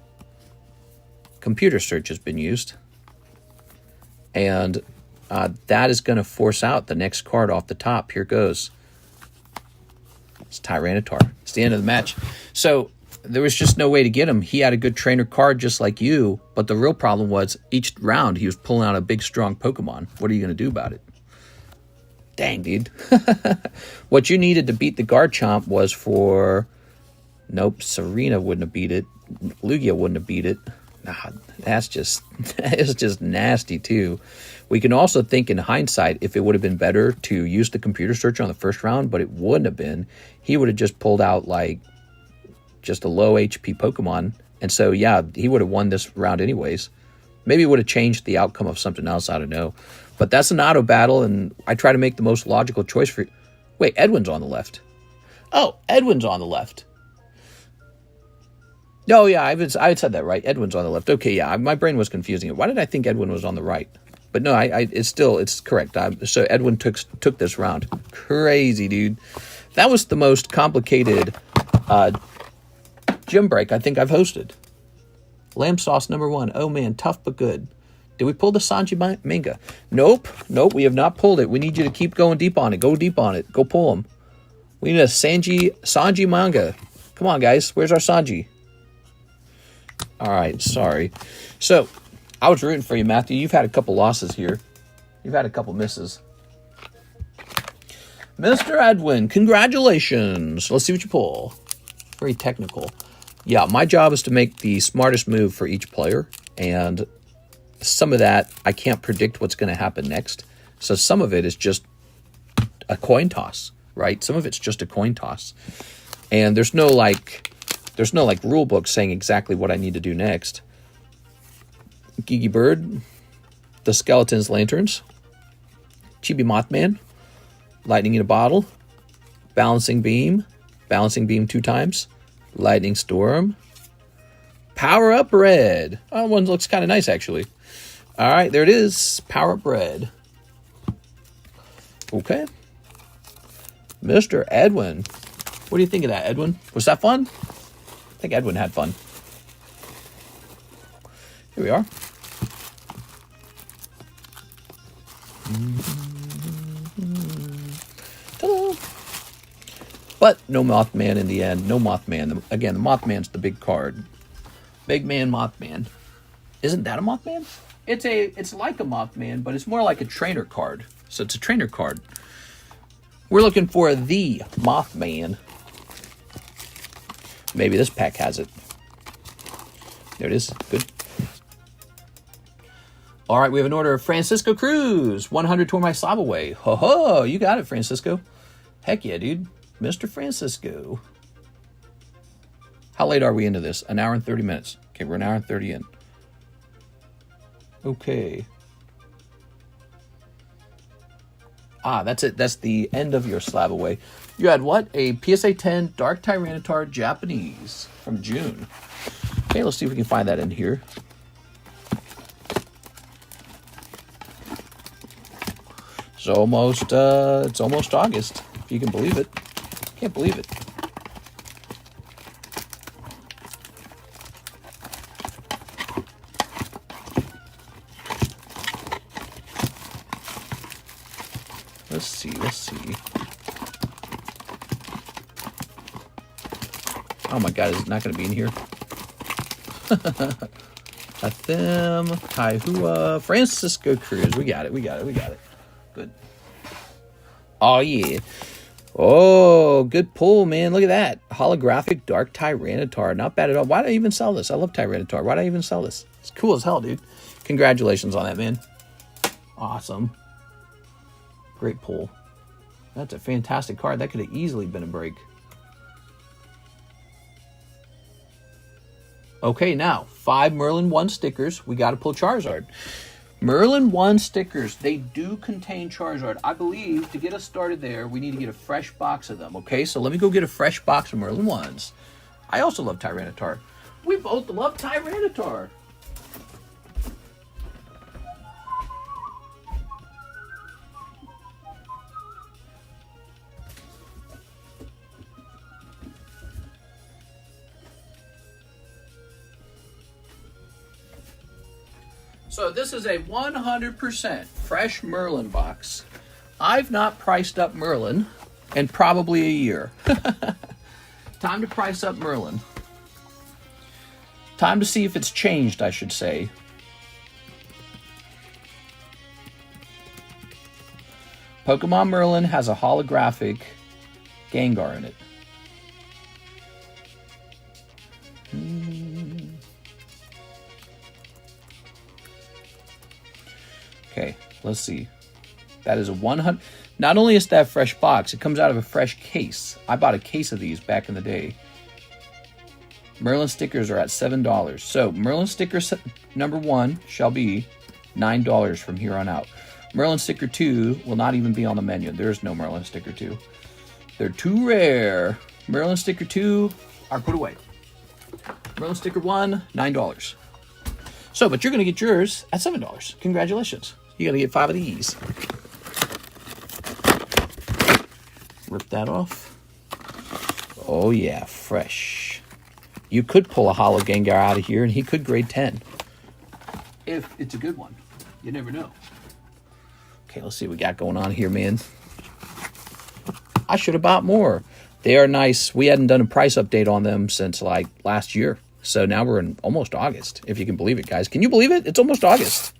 Computer search has been used. And that is going to force out the next card off the top. Here goes. It's Tyranitar. It's the end of the match. So there was just no way to get him. He had a good trainer card just like you. But the real problem was each round he was pulling out a big, strong Pokemon. What are you going to do about it? Dang, dude. What you needed to beat the Garchomp was for... Nope, Serena wouldn't have beat it. Lugia wouldn't have beat it. Nah, that is just nasty, too. We can also think in hindsight if it would have been better to use the computer search on the first round, but it wouldn't have been. He would have just pulled out, like, just a low HP Pokemon. And so, yeah, he would have won this round anyways. Maybe it would have changed the outcome of something else, I don't know. But that's an auto battle, and I try to make the most logical choice for... Wait, Edwin's on the left. Oh, Edwin's on the left. Oh, yeah, I had said that, right? Edwin's on the left. Okay, yeah, my brain was confusing it. Why did I think Edwin was on the right? But no, it's correct. So Edwin took this round. Crazy, dude. That was the most complicated gym break I think I've hosted. Lamb sauce number 1. Oh, man, tough but good. Did we pull the Sanji manga? Nope, we have not pulled it. We need you to keep going deep on it. Go deep on it. Go pull them. We need a Sanji manga. Come on, guys. Where's our Sanji? All right, sorry. So, I was rooting for you, Matthew. You've had a couple losses here. You've had a couple misses. Mr. Edwin, congratulations. Let's see what you pull. Very technical. Yeah, my job is to make the smartest move for each player, and some of that, I can't predict what's going to happen next. So some of it is just a coin toss, right? Some of it's just a coin toss. And there's no rule book saying exactly what I need to do next. Gigi Bird, the Skeleton's Lanterns, Chibi Mothman, Lightning in a Bottle, Balancing Beam 2 times, Lightning Storm, Power Up Red. Oh, one looks kind of nice, actually. All right, there it is. Power Up Red. Okay. Mr. Edwin. What do you think of that, Edwin? Was that fun? I think Edwin had fun. Here we are. Ta-da! But no Mothman in the end. No Mothman. Again, the Mothman's the big card. Big man Mothman. Isn't that a Mothman? It's like a Mothman, but it's more like a trainer card. So it's a trainer card. We're looking for the Mothman. Maybe this pack has it. There it is. Good. All right, we have an order of Francisco Cruz. 100 toward my Slabaway. Ho ho, you got it, Francisco. Heck yeah, dude. Mr. Francisco. How late are we into this? An hour and 30 minutes. Okay, we're an hour and 30 in. Okay. Ah, that's it. That's the end of your Slabaway. You had what? A PSA 10 Dark Tyranitar Japanese from June. Okay, let's see if we can find that in here. It's almost August, if you can believe it. Can't believe it. Let's see. Oh my God, is it not going to be in here? Athem, Kaihua, Francisco Cruz. We got it. Good. Oh, yeah. Oh, good pull, man. Look at that. Holographic Dark Tyranitar. Not bad at all. Why did I even sell this? I love Tyranitar. Why did I even sell this? It's cool as hell, dude. Congratulations on that, man. Awesome. Great pull. That's a fantastic card. That could have easily been a break. Okay, now, 5 Merlin 1 stickers. We got to pull Charizard. Merlin 1 stickers. They do contain Charizard. I believe to get us started there, we need to get a fresh box of them. Okay, so let me go get a fresh box of Merlin 1s. I also love Tyranitar. We both love Tyranitar. So this is a 100% fresh Merlin box. I've not priced up Merlin in probably a year. Time to price up Merlin. Time to see if it's changed, I should say. Pokemon Merlin has a holographic Gengar in it. Okay, let's see. That is a 100. Not only is that a fresh box, it comes out of a fresh case. I bought a case of these back in the day. Merlin stickers are at $7. So Merlin sticker number 1 shall be $9 from here on out. Merlin sticker 2 will not even be on the menu. There's no Merlin sticker 2. They're too rare. Merlin sticker 2 are put away. Merlin sticker 1, $9. So, but you're going to get yours at $7. Congratulations. You got to get 5 of these. Rip that off. Oh yeah, fresh. You could pull a hollow Gengar out of here and he could grade 10. If it's a good one. You never know. Okay, let's see what we got going on here, man. I should have bought more. They are nice. We hadn't done a price update on them since like last year. So now we're in almost August, if you can believe it, guys. Can you believe it? It's almost August.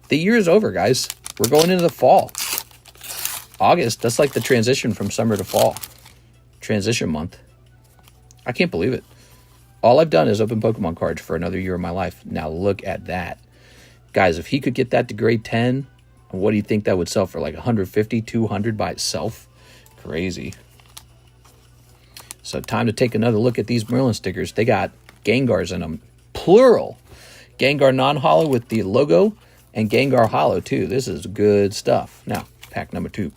The year is over, guys. We're going into the fall. August, that's like the transition from summer to fall. Transition month. I can't believe it. All I've done is open Pokemon cards for another year of my life. Now look at that. Guys, if he could get that to grade 10, what do you think that would sell for? Like 150, 200 by itself? Crazy. So time to take another look at these Merlin stickers. They got Gengars in them. Plural. Gengar non-hollow with the logo and Gengar hollow too. This is good stuff. Now, pack number 2.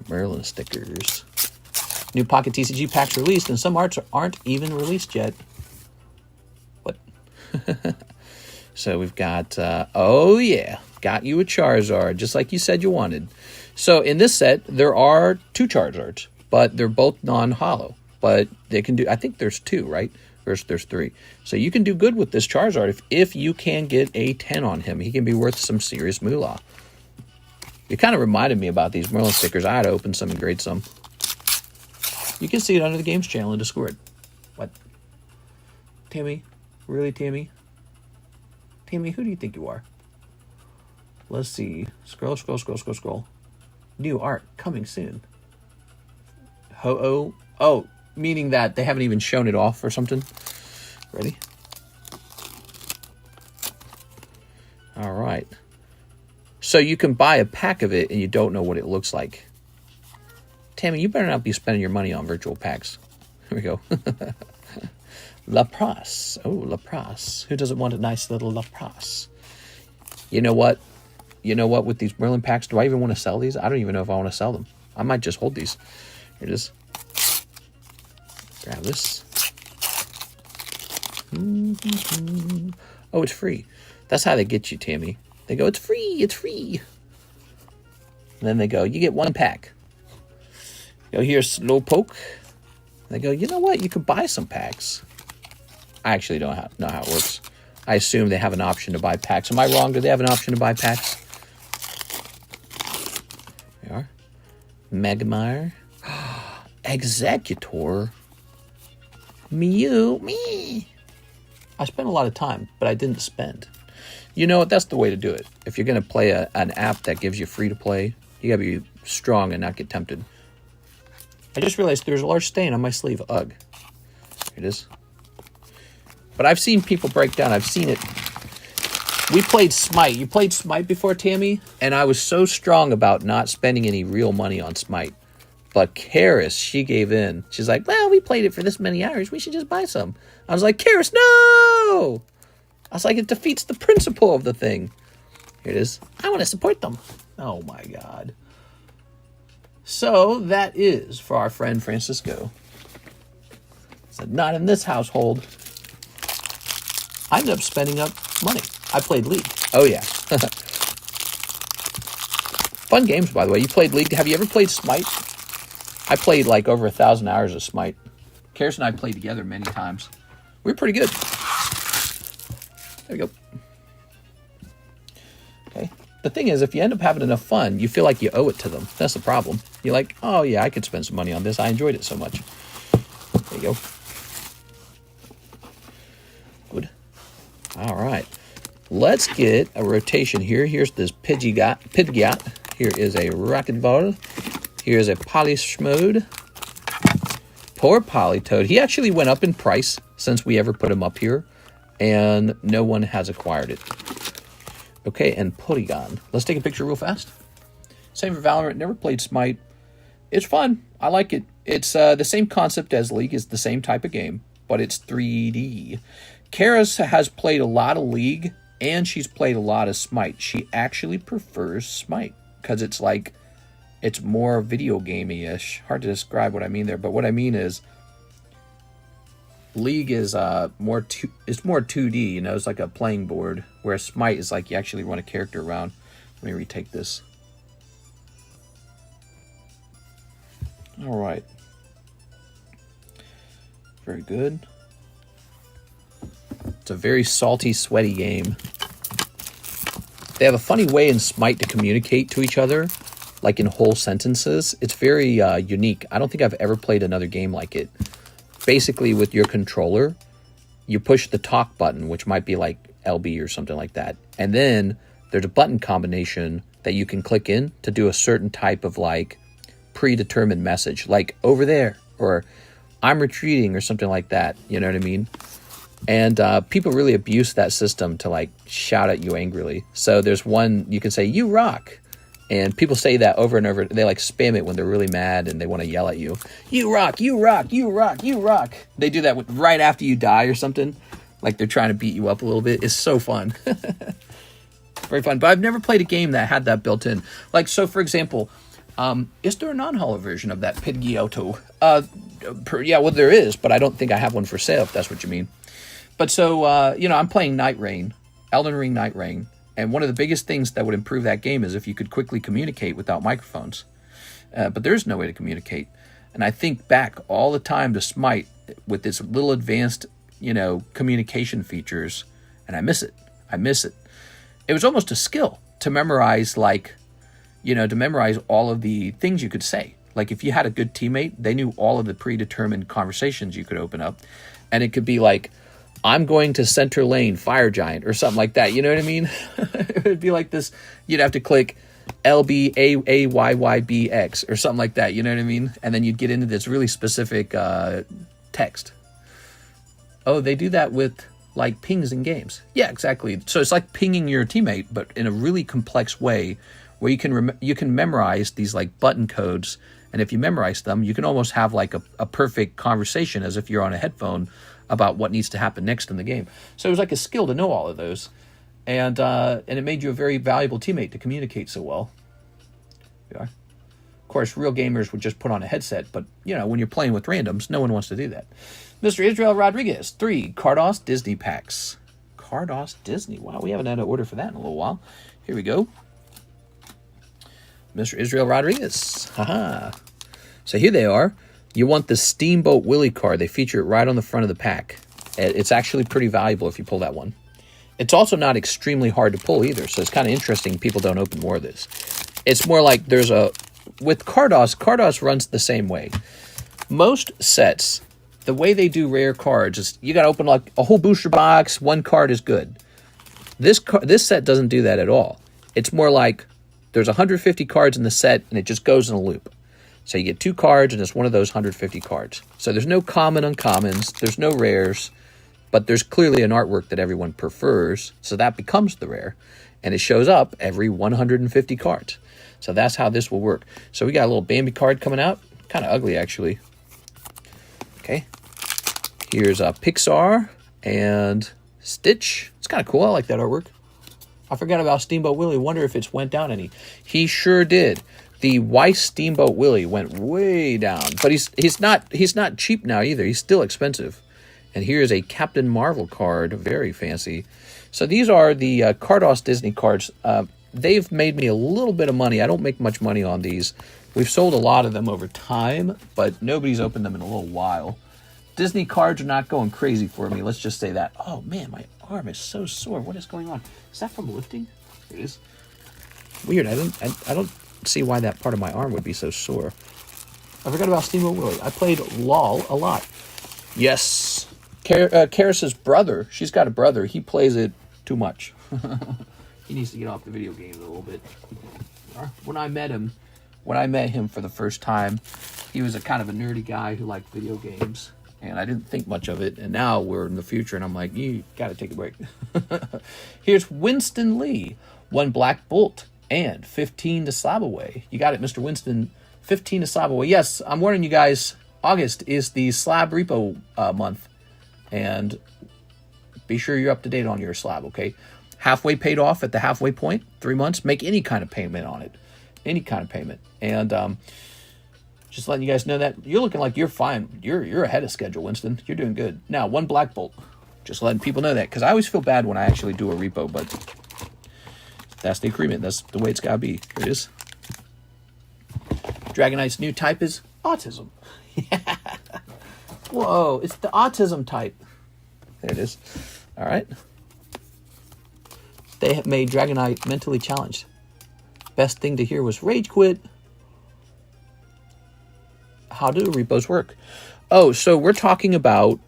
Merlin stickers. New Pocket TCG packs released, and some arts aren't even released yet. What? So we've got, oh yeah, got you a Charizard, just like you said you wanted. So in this set, there are 2 Charizards, but they're both non-hollow. But they can do, I think there's 2, right? There's 3. So you can do good with this Charizard if you can get a 10 on him. He can be worth some serious moolah. It kind of reminded me about these Merlin stickers. I had to open some and grade some. You can see it under the games channel in Discord. What? Timmy? Really, Timmy? Timmy, who do you think you are? Let's see. Scroll, scroll, scroll, scroll, scroll. New art coming soon. Ho-oh. Oh, meaning that they haven't even shown it off or something. Ready? All right. So you can buy a pack of it and you don't know what it looks like. Tammy, you better not be spending your money on virtual packs. Here we go. Lapras. Oh, Lapras. Who doesn't want a nice little Lapras? You know what? You know what? With these Merlin packs, do I even want to sell these? I don't even know if I want to sell them. I might just hold these. Here it is. Grab this. Oh, it's free. That's how they get you, Tammy. They go, it's free, it's free. And then they go, you get 1 pack. Go, here's Slowpoke. They go, you know what? You could buy some packs. I actually don't know how it works. I assume they have an option to buy packs. Am I wrong? Do they have an option to buy packs? They are. Magmire. Executor. Mew. Me. I spent a lot of time, but I didn't spend. You know what? That's the way to do it. If you're going to play an app that gives you free to play, you got to be strong and not get tempted. I just realized there's a large stain on my sleeve. Ugh. Here it is. But I've seen people break down. I've seen it. We played Smite. You played Smite before, Tammy? And I was so strong about not spending any real money on Smite. But Karis, she gave in. She's like, well, we played it for this many hours. We should just buy some. I was like, Karis, no! I was like, it defeats the principle of the thing. Here it is. I want to support them. Oh, my God. So that is for our friend Francisco. So not in this household. I ended up spending up money. I played League. Oh, yeah. Fun games, by the way. You played League. Have you ever played Smite? I played like over 1,000 hours of Smite. Karis and I played together many times. We were pretty good. There we go. Okay. The thing is, if you end up having enough fun, you feel like you owe it to them. That's the problem. You're like, oh, yeah, I could spend some money on this. I enjoyed it so much. There you go. Good. All right. Let's get a rotation here. Here's this Pidgeot. Here is a Rocket Ball. Here's a Polishmode. Poor Politoed. He actually went up in price since we ever put him up here, and no one has acquired it. Okay, and Porygon. Let's take a picture real fast. Same for Valorant. Never played Smite. It's fun. I like it. It's the same concept as League. It's the same type of game, but it's 3D. Karis has played a lot of League, and she's played a lot of Smite. She actually prefers Smite because it's like, it's more video gamey-ish. Hard to describe what I mean there, but what I mean is League is more 2D, you know, it's like a playing board, where Smite is like you actually run a character around. Let me retake this. All right. Very good. It's a very salty, sweaty game. They have a funny way in Smite to communicate to each other, like in whole sentences. It's very unique. I don't think I've ever played another game like it. Basically, with your controller, you push the talk button, which might be like LB or something like that. And then there's a button combination that you can click in to do a certain type of like predetermined message, like over there, or I'm retreating, or something like that. You know what I mean? And people really abuse that system to like shout at you angrily. So there's one, you can say, you rock. And people say that over and over. They like spam it when they're really mad and they want to yell at you. You rock, you rock, you rock, you rock. They do that right after you die or something. Like they're trying to beat you up a little bit. It's so fun. Very fun. But I've never played a game that had that built in. Like, so for example, is there a non-holo version of that Pidgeotto? Yeah, well there is, but I don't think I have one for sale, if that's what you mean. But so, you know, I'm playing Night Rain, Elden Ring Night Rain. And one of the biggest things that would improve that game is if you could quickly communicate without microphones. But there's no way to communicate. And I think back all the time to Smite with its little advanced, you know, communication features, and I miss it. I miss it. It was almost a skill to memorize, like, you know, to memorize all of the things you could say. Like if you had a good teammate, they knew all of the predetermined conversations you could open up. And it could be like, I'm going to center lane, fire giant, or something like that. You know what I mean? It would be like this. You'd have to click LBAAYYBX or something like that. You know what I mean? And then you'd get into this really specific text. Oh, they do that with like pings in games. Yeah, exactly. So it's like pinging your teammate, but in a really complex way where you can memorize these like button codes. And if you memorize them, you can almost have like a perfect conversation as if you're on a headphone about what needs to happen next in the game. So it was like a skill to know all of those. And it made you a very valuable teammate to communicate so well. Yeah. Of course, real gamers would just put on a headset, but, you know, when you're playing with randoms, no one wants to do that. Mr. Israel Rodriguez, 3 Carddass Disney packs. Carddass Disney. Wow, we haven't had an order for that in a little while. Here we go. Mr. Israel Rodriguez. Haha. So here they are. You want the Steamboat Willie card. They feature it right on the front of the pack. It's actually pretty valuable if you pull that one. It's also not extremely hard to pull either, so it's kind of interesting people don't open more of this. It's more like with Carddass runs the same way. Most sets, the way they do rare cards is you got to open like a whole booster box, one card is good. This set doesn't do that at all. It's more like there's 150 cards in the set and it just goes in a loop. So you get 2 cards, and it's one of those 150 cards. So there's no common uncommons, there's no rares, but there's clearly an artwork that everyone prefers, so that becomes the rare. And it shows up every 150 cards. So that's how this will work. So we got a little Bambi card coming out. Kind of ugly, actually. Okay. Here's Pixar and Stitch. It's kind of cool. I like that artwork. I forgot about Steamboat Willie. Wonder if it's went down any. He sure did. The Weiss Steamboat Willie went way down, but he's not cheap now either. He's still expensive. And here's a Captain Marvel card, very fancy. So these are the Carddass Disney cards. They've made me a little bit of money. I don't make much money on these. We've sold a lot of them over time, but nobody's opened them in a little while. Disney cards are not going crazy for me. Let's just say that. Oh man, my arm is so sore. What is going on? Is that from lifting? It is. Weird. I don't see why that part of my arm would be so sore. I forgot about Steamboat Willie. I played LOL a lot. Yes. Karis's brother. She's got a brother. He plays it too much. He needs to get off the video games a little bit. When I met him for the first time, he was a kind of a nerdy guy who liked video games. And I didn't think much of it. And now we're in the future, and I'm like, you got to take a break. Here's Winston Lee. 1 Black Bolt. And 15 to Slabaway. You got it, Mr. Winston. 15 to Slabaway. Yes, I'm warning you guys, August is the slab repo month. And be sure you're up to date on your slab, okay? Halfway paid off at the halfway point, 3 months. Make any kind of payment on it. Any kind of payment. And Just letting you guys know that. You're looking like you're fine. You're ahead of schedule, Winston. You're doing good. Now, 1 black bolt. Just letting people know that, because I always feel bad when I actually do a repo, but that's the agreement. That's the way it's got to be. Here it is. Dragonite's new type is autism. Yeah. Whoa, it's the autism type. There it is. All right. They have made Dragonite mentally challenged. Best thing to hear was rage quit. How do repos work? Oh, so we are talking about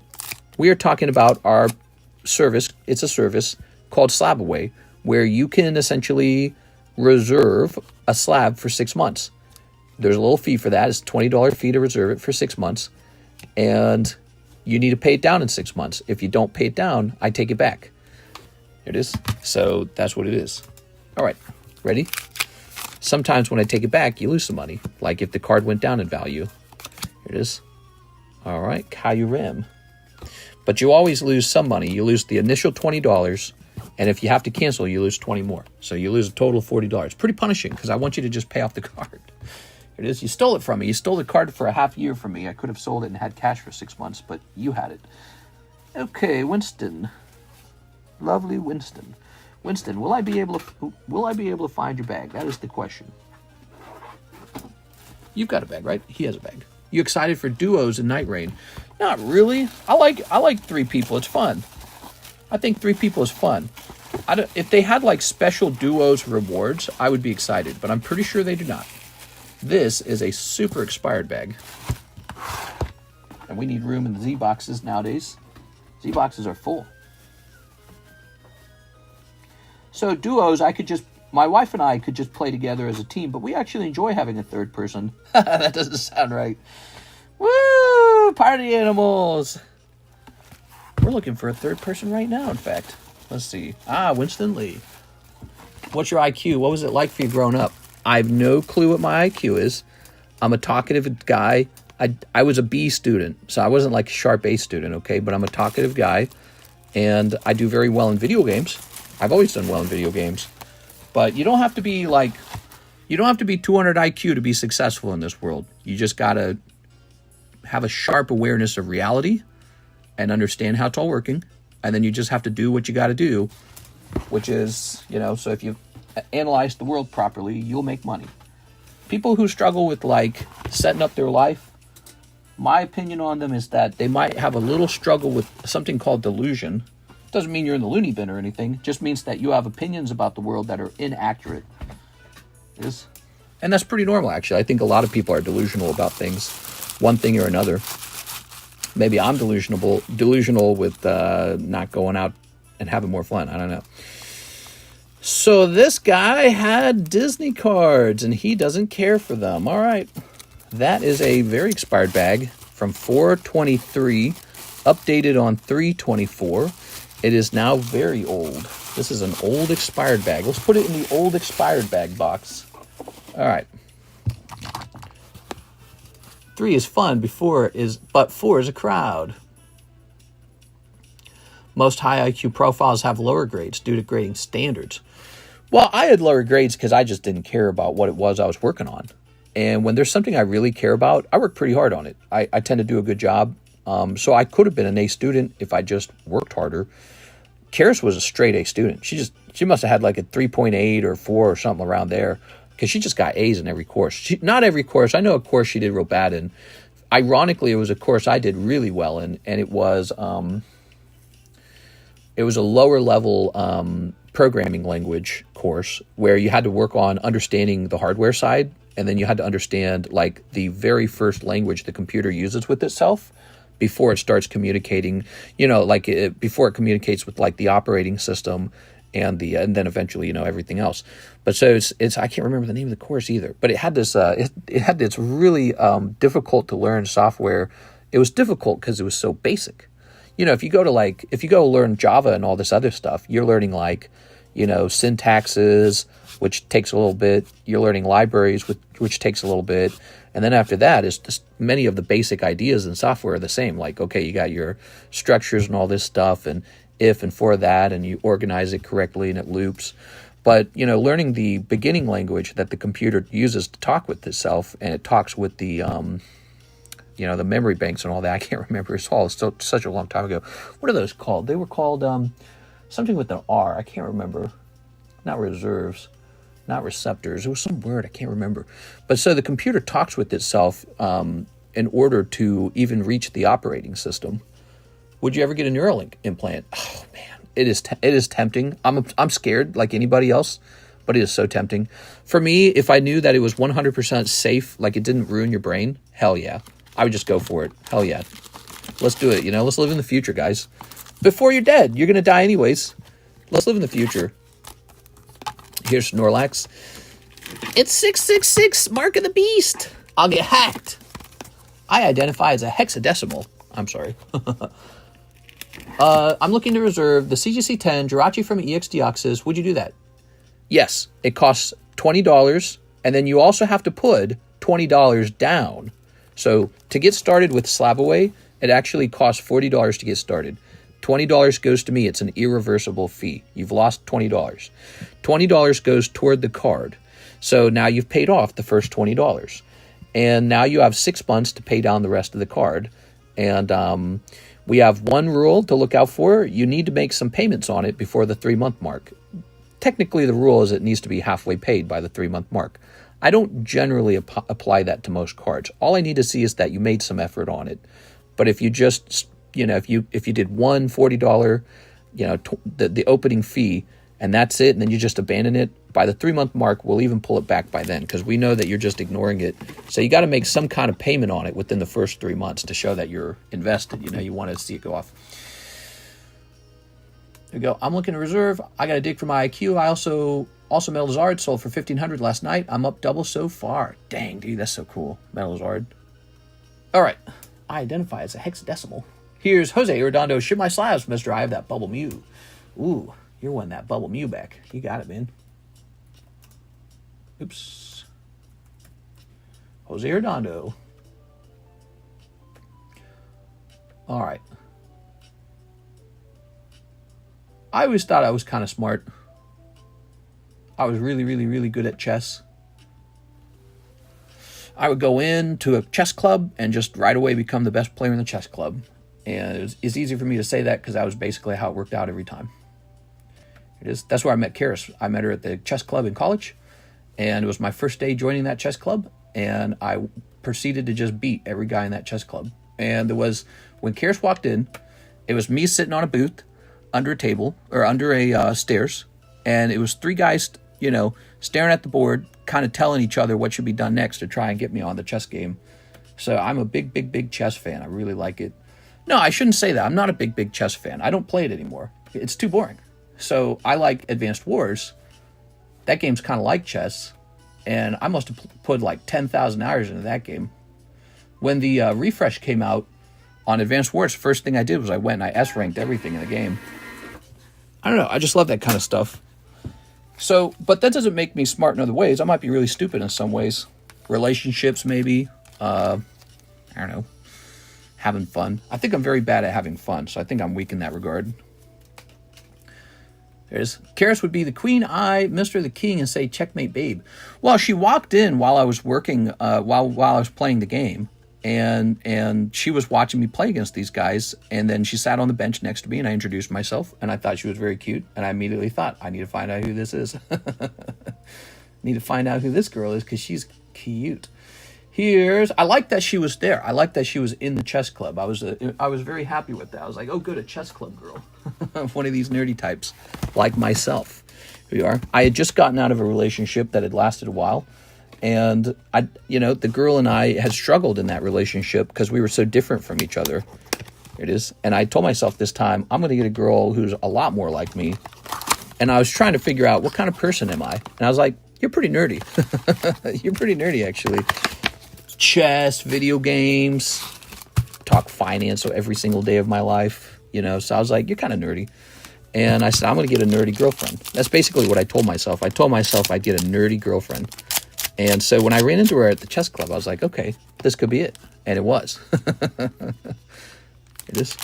our service. It's a service called Slabaway, where you can essentially reserve a slab for 6 months. There's a little fee for that. It's a $20 fee to reserve it for 6 months. And you need to pay it down in 6 months. If you don't pay it down, I take it back. Here it is. So that's what it is. All right. Ready? Sometimes when I take it back, you lose some money. Like if the card went down in value. Here it is. All right. Kyurem. But you always lose some money. You lose the initial $20. And if you have to cancel, you lose 20 more. So you lose a total of $40. Pretty punishing, because I want you to just pay off the card. Here it is. You stole it from me. You stole the card for a half year from me. I could have sold it and had cash for 6 months, but you had it. Okay, Winston. Lovely Winston. Winston, will I be able to find your bag? That is the question. You've got a bag, right? He has a bag. You excited for duos in Night Rain? Not really. I like 3 people. It's fun. I think 3 people is fun. If they had like special duos rewards, I would be excited, but I'm pretty sure they do not. This is a super expired bag. And we need room in the Z boxes nowadays. Z boxes are full. So duos, my wife and I could just play together as a team, but we actually enjoy having a third person. That doesn't sound right. Woo! Party animals! We're looking for a third person right now, in fact. Let's see. Winston Lee. What's your IQ? What was it like for you growing up? I have no clue what my IQ is. I'm a talkative guy. I was a B student, so I wasn't like a sharp A student, okay? But I'm a talkative guy, and I do very well in video games. I've always done well in video games. But you don't have to be 200 IQ to be successful in this world. You just got to have a sharp awareness of reality and understand how it's all working. And then you just have to do what you got to do, which is, so if you analyze the world properly, you'll make money. People who struggle with like setting up their life, my opinion on them is that they might have a little struggle with something called delusion. Doesn't mean you're in the loony bin or anything. Just means that you have opinions about the world that are inaccurate. And that's pretty normal, actually. I think a lot of people are delusional about things, one thing or another. Maybe I'm delusional with not going out and having more fun. I don't know. So this guy had Disney cards, and he doesn't care for them. All right. That is a very expired bag from 4/23, updated on 3/24. It is now very old. This is an old expired bag. Let's put it in the old expired bag box. All right. 3 is fun, but 4 is a crowd. Most high IQ profiles have lower grades due to grading standards. Well, I had lower grades because I just didn't care about what it was I was working on. And when there's something I really care about, I work pretty hard on it. I tend to do a good job. So I could have been an A student if I just worked harder. Karis was a straight A student. She must have had like a 3.8 or 4 or something around there, because she just got A's in every course. Not every course. I know a course she did real bad in. Ironically, it was a course I did really well in, and it was a lower level programming language course where you had to work on understanding the hardware side, and then you had to understand like the very first language the computer uses with itself before it starts communicating, before it communicates with like the operating system and then eventually, everything else. But so it's I can't remember the name of the course either, but it had this, it had this really difficult to learn software. It was difficult because it was so basic. If you go learn Java and all this other stuff, you're learning like, syntaxes, which takes a little bit. You're learning libraries, which takes a little bit. And then after that, is just many of the basic ideas in software are the same. Like, okay, you got your structures and all this stuff, and if and for that, and you organize it correctly and it loops. But, you know, learning the beginning language that the computer uses to talk with itself, and it talks with the, you know, the memory banks and all that. I can't remember. It's all such a long time ago. What are those called? They were called something with an R. I can't remember. Not reserves, not receptors. It was some word. I can't remember. But so the computer talks with itself in order to even reach the operating system. Would you ever get a Neuralink implant? Oh, man. It is tempting. I'm scared like anybody else, but it is so tempting. For me, if I knew that it was 100% safe, like it didn't ruin your brain, hell yeah. I would just go for it. Hell yeah. Let's do it, you know? Let's live in the future, guys. Before you're dead, you're going to die anyways. Let's live in the future. Here's Snorlax. It's 666, Mark of the Beast. I'll get hacked. I identify as a hexadecimal. I'm sorry. I'm looking to reserve the CGC-10 Jirachi from EX Deoxys. Would you do that? Yes. It costs $20, and then you also have to put $20 down. So to get started with Slabaway, it actually costs $40 to get started. $20 goes to me. It's an irreversible fee. You've lost $20. $20 goes toward the card. So now you've paid off the first $20. And now you have 6 months to pay down the rest of the card. And we have one rule to look out for. You need to make some payments on it before the 3-month mark. Technically, the rule is it needs to be halfway paid by the 3-month mark. I don't generally apply that to most cards. All I need to see is that you made some effort on it. But if you just, you know, if you did one $40, you know, the opening fee, and that's it, and then you just abandon it, by the 3-month mark, we'll even pull it back by then, because we know that you're just ignoring it. So you got to make some kind of payment on it within the first 3 months to show that you're invested. You know, you want to see it go off. There we go. I'm looking to reserve. I got a dig for my IQ. I also Metalzard sold for $1,500 last night. I'm up double so far. Dang, dude, that's so cool. Metalzard. All right. I identify as a hexadecimal. Here's Jose Redondo. Ship my slabs, mister. I have that Bubble Mew. Ooh, you're wanting that Bubble Mew back. You got it, man. Oops. Jose Redondo. All right. I always thought I was kind of smart. I was really, really, really good at chess. I would go into a chess club and just right away become the best player in the chess club. And it's easy for me to say that because that was basically how it worked out every time. It is. That's where I met Karis. I met her at the chess club in college. And it was my first day joining that chess club. And I proceeded to just beat every guy in that chess club. And there was, when Karis walked in, it was me sitting on a booth under a table, or under a stairs. And it was 3 guys, you know, staring at the board, kind of telling each other what should be done next to try and get me on the chess game. So I'm a big, big, big chess fan. I really like it. No, I shouldn't say that. I'm not a big, big chess fan. I don't play it anymore. It's too boring. So I like Advanced Wars. That game's kind of like chess. And I must have put like 10,000 hours into that game. When the refresh came out on Advanced Wars, first thing I did was I went and I S-ranked everything in the game. I don't know. I just love that kind of stuff. So, but that doesn't make me smart in other ways. I might be really stupid in some ways. Relationships, maybe. I don't know. Having fun. I think I'm very bad at having fun, so I think I'm weak in that regard. There's Karis would be the queen, I, Mr. the King, and say, checkmate, babe. Well, she walked in while I was working, while I was playing the game. And she was watching me play against these guys, and then she sat on the bench next to me, and I introduced myself, and I thought she was very cute, and I immediately thought, I need to find out who this is. Need to find out who this girl is, because she's cute. I like that she was there. I like that she was in the chess club. I was very happy with that. I was like, oh, good, a chess club girl. One of these nerdy types, like myself. Here we are. I had just gotten out of a relationship that had lasted a while. And the girl and I had struggled in that relationship because we were so different from each other. Here it is. And I told myself this time, I'm going to get a girl who's a lot more like me. And I was trying to figure out, what kind of person am I? And I was like, you're pretty nerdy. You're pretty nerdy, actually. Chess, video games, talk finance every single day of my life. So I was like, you're kind of nerdy. And I said, I'm going to get a nerdy girlfriend. That's basically what I told myself. I told myself I'd get a nerdy girlfriend. And so when I ran into her at the chess club, I was like, okay, this could be it. And it was. It is.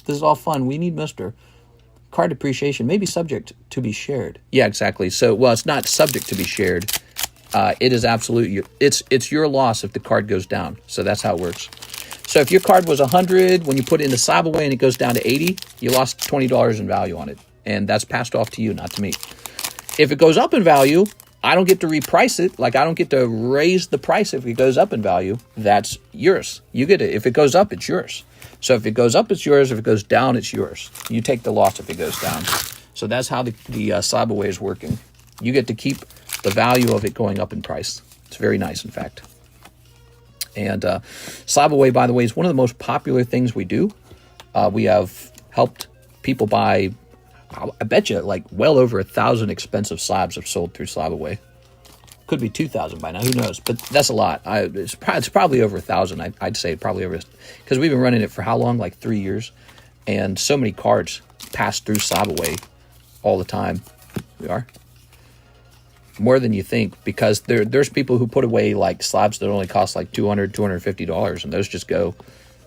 This is all fun. We need Mr. Card depreciation may be subject to be shared. Yeah, exactly. So, well, it's not subject to be shared. It is absolute. It's your loss if the card goes down. So that's how it works. So if your card was 100 when you put it in the Slabaway and it goes down to 80, you lost $20 in value on it, and that's passed off to you, not to me. If it goes up in value, I don't get to reprice it. Like, I don't get to raise the price if it goes up in value. That's yours. You get it. If it goes up, it's yours. So if it goes up, it's yours. If it goes down, it's yours. You take the loss if it goes down. So that's how the Slabaway is working. You get to keep the value of it going up in price. It's very nice, in fact. And Slabaway, by the way, is one of the most popular things we do. We have helped people buy, I bet you, like well over 1,000 expensive slabs have sold through Slabaway. Could be 2,000 by now, who knows? But that's a lot. It's probably over 1,000. I'd say probably over, because we've been running it for how long? Like 3 years. And so many cards pass through Slabaway all the time. We are. More than you think, because there's people who put away like slabs that only cost like $200, $250, and those just go,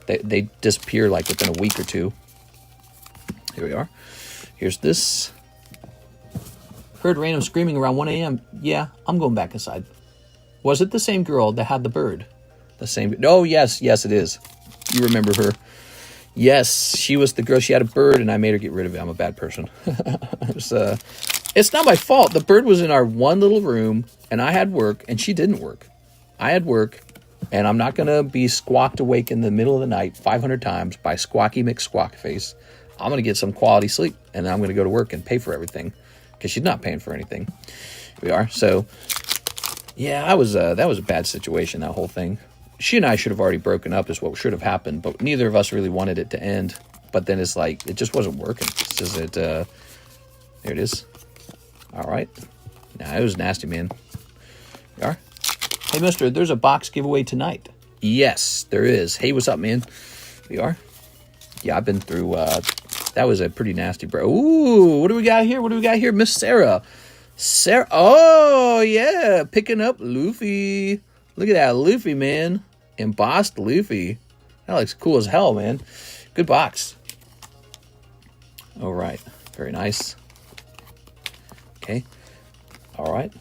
they disappear like within a week or two. Here we are. Here's this. Heard random screaming around 1 a.m. Yeah, I'm going back inside. Was it the same girl that had the bird? The same? Oh, yes, it is. You remember her. Yes, she was the girl. She had a bird, and I made her get rid of it. I'm a bad person. It's not my fault. The bird was in our one little room, and I had work, and she didn't work. I had work, and I'm not going to be squawked awake in the middle of the night 500 times by Squawky McSquawkface. I'm going to get some quality sleep, and then I'm going to go to work and pay for everything, because she's not paying for anything. Here we are. So, yeah, that was a bad situation, that whole thing. She and I should have already broken up is what should have happened, but neither of us really wanted it to end. But then it's like, it just wasn't working. It's just there it is. All right. Nah, it was nasty, man. Here we are. Hey, mister, there's a box giveaway tonight. Yes, there is. Hey, what's up, man? We are. Yeah, I've been through, that was a pretty nasty, bro. Ooh, what do we got here? Miss Sarah. Sarah, oh, yeah, picking up Luffy. Look at that Luffy, man. Embossed Luffy. That looks cool as hell, man. Good box. All right, very nice. Okay, all right.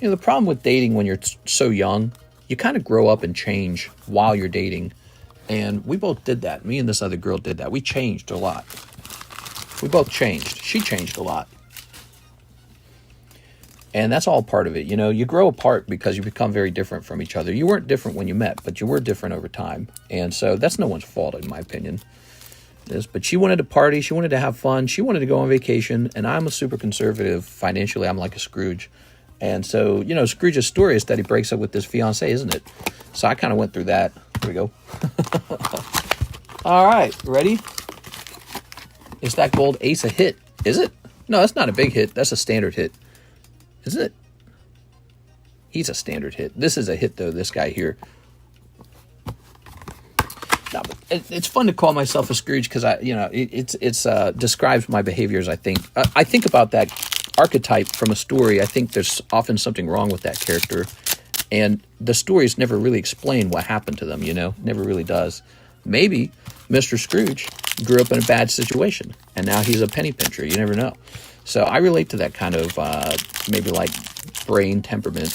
You know, the problem with dating when you're so young, you kind of grow up and change while you're dating. And we both did that. Me and this other girl did that. We changed a lot. We both changed. She changed a lot. And that's all part of it. You know, you grow apart because you become very different from each other. You weren't different when you met, but you were different over time. And so that's no one's fault, in my opinion. But she wanted to party. She wanted to have fun. She wanted to go on vacation. And I'm a super conservative. Financially, I'm like a Scrooge. And so, you know, Scrooge's story is that he breaks up with his fiancée, isn't it? So I kind of went through that. Here we go. All right, ready? Is that gold ace a hit? Is it? No, that's not a big hit. That's a standard hit. Isn't it? He's a standard hit. This is a hit, though, this guy here. No, but it's fun to call myself a Scrooge because it's describes my behaviors. I think about that archetype from a story. I think there's often something wrong with that character, and the stories never really explain what happened to them. You know, never really does. Maybe Mr. Scrooge grew up in a bad situation, and now he's a penny pincher. You never know. So I relate to that kind of maybe like brain temperament.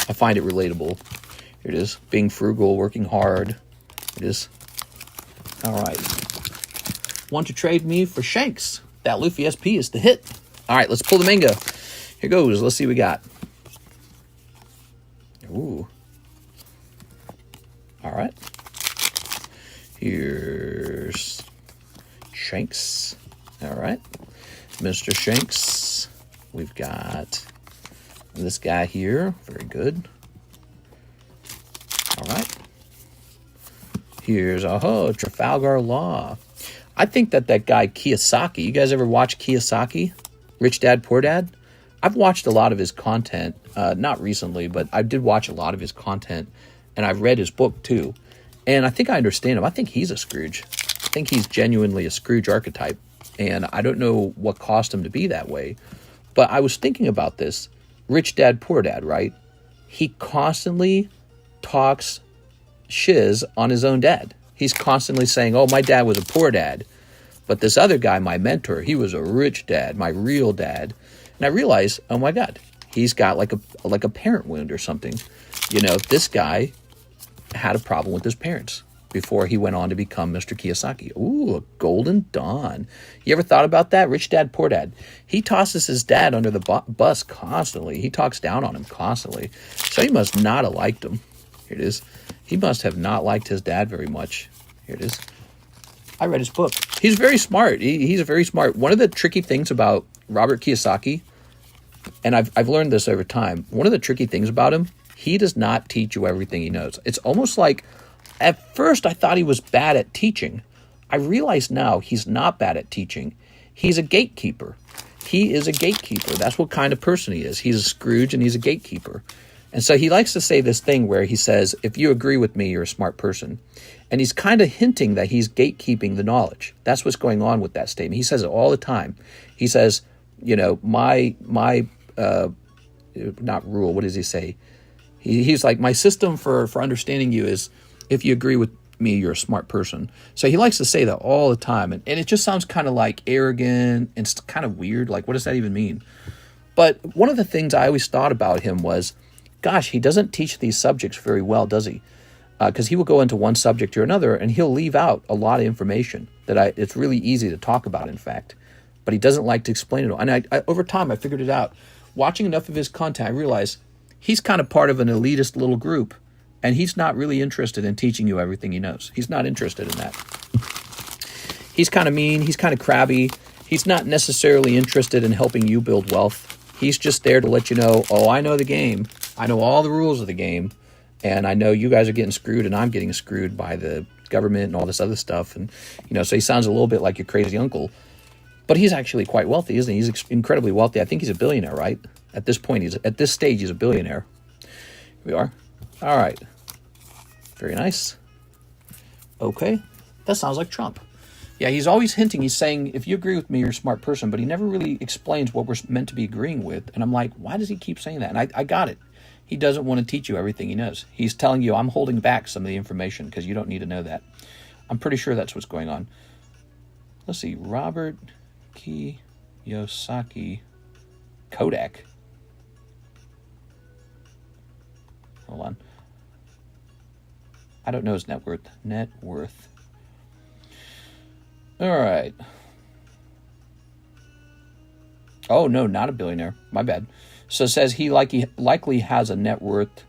I find it relatable. Here it is. Being frugal, working hard. It is. All right. Want to trade me for Shanks? That Luffy SP is the hit. All right, let's pull the manga. Here goes. Let's see what we got. Ooh. All right. Here's Shanks. All right. Mr. Shanks. We've got this guy here. Very good. All right. Here's, Trafalgar Law. I think that guy Kiyosaki, you guys ever watch Kiyosaki? Rich Dad, Poor Dad? I've watched a lot of his content, not recently, but I did watch a lot of his content, and I've read his book too. And I think I understand him. I think he's a Scrooge. I think he's genuinely a Scrooge archetype, and I don't know what caused him to be that way. But I was thinking about this. Rich Dad, Poor Dad, right? He constantly talks shiz on his own dad. He's constantly saying, oh, my dad was a poor dad. But this other guy, my mentor, he was a rich dad, my real dad. And I realized, oh my God, he's got like a parent wound or something. You know, this guy had a problem with his parents before he went on to become Mr. Kiyosaki. Ooh, a golden dawn. You ever thought about that? Rich dad, poor dad. He tosses his dad under the bus constantly. He talks down on him constantly. So he must not have liked him. Here it is. He must have not liked his dad very much. Here it is. I read his book. He's very smart. He's very smart. One of the tricky things about Robert Kiyosaki, and I've learned this over time, one of the tricky things about him, he does not teach you everything he knows. It's almost like, at first I thought he was bad at teaching. I realize now he's not bad at teaching. He's a gatekeeper. He is a gatekeeper. That's what kind of person he is. He's a Scrooge and he's a gatekeeper. And so he likes to say this thing where he says, if you agree with me, you're a smart person. And he's kind of hinting that he's gatekeeping the knowledge. That's what's going on with that statement. He says it all the time. He says, you know, my not rule, what does he say? He's like, my system for understanding you is, if you agree with me, you're a smart person. So he likes to say that all the time. And it just sounds kind of like arrogant and it's kind of weird. Like, what does that even mean? But one of the things I always thought about him was, gosh, he doesn't teach these subjects very well, does he? Because he will go into one subject or another and he'll leave out a lot of information that it's really easy to talk about, in fact. But he doesn't like to explain it all. And I over time, I figured it out. Watching enough of his content, I realized he's kind of part of an elitist little group. And he's not really interested in teaching you everything he knows. He's not interested in that. He's kind of mean. He's kind of crabby. He's not necessarily interested in helping you build wealth. He's just there to let you know, oh, I know the game. I know all the rules of the game. And I know you guys are getting screwed and I'm getting screwed by the government and all this other stuff. And, you know, so he sounds a little bit like your crazy uncle. But he's actually quite wealthy, isn't he? He's incredibly wealthy. I think he's a billionaire, right? At this point, at this stage, he's a billionaire. Here we are. All right. Very nice. Okay. That sounds like Trump. Yeah, he's always hinting. He's saying, if you agree with me, you're a smart person. But he never really explains what we're meant to be agreeing with. And I'm like, why does he keep saying that? And I got it. He doesn't want to teach you everything he knows. He's telling you, I'm holding back some of the information because you don't need to know that. I'm pretty sure that's what's going on. Let's see. Robert Kiyosaki Kodak. Hold on. I don't know his net worth. Net worth. All right. Oh, no, not a billionaire. My bad. So it says he likely has a net worth.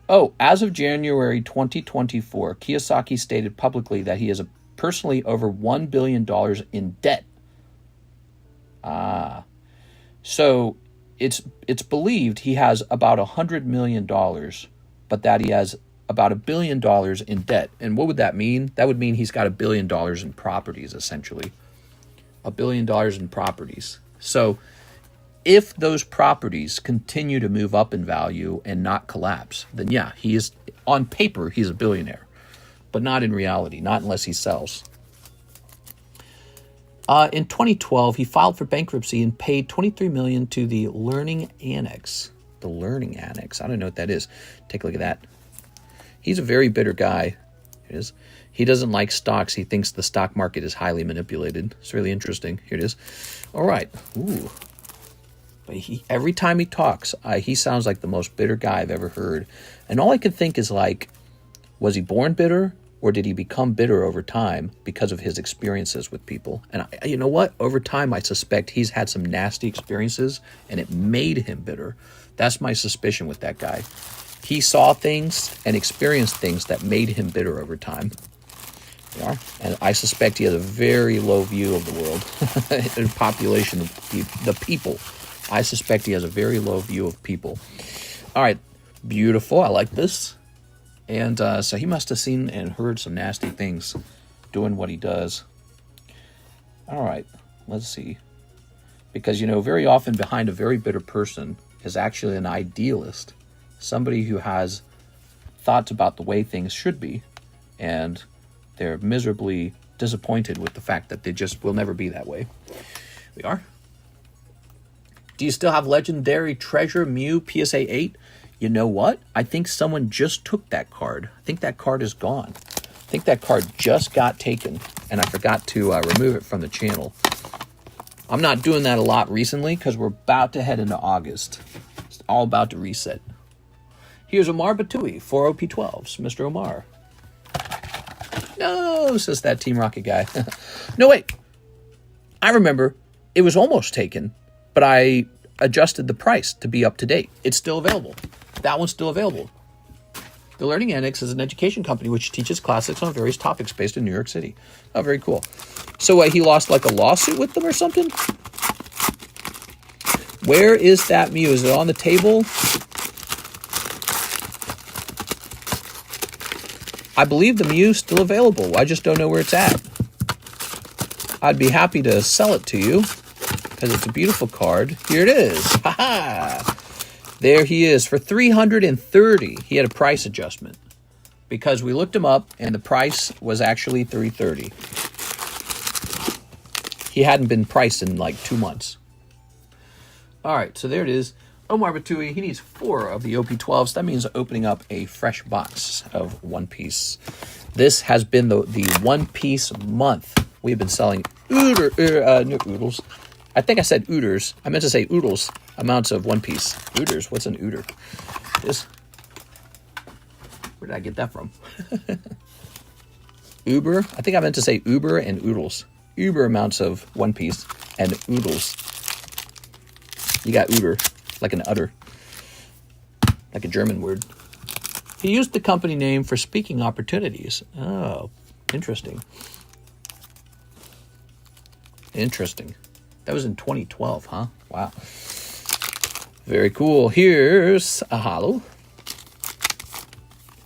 Oh, as of January 2024, Kiyosaki stated publicly that he is personally over $1 billion in debt. So it's believed he has about $100 million, but that he has about $1 billion in debt. And what would that mean? That would mean he's got $1 billion in properties, essentially. $1 billion in properties. So if those properties continue to move up in value and not collapse, then yeah, he is, on paper, he's a billionaire, but not in reality, not unless he sells. In 2012, he filed for bankruptcy and paid $23 million to the Learning Annex. The Learning Annex. I don't know what that is. Take a look at that. He's a very bitter guy. It is. He doesn't like stocks. He thinks the stock market is highly manipulated. It's really interesting. Here it is. All right. Ooh. But every time he talks, he sounds like the most bitter guy I've ever heard. And all I can think is like, was he born bitter? Or did he become bitter over time because of his experiences with people? And you know what? Over time, I suspect he's had some nasty experiences and it made him bitter. That's my suspicion with that guy. He saw things and experienced things that made him bitter over time. Yeah. And I suspect he has a very low view of the world and population of the people. I suspect he has a very low view of people. All right. Beautiful. I like this. And so he must have seen and heard some nasty things doing what he does. All right. Let's see. Because, you know, very often behind a very bitter person is actually an idealist. Somebody who has thoughts about the way things should be. And they're miserably disappointed with the fact that they just will never be that way. We are. Do you still have Legendary Treasure Mew PSA 8? You know what? I think someone just took that card. I think that card is gone. I think that card just got taken, and I forgot to remove it from the channel. I'm not doing that a lot recently because we're about to head into August. It's all about to reset. Here's Omar Batui, 4 OP12s. Mr. Omar. No, says that Team Rocket guy. No, wait. I remember it was almost taken, but I adjusted the price to be up to date. It's still available. That one's still available. The Learning Annex is an education company which teaches classics on various topics based in New York City. Oh, very cool. So he lost like a lawsuit with them or something? Where is that Mew? Is it on the table? I believe the Mew's still available. I just don't know where it's at. I'd be happy to sell it to you because it's a beautiful card. Here it is. Ha-ha! There he is for $330. He had a price adjustment because we looked him up and the price was actually $330. He hadn't been priced in like 2 months. All right, so there it is. Omar Batui, he needs 4 of the OP12s. That means opening up a fresh box of One Piece. This has been the One Piece month. We've been selling oodles. I think I said ooters. I meant to say oodles. Amounts of One Piece. Ooters. What's an ooter? Where did I get that from? Uber. I think I meant to say Uber and oodles. Uber amounts of One Piece and oodles. You got ooter, like an udder, like a German word. He used the company name for speaking opportunities. Oh, interesting. Interesting. That was in 2012, huh? Wow. Very cool. Here's a holo.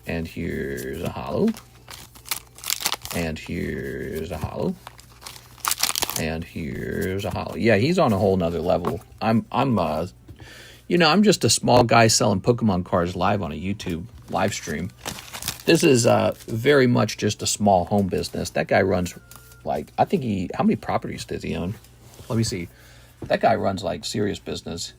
And here's a holo. And here's a holo. And here's a holo. Yeah, he's on a whole nother level. I'm just a small guy selling Pokemon cards live on a YouTube live stream. This is very much just a small home business. That guy runs like, how many properties does he own? Let me see. That guy runs like serious business.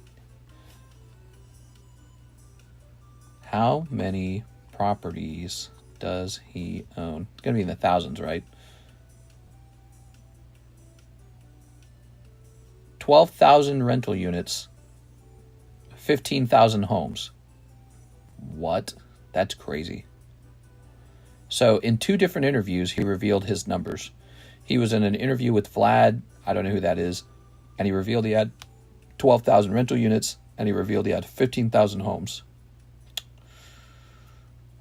How many properties does he own? It's going to be in the thousands, right? 12,000 rental units, 15,000 homes. What? That's crazy. So in 2 different interviews, he revealed his numbers. He was in an interview with Vlad, I don't know who that is, and he revealed he had 12,000 rental units, and he revealed he had 15,000 homes.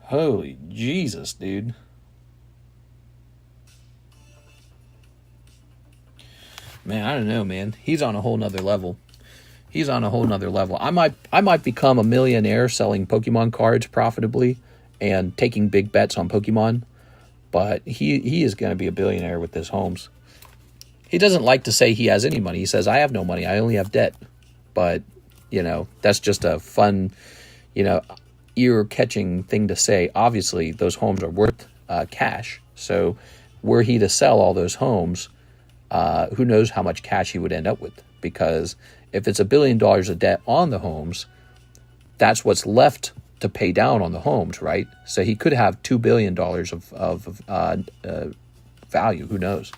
Holy Jesus, dude. Man, I don't know, man. He's on a whole nother level. He's on a whole nother level. I might become a millionaire selling Pokemon cards profitably and taking big bets on Pokemon, but he is going to be a billionaire with his homes. He doesn't like to say he has any money. He says, I have no money. I only have debt. But, that's just a fun, ear-catching thing to say. Obviously, those homes are worth cash. So were he to sell all those homes, who knows how much cash he would end up with? Because if it's $1 billion of debt on the homes, that's what's left to pay down on the homes, right? So he could have $2 billion of value. Who knows?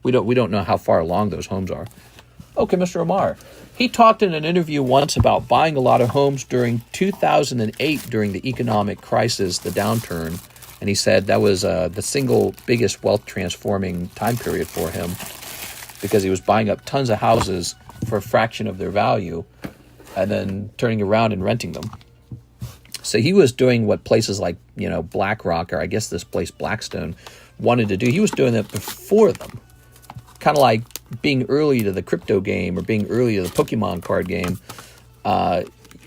We don't know how far along those homes are. Okay, Mr. Omar. He talked in an interview once about buying a lot of homes during 2008 during the economic crisis, the downturn. And he said that was the single biggest wealth transforming time period for him because he was buying up tons of houses for a fraction of their value and then turning around and renting them. So he was doing what places like, BlackRock, or I guess this place Blackstone, wanted to do. He was doing it before them. Kind of like being early to the crypto game or being early to the Pokemon card game.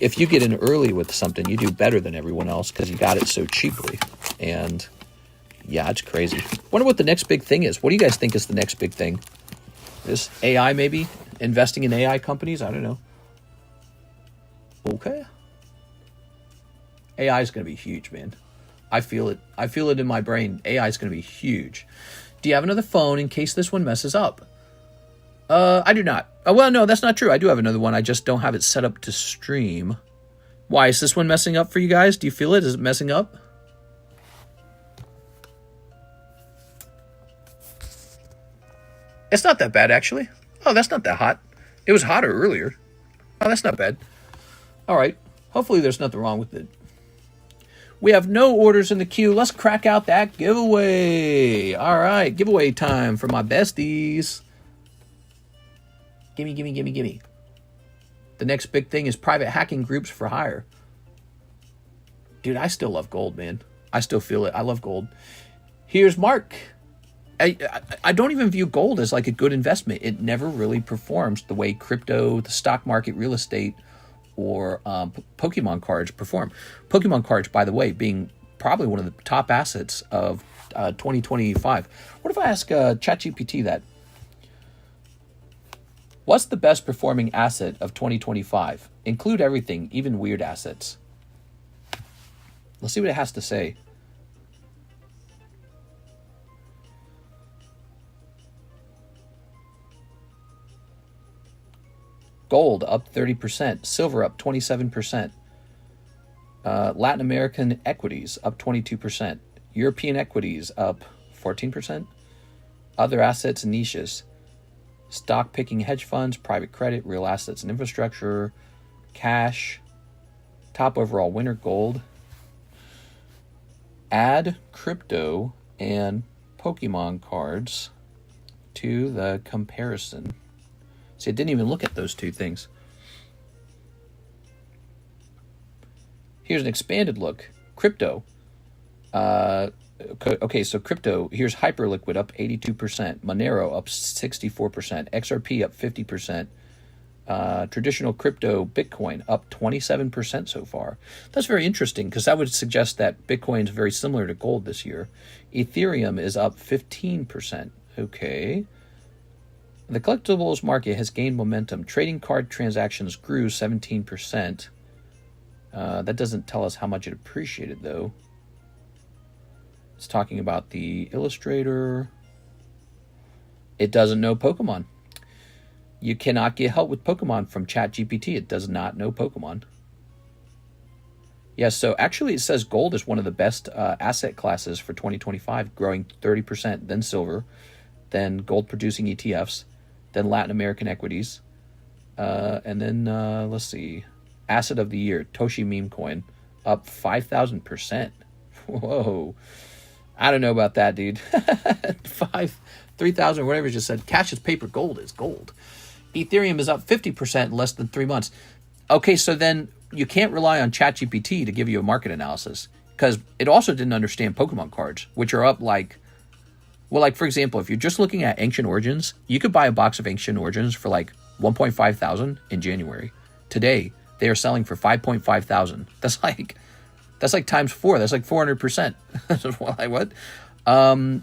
If you get in early with something, you do better than everyone else because you got it so cheaply. And yeah, it's crazy. Wonder what the next big thing is. What do you guys think is the next big thing? This AI maybe? Investing in AI companies? I don't know. Okay. AI is going to be huge, man. I feel it. I feel it in my brain. AI is going to be huge. Do you have another phone in case this one messes up? I do not. Well, no, that's not true. I do have another one. I just don't have it set up to stream. Why? Is this one messing up for you guys? Do you feel it? Is it messing up? It's not that bad, actually. Oh, that's not that hot. It was hotter earlier. Oh, that's not bad. All right. Hopefully there's nothing wrong with it. We have no orders in the queue. Let's crack out that giveaway. All right. Giveaway time for my besties. Gimme, gimme, gimme, gimme. The next big thing is private hacking groups for hire. Dude, I still love gold, man. I still feel it. I love gold. Here's Mark. I don't even view gold as like a good investment. It never really performs the way crypto, the stock market, real estate, or Pokemon cards perform. Pokemon cards, by the way, being probably one of the top assets of 2025. What if I ask ChatGPT that? What's the best performing asset of 2025? Include everything, even weird assets. Let's see what it has to say. Gold up 30%, silver up 27%, Latin American equities up 22%, European equities up 14%, other assets and niches, stock picking hedge funds, private credit, real assets and infrastructure, cash, top overall winner gold, add crypto and Pokemon cards to the comparison. See, I didn't even look at those two things. Here's an expanded look. Crypto. Okay, so crypto. Here's Hyperliquid up 82%. Monero up 64%. XRP up 50%. Traditional crypto Bitcoin up 27% so far. That's very interesting because that would suggest that Bitcoin is very similar to gold this year. Ethereum is up 15%. Okay. The collectibles market has gained momentum. Trading card transactions grew 17%. That doesn't tell us how much it appreciated, though. It's talking about the Illustrator. It doesn't know Pokemon. You cannot get help with Pokemon from ChatGPT. It does not know Pokemon. Yes, so actually it says gold is one of the best asset classes for 2025, growing 30%, then silver, then gold-producing ETFs, then Latin American equities, and then, let's see, asset of the year, Toshi meme coin, up 5,000%. Whoa. I don't know about that, dude. 3,000, whatever you just said. Cash is paper, gold is gold. Ethereum is up 50% in less than 3 months. Okay, so then you can't rely on ChatGPT to give you a market analysis because it also didn't understand Pokemon cards, which are up like, well, like, for example, if you're just looking at Ancient Origins, you could buy a box of Ancient Origins for like 1.5 thousand in January. Today, they are selling for 5.5 thousand. That's like times 4. That's like 400%. Like, what?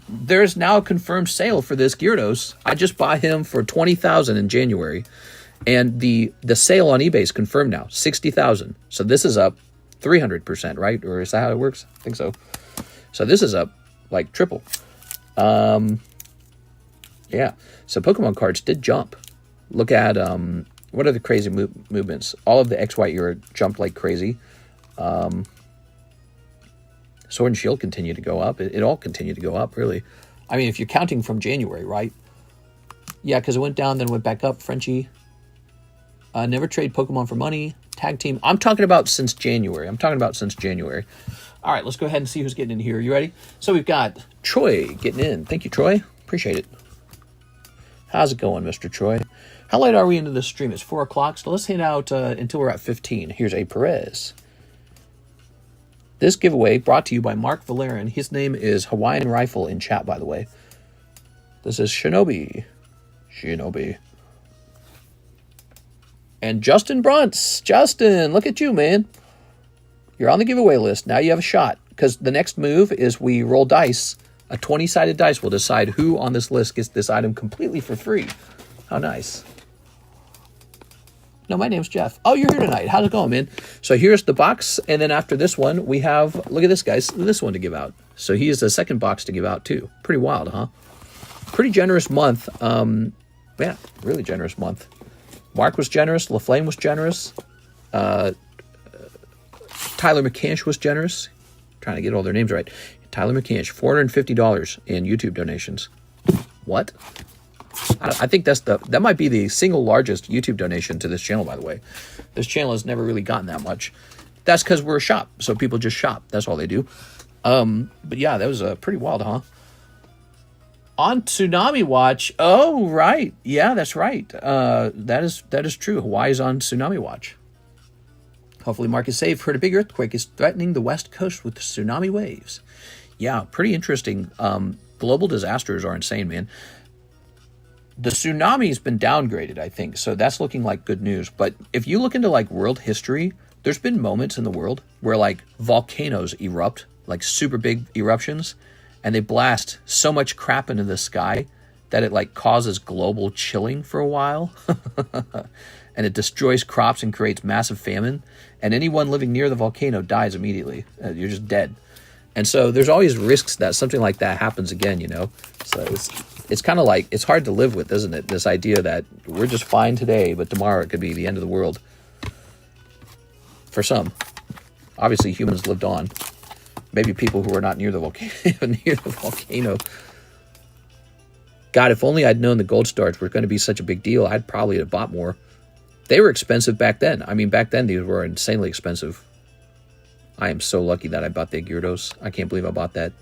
There's now a confirmed sale for this Gyarados. I just bought him for 20,000 in January. And the sale on eBay is confirmed now, 60,000. So this is up 300%, right? Or is that how it works? I think so. So this is up like triple. Yeah. So Pokemon cards did jump. Look at what are the crazy movements? All of the XY era jumped like crazy. Sword and Shield continued to go up. It all continued to go up, really. I mean, if you're counting from January, right? Yeah, because it went down, then went back up. Frenchie. Never trade Pokemon for money. Tag team. I'm talking about since January. All right, let's go ahead and see who's getting in here. You ready? So we've got Troy getting in. Thank you, Troy. Appreciate it. How's it going, Mr. Troy? How late are we into this stream? It's 4 o'clock, so let's hang out until we're at 15. Here's A. Perez. This giveaway brought to you by Mark Valerian. His name is Hawaiian Rifle in chat, by the way. This is Shinobi. And Justin Brunts. Justin, look at you, man. You're on the giveaway list. Now you have a shot. Because the next move is we roll dice. A 20-sided dice will decide who on this list gets this item completely for free. How nice. No, my name's Jeff. Oh, you're here tonight. How's it going, man? So here's the box. And then after this one, we have, look at this, guys, this one to give out. So he is the second box to give out, too. Pretty wild, huh? Pretty generous month. Yeah, really generous month. Mark was generous. LaFlame was generous. Tyler McCansh was generous. Trying to get all their names right. Tyler McCansh, $450 in YouTube donations. What? I think that might be the single largest YouTube donation to this channel, by the way. This channel has never really gotten that much. That's because we're a shop, so people just shop. That's all they do. But yeah, that was pretty wild, huh? On Tsunami Watch. Oh, right. Yeah, that's right. That is true. Hawaii is on Tsunami Watch. Hopefully market safe. Heard a big earthquake is threatening the west coast with tsunami waves. Yeah, pretty interesting. Global disasters are insane, man. The tsunami's been downgraded, I think, so that's looking like good news. But if you look into like world history, there's been moments in the world where like volcanoes erupt, like super big eruptions, and they blast so much crap into the sky that it like causes global chilling for a while. And it destroys crops and creates massive famine. And anyone living near the volcano dies immediately. You're just dead. And so there's always risks that something like that happens again, you know. So it's kind of like, it's hard to live with, isn't it? This idea that we're just fine today, but tomorrow it could be the end of the world. For some. Obviously humans lived on. Maybe people who are not near the volcano. God, if only I'd known the gold stars were going to be such a big deal, I'd probably have bought more. They were expensive back then. I mean, back then these were insanely expensive. I am so lucky that I bought the Gyarados. I can't believe I bought that.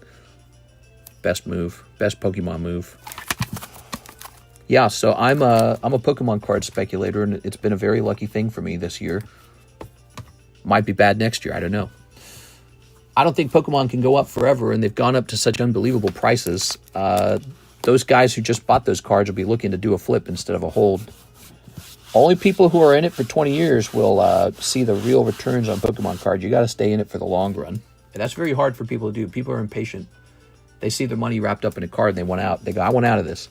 Best move. Best Pokemon move. Yeah, so I'm a Pokemon card speculator, and it's been a very lucky thing for me this year. Might be bad next year. I don't know. I don't think Pokemon can go up forever, and they've gone up to such unbelievable prices. Those guys who just bought those cards will be looking to do a flip instead of a hold. Only people who are in it for 20 years will see the real returns on Pokemon cards. You got to stay in it for the long run. And that's very hard for people to do. People are impatient. They see their money wrapped up in a card and they want out. They go, I want out of this.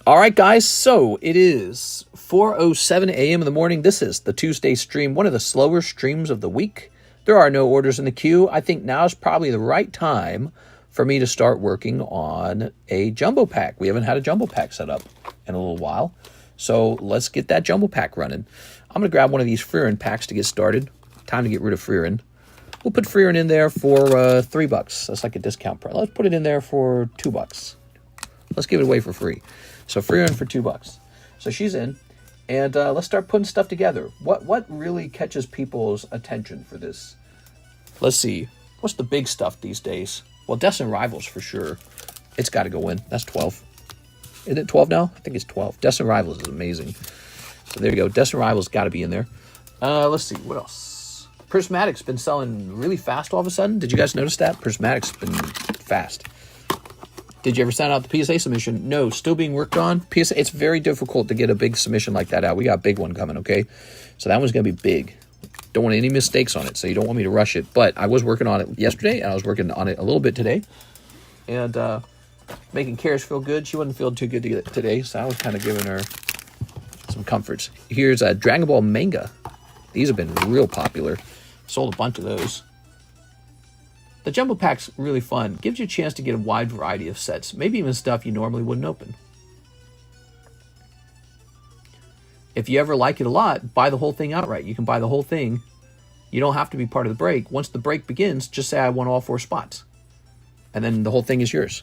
All right, guys. So it is 4:07 a.m. in the morning. This is the Tuesday stream, one of the slower streams of the week. There are no orders in the queue. I think now is probably the right time for me to start working on a jumbo pack. We haven't had a jumbo pack set up in a little while. So let's get that jumbo pack running. I'm going to grab one of these Freerin packs to get started. Time to get rid of Freerin. We'll put Freerin in there for $3. That's like a discount price. Let's put it in there for $2. Let's give it away for free. So Freerin for $2. So she's in. And let's start putting stuff together. What really catches people's attention for this? Let's see. What's the big stuff these days? Well, Destined Rivals for sure. It's got to go in. That's 12. Isn't it 12 now? I think it's 12. Destined Rivals is amazing. So there you go. Destined Rivals got to be in there. Let's see. What else? Prismatic's been selling really fast all of a sudden. Did you guys notice that? Prismatic's been fast. Did you ever send out the PSA submission? No, still being worked on. PSA, it's very difficult to get a big submission like that out. We got a big one coming, okay? So that one's going to be big. Don't want any mistakes on it, so you don't want me to rush it. But I was working on it yesterday, and I was working on it a little bit today. And making Karis feel good. She wasn't feeling too good today, so I was kind of giving her some comforts. Here's a Dragon Ball manga. These have been real popular. Sold a bunch of those. The Jumbo Pack's really fun. Gives you a chance to get a wide variety of sets. Maybe even stuff you normally wouldn't open. If you ever like it a lot, buy the whole thing outright. You can buy the whole thing. You don't have to be part of the break. Once the break begins, just say I want all 4 spots. And then the whole thing is yours.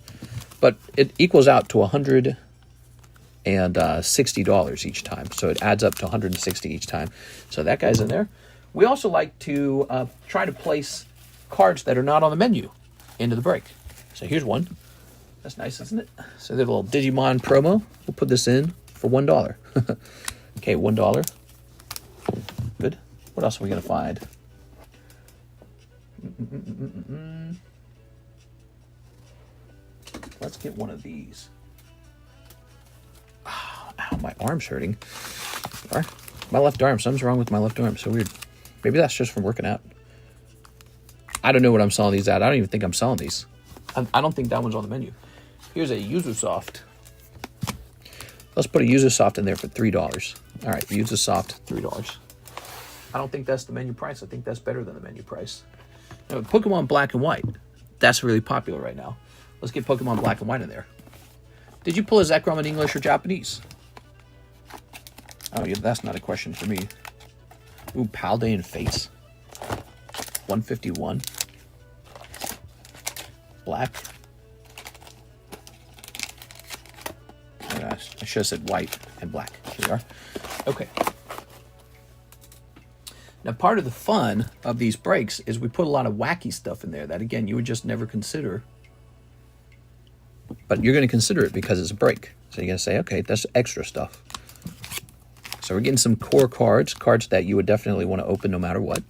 But it equals out to $160 each time. So it adds up to $160 each time. So that guy's in there. We also like to try to place cards that are not on the menu into the break. So here's one. That's nice, isn't it? So there's a little Digimon promo. We'll put this in for $1. Okay, $1. Good. What else are we going to find? Let's get one of these. Ow, my arm's hurting. My left arm. Something's wrong with my left arm. So weird. Maybe that's just from working out. I don't know what I'm selling these at. I don't even think I'm selling these. I don't think that one's on the menu. Here's a Yuzusoft. Let's put a Yuzusoft in there for $3. All right, Yuzusoft, $3. I don't think that's the menu price. I think that's better than the menu price. Now, Pokemon Black and White. That's really popular right now. Let's get Pokemon Black and White in there. Did you pull a Zekrom in English or Japanese? Oh, yeah, that's not a question for me. Ooh, Paldean Fates. 151. Black. Oops, I should have said white and black. Here we are. Okay. Now, part of the fun of these breaks is we put a lot of wacky stuff in there that, again, you would just never consider. But you're going to consider it because it's a break. So you're going to say, okay, that's extra stuff. So we're getting some core cards, cards that you would definitely want to open no matter what.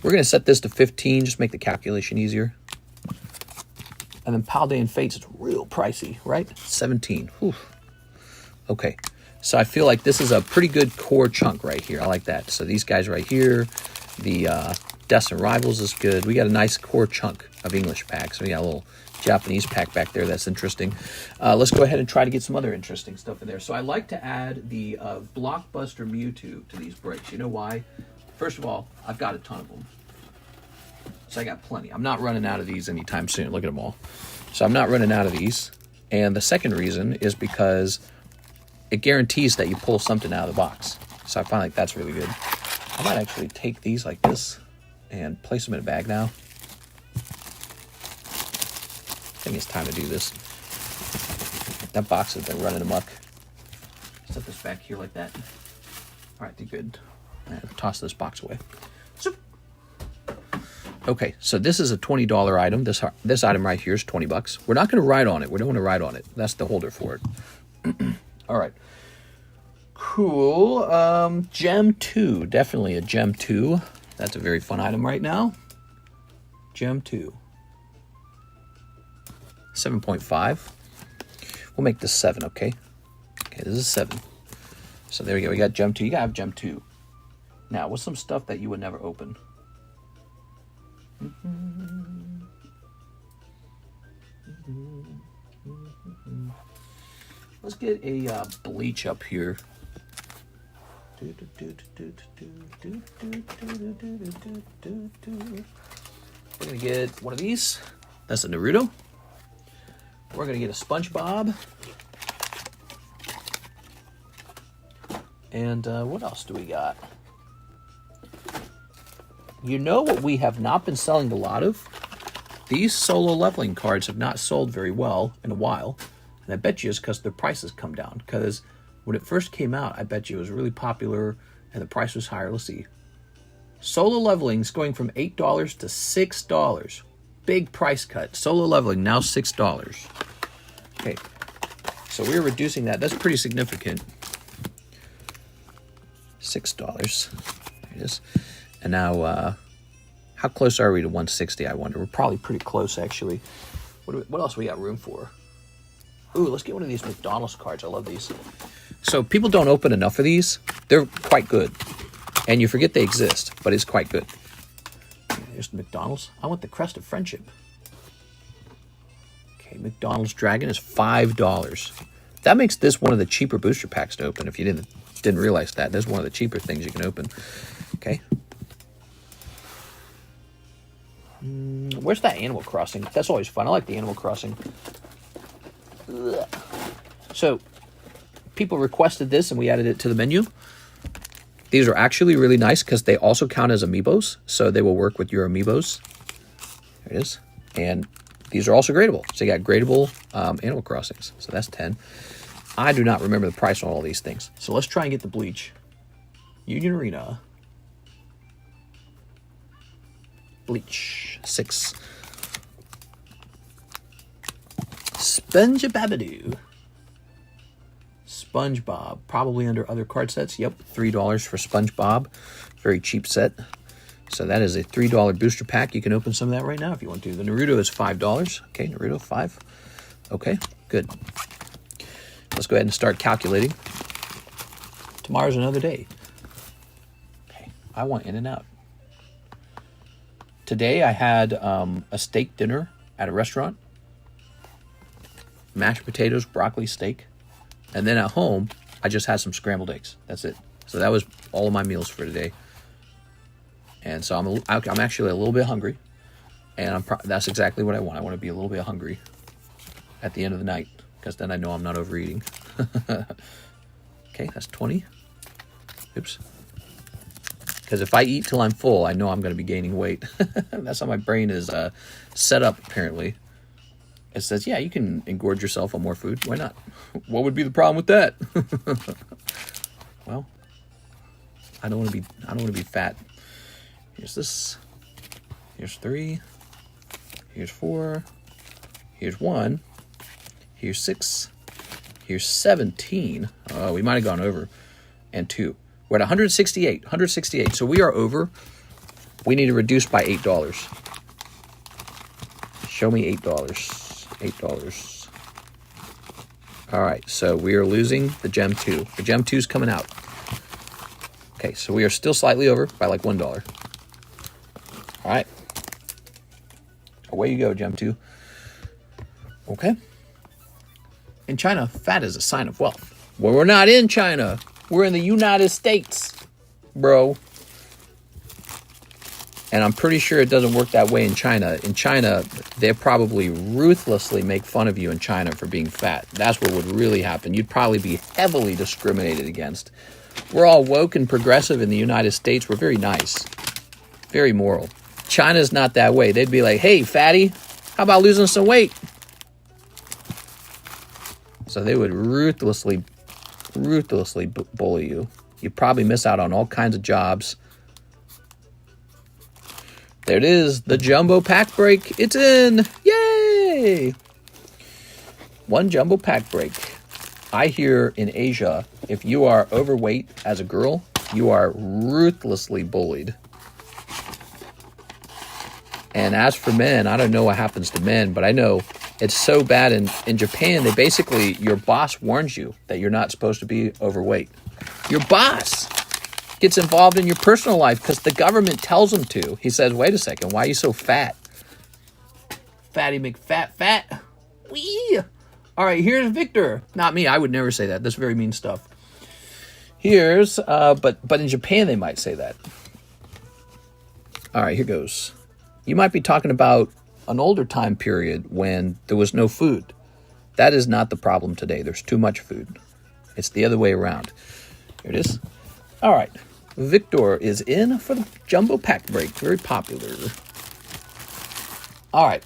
We're going to set this to 15, just make the calculation easier. And then Paldean Fates, it's real pricey, right? 17. Whew. Okay. So I feel like this is a pretty good core chunk right here. I like that. So these guys right here, the Destined Rivals is good. We got a nice core chunk of English packs. We got a little Japanese pack back there. That's interesting. Let's go ahead and try to get some other interesting stuff in there. So I like to add the Blockbuster Mewtwo to these breaks. You know why? First of all, I've got a ton of them. So I got plenty. I'm not running out of these anytime soon. Look at them all. So I'm not running out of these. And the second reason is because it guarantees that you pull something out of the box. So I find like that's really good. I might actually take these like this and place them in a bag now. I think it's time to do this. That box has been running amok. Set this back here like that. All right, good. And toss this box away. Zoop. Okay, so this is a $20 item. This item right here is 20 bucks. We're not going to write on it. We don't want to write on it. That's the holder for it. All right. Cool. Gem 2. Definitely a Gem 2. That's a very fun item right now. Gem 2. 7.5. We'll make this 7, okay? Okay, this is 7. So there we go. We got Gem 2. You got to have Gem 2. Now, what's some stuff that you would never open? Let's get a bleach up here. We're going to get one of these. That's a Naruto. We're going to get a SpongeBob. And what else do we got? You know what we have not been selling a lot of? These solo leveling cards have not sold very well in a while. And I bet you it's because their prices come down. Because when it first came out, I bet you it was really popular and the price was higher. Let's see. Solo leveling is going from $8 to $6. Big price cut. Solo leveling, now $6. Okay. So we're reducing that. That's pretty significant. $6. There it is. And now, how close are we to 160, I wonder? We're probably pretty close, actually. What else we got room for? Ooh, let's get one of these McDonald's cards. I love these. So people don't open enough of these. They're quite good. And you forget they exist, but it's quite good. Here's the McDonald's. I want the Crest of Friendship. Okay, McDonald's Dragon is $5. That makes this one of the cheaper booster packs to open. If you didn't realize that, there's one of the cheaper things you can open. Okay. Where's that Animal Crossing? That's always fun. I like the Animal Crossing. Ugh. So, people requested this and we added it to the menu. These are actually really nice because they also count as amiibos. So they will work with your amiibos. There it is. And these are also gradable. So you got gradable Animal Crossings. So that's 10. I do not remember the price on all these things. So let's try and get the bleach. Union Arena. Bleach. 6. SpongeBobadoo. SpongeBob. Probably under other card sets. Yep. $3 for SpongeBob. Very cheap set. So that is a $3 booster pack. You can open some of that right now if you want to. The Naruto is $5. Okay, Naruto, 5. Okay, good. Let's go ahead and start calculating. Tomorrow's another day. Okay, I want in and out. Today I had a steak dinner at a restaurant. Mashed potatoes, broccoli, steak. And then at home, I just had some scrambled eggs. That's it. So that was all of my meals for today. And so I'm actually a little bit hungry. And that's exactly what I want. I want to be a little bit hungry at the end of the night. Because then I know I'm not overeating. Okay, that's 20. Oops. Because if I eat till I'm full, I know I'm going to be gaining weight. That's how my brain is set up, apparently. It says, yeah, you can engorge yourself on more food. Why not? What would be the problem with that? Well, I don't want to be fat. Here's this. Here's 3. Here's 4. Here's 1. Here's 6. Here's 17. Oh, we might have gone over. And 2. We're at 168. 168. So we are over. We need to reduce by $8. Show me $8. $8. All right. So we are losing the Gem 2. The Gem 2 is coming out. Okay. So we are still slightly over by like $1. All right. Away you go, Gem 2. Okay. In China, fat is a sign of wealth. Well, we're not in China. We're in the United States, bro. And I'm pretty sure it doesn't work that way in China. In China, they probably ruthlessly make fun of you in China for being fat. That's what would really happen. You'd probably be heavily discriminated against. We're all woke and progressive in the United States. We're very nice, very moral. China's not that way. They'd be like, hey, fatty, how about losing some weight? So they would ruthlessly bully you. You'd probably miss out on all kinds of jobs. There it is, the jumbo pack break. It's in. Yay! 1 jumbo pack break. I hear in Asia, if you are overweight as a girl, you are ruthlessly bullied. And as for men, I don't know what happens to men, but I know it's so bad in Japan, they basically, your boss warns you that you're not supposed to be overweight. Your boss gets involved in your personal life because the government tells him to. He says, wait a second, why are you so fat? Fatty McFat fat. Wee! All right, here's Victor. Not me, I would never say that. That's very mean stuff. Here's, but in Japan they might say that. All right, here goes. You might be talking about an older time period when there was no food. That is not the problem today. There's too much food. It's the other way around. Here it is. All right. Victor is in for the jumbo pack break. Very popular. All right.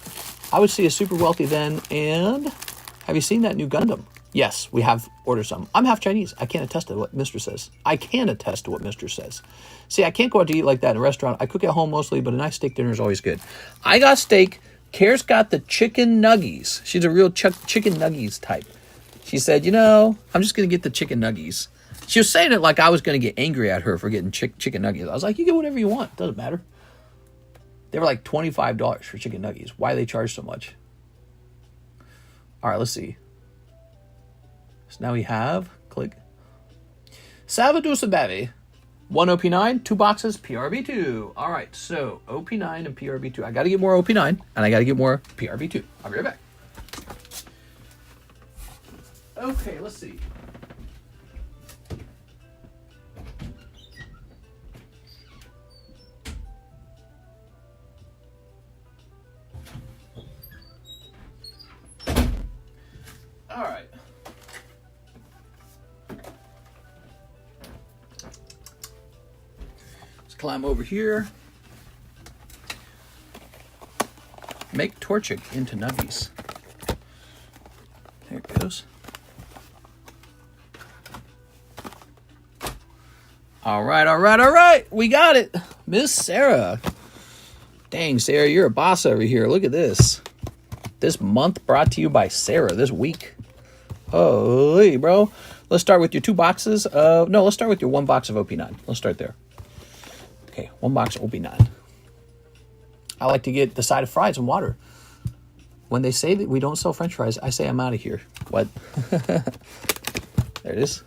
I would see a super wealthy then. And have you seen that new Gundam? Yes, we have ordered some. I'm half Chinese. I can't attest to what Mr. says. I can attest to what Mr. says. See, I can't go out to eat like that in a restaurant. I cook at home mostly, but a nice steak dinner is always good. I got steak. Kare's got the chicken nuggies. She's a real chicken nuggies type. She said, you know, I'm just going to get the chicken nuggies. She was saying it like I was going to get angry at her for getting chicken nuggies. I was like, you get whatever you want. Doesn't matter. They were like $25 for chicken nuggies. Why do they charge so much? All right, let's see. So now we have, click. Salvador Sabavi. 1 OP9, 2 boxes, PRB2. All right, so OP9 and PRB2. I got to get more OP9, and I got to get more PRB2. I'll be right back. Okay, let's see. All right. Climb over here. Make Torchic into nuggies. There it goes. All right. We got it. Miss Sarah. Dang, Sarah, you're a boss over here. Look at this. This month brought to you by Sarah. This week. Holy, bro. Let's start with your 2 boxes of... No, let's start with your 1 box of OP9. Let's start there. Okay, 1 box OP9. I like to get the side of fries and water. When they say that we don't sell French fries, I say I'm out of here. What? There it is.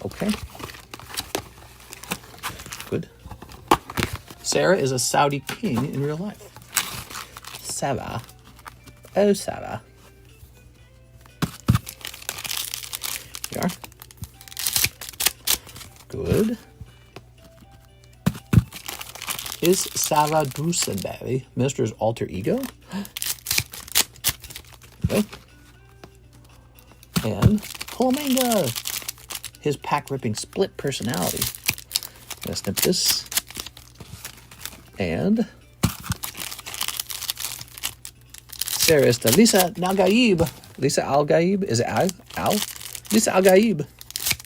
Okay. Good. Sarah is a Saudi king in real life. Sarah. Oh, Sarah. Here you are. Good. Is Sarah Dusenberry Minister's alter ego? Okay. And Manga, his pack-ripping split personality. I'm going to snip this. And Sarah is the Lisa Nagaib. Lisa Al-Gaib? Is it Al? Al? Lisa Al-Gaib.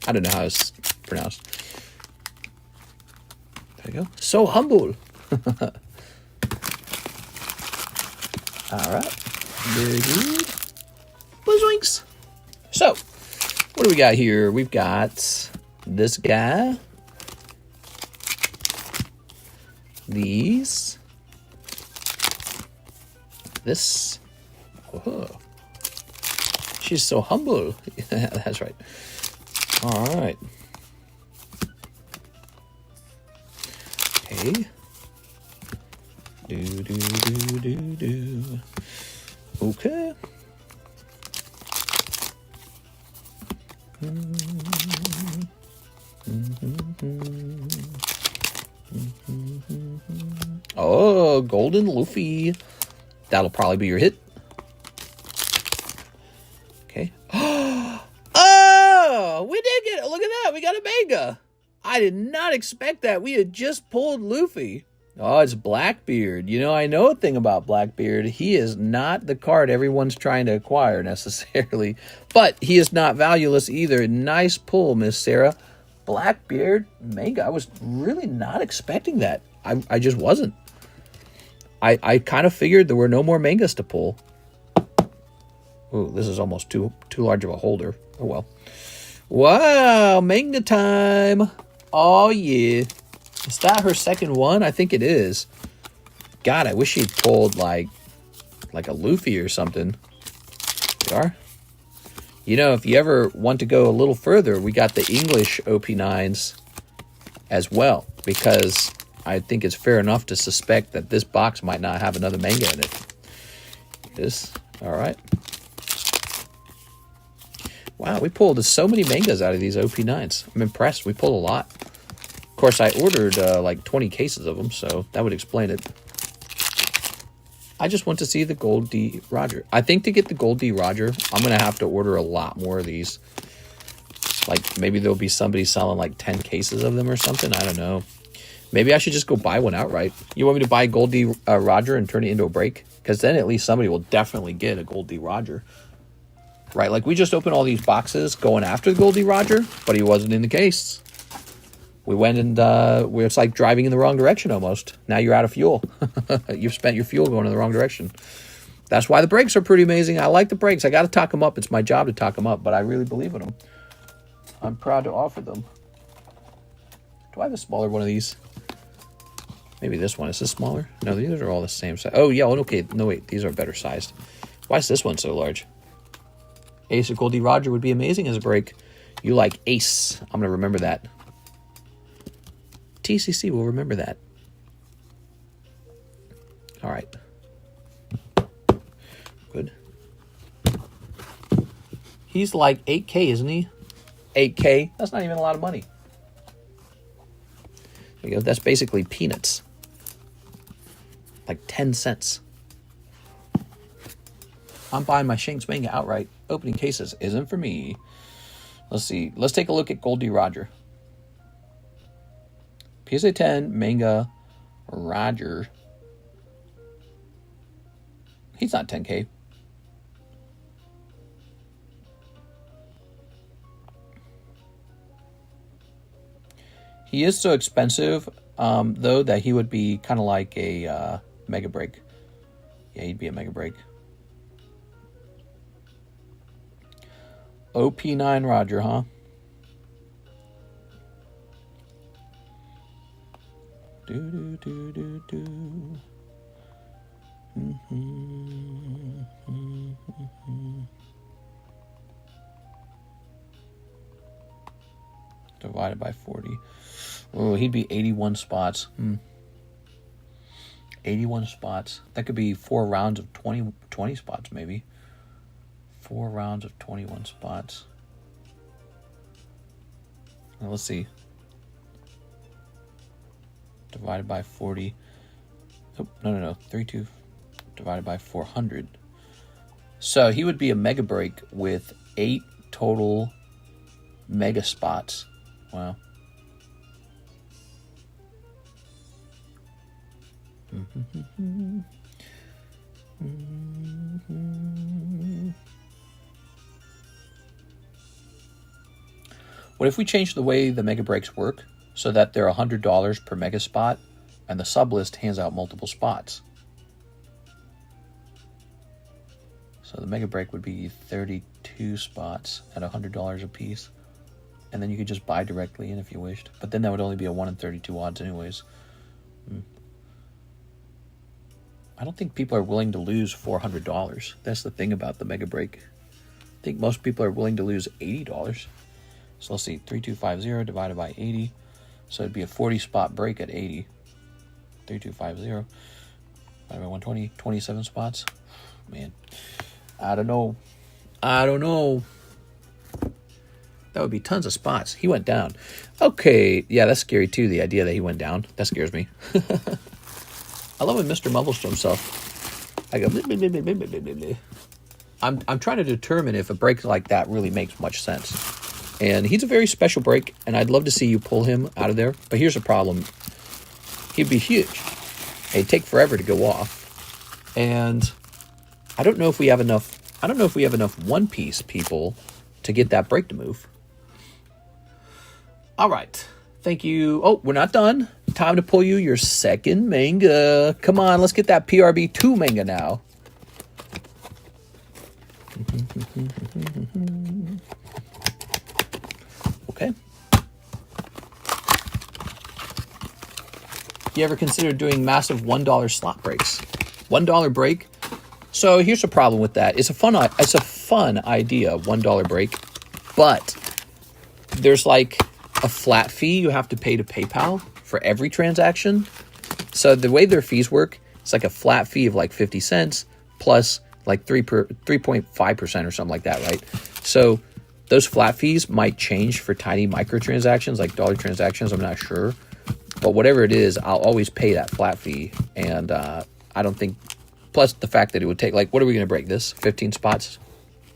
I don't know how it's pronounced. There you go. So humble. All right. Very good. Bozoinks. So, what do we got here? We've got this guy. These. This. Oh. She's so humble. That's right. All right. Okay. Do. Okay. Oh, Golden Luffy. That'll probably be your hit. Okay. Oh, we did get it. Look at that. We got a manga. I did not expect that. We had just pulled Luffy. Oh, it's Blackbeard. You know, I know a thing about Blackbeard. He is not the card everyone's trying to acquire necessarily, but he is not valueless either. Nice pull, Miss Sarah. Blackbeard manga. I was really not expecting that. I just wasn't. I kind of figured there were no more mangas to pull. Oh, this is almost too large of a holder. Oh, well. Wow, manga time. Oh, yeah. Is that her second one? I think it is. God, I wish she'd pulled like a Luffy or something. There you are. You know, if you ever want to go a little further, we got the English OP9s as well, because I think it's fair enough to suspect that this box might not have another manga in it. This, all right. Wow, we pulled so many mangas out of these OP9s. I'm impressed. We pulled a lot. Of course, I ordered like 20 cases of them, so that would explain it. I just want to see the Gold D Roger. I think to get the Gold D Roger, I'm going to have to order a lot more of these. Like, maybe there'll be somebody selling like 10 cases of them or something. I don't know. Maybe I should just go buy one outright. You want me to buy Gold D Roger and turn it into a break? Because then at least somebody will definitely get a Gold D Roger. Right, like we just opened all these boxes going after the Gold D Roger, but he wasn't in the case. We went and it's like driving in the wrong direction almost. Now you're out of fuel. You've spent your fuel going in the wrong direction. That's why the brakes are pretty amazing. I like the brakes. I got to talk them up. It's my job to talk them up, but I really believe in them. I'm proud to offer them. Do I have a smaller one of these? Maybe this one. Is this smaller? No, these are all the same size. Oh, yeah. Okay. No, wait. These are better sized. Why is this one so large? Ace of Gold D Roger would be amazing as a break. You like Ace. I'm going to remember that. TCC will remember that. All right. Good. He's like 8K, isn't he? 8K? That's not even a lot of money. There you go. That's basically peanuts. Like 10 cents. I'm buying my Shanks manga outright. Opening cases isn't for me. Let's see. Let's take a look at Gold D Roger. PSA 10 manga Roger. He's not 10K. He is so expensive, though, that he would be kind of like a mega break. Yeah, he'd be a mega break. OP9 Roger, huh? Divided by 40. Oh, he'd be 81 spots. 81 spots. That could be 4 rounds of 20 spots, maybe. 4 rounds of 21 spots. Now, let's see. Divided by 40. Oh, no. 32 divided by 400. So he would be a mega break with 8 total mega spots. Wow. What if we change the way the mega breaks work so that they're $100 per mega spot and the sublist hands out multiple spots? So the mega break would be 32 spots at $100 a piece. And then you could just buy directly in if you wished. But then that would only be a 1 in 32 odds anyways. I don't think people are willing to lose $400. That's the thing about the mega break. I think most people are willing to lose $80. So let's see, 3250 divided by 80. So it'd be a 40 spot break at 80. 3250 divided by 120, 27 spots. Man, I don't know. That would be tons of spots. He went down. Okay, yeah, that's scary too, the idea that he went down. That scares me. I love when Mr. mumbles to himself. I go, bleh, bleh, bleh, bleh, bleh, bleh, bleh. I'm trying to determine if a break like that really makes much sense. And he's a very special break, and I'd love to see you pull him out of there. But here's the problem. He'd be huge. It'd take forever to go off. And I don't know if we have enough One Piece people to get that break to move. All right. Thank you. Oh, we're not done. Time to pull you your second manga. Come on, let's get that PRB2 manga now. Okay. You ever consider doing massive $1 slot breaks? $1 break. So here's the problem with that. It's a fun idea, $1 break, but there's like a flat fee you have to pay to PayPal for every transaction. So the way their fees work, it's like a flat fee of like 50 cents plus like 3.5% or something like that, right? So those flat fees might change for tiny microtransactions, like dollar transactions. I'm not sure, but whatever it is, I'll always pay that flat fee. And I don't think, plus the fact that it would take, like, what are we going to break this? 15 spots?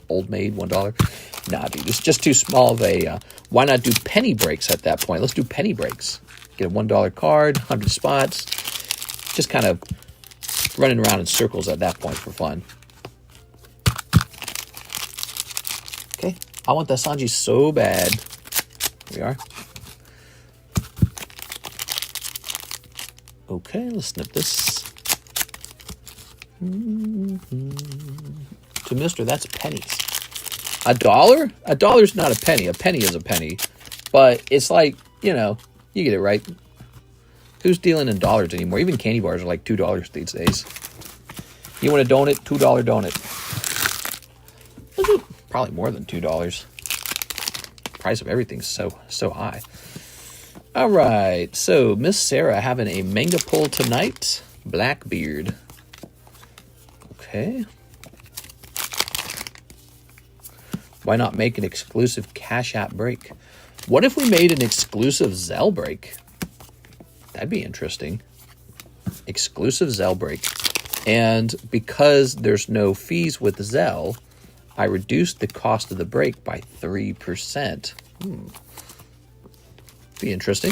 Old made, $1? Nah, dude, it's just too small of a, why not do penny breaks at that point? Let's do penny breaks. Get a $1 card, 100 spots. Just kind of running around in circles at that point for fun. Okay, I want that Sanji so bad. Here we are. Okay, let's snip this. To Mister, that's pennies. $1? $1's not a penny. A penny is a penny. But it's like, you know, you get it right. Who's dealing in dollars anymore? Even candy bars are like $2 these days. You want a donut? $2 donut. Probably more than $2. Price of everything's so high. All right. So Miss Sarah having a manga pull tonight. Blackbeard. Okay. Why not make an exclusive CASHAPP break? What if we made an exclusive ZELLE break? That'd be interesting. Exclusive ZELLE break. And because there's no fees with ZELLE, I reduced the cost of the break by 3%. Be interesting.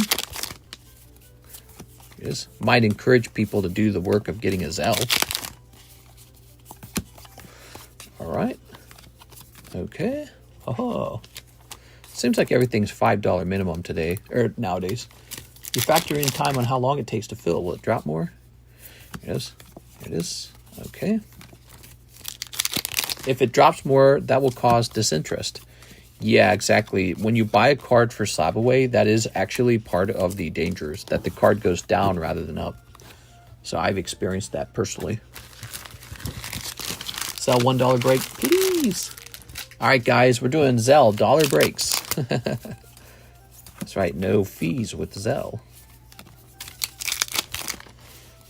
It might encourage people to do the work of getting a ZELLE. All right. Okay. Oh, seems like everything's $5 minimum today, or nowadays. You factor in time on how long it takes to fill. Will it drop more? Yes, it is. Okay. If it drops more, that will cause disinterest. Yeah, exactly. When you buy a card for Slabaway, that is actually part of the dangers, that the card goes down rather than up. So I've experienced that personally. Sell $1 break, please. All right, guys, we're doing ZELLE dollar breaks. That's right, no fees with ZELLE.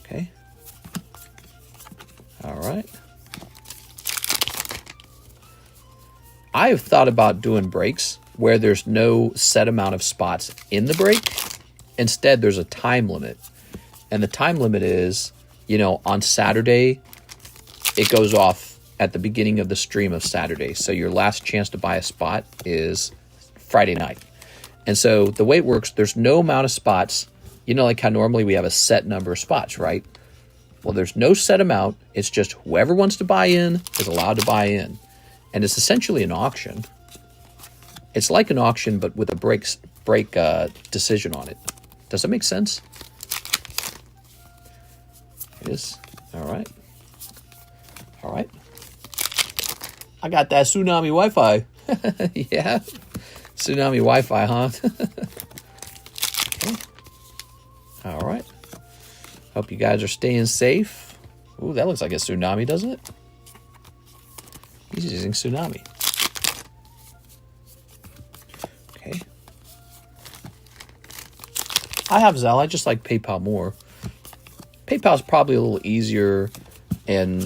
Okay. All right. I have thought about doing breaks where there's no set amount of spots in the break. Instead, there's a time limit. And the time limit is, you know, on Saturday, it goes off at the beginning of the stream of Saturday. So your last chance to buy a spot is Friday night. And so the way it works, there's no amount of spots. You know, like how normally we have a set number of spots, right? Well, there's no set amount. It's just whoever wants to buy in is allowed to buy in. And it's essentially an auction. It's like an auction, but with a break decision on it. Does that make sense? It is. All right. All right. I got that tsunami Wi-Fi. Yeah. Tsunami Wi-Fi, huh? Okay. All right. Hope you guys are staying safe. Ooh, that looks like a tsunami, doesn't it? He's using tsunami. Okay. I have Zelle. I just like PayPal more. PayPal's probably a little easier, and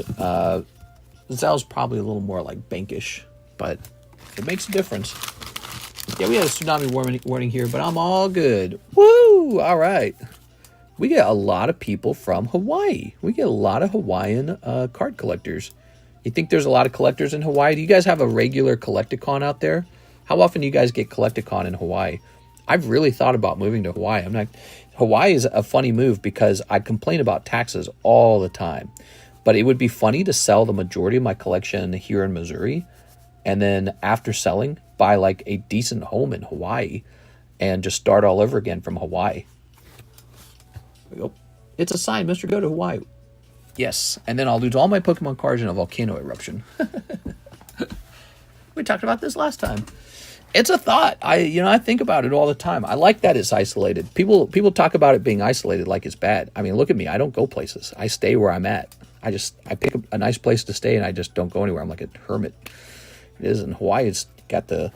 Zelle's probably a little more like bankish, but it makes a difference. Yeah, we had a tsunami warning here, but I'm all good. Woo! All right. We get a lot of people from Hawaii. We get a lot of Hawaiian card collectors. You think there's a lot of collectors in Hawaii? Do you guys have a regular Collecticon out there? How often do you guys get Collecticon in Hawaii? I've really thought about moving to Hawaii. Hawaii is a funny move because I complain about taxes all the time. But it would be funny to sell the majority of my collection here in Missouri, and then after selling, buy like a decent home in Hawaii and just start all over again from Hawaii. There we go. It's a sign, Mr. Go to Hawaii. Yes, and then I'll lose all my Pokemon cards in a volcano eruption. We talked about this last time. It's a thought. I think about it all the time. I like that it's isolated. People talk about it being isolated like it's bad. I mean, look at me. I don't go places. I stay where I'm at. I pick a nice place to stay and I just don't go anywhere. I'm like a hermit. It is in Hawaii. It's got the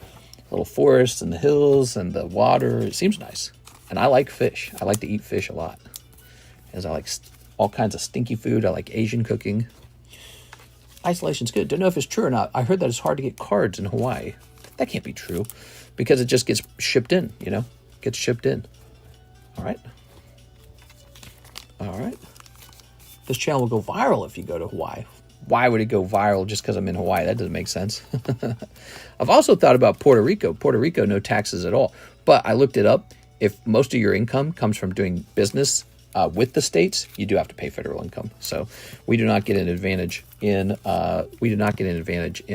little forests and the hills and the water. It seems nice. And I like fish. I like to eat fish a lot. As I like all kinds of stinky food. I like Asian cooking. Isolation's good. Don't know if it's true or not. I heard that it's hard to get cards in Hawaii. That can't be true because it just gets shipped in, gets shipped in. All right. All right. This channel will go viral if you go to Hawaii. Why would it go viral just because I'm in Hawaii? That doesn't make sense. I've also thought about Puerto Rico. Puerto Rico, no taxes at all. But I looked it up. If most of your income comes from doing business with the states, you do have to pay federal income. So we do not get an advantage in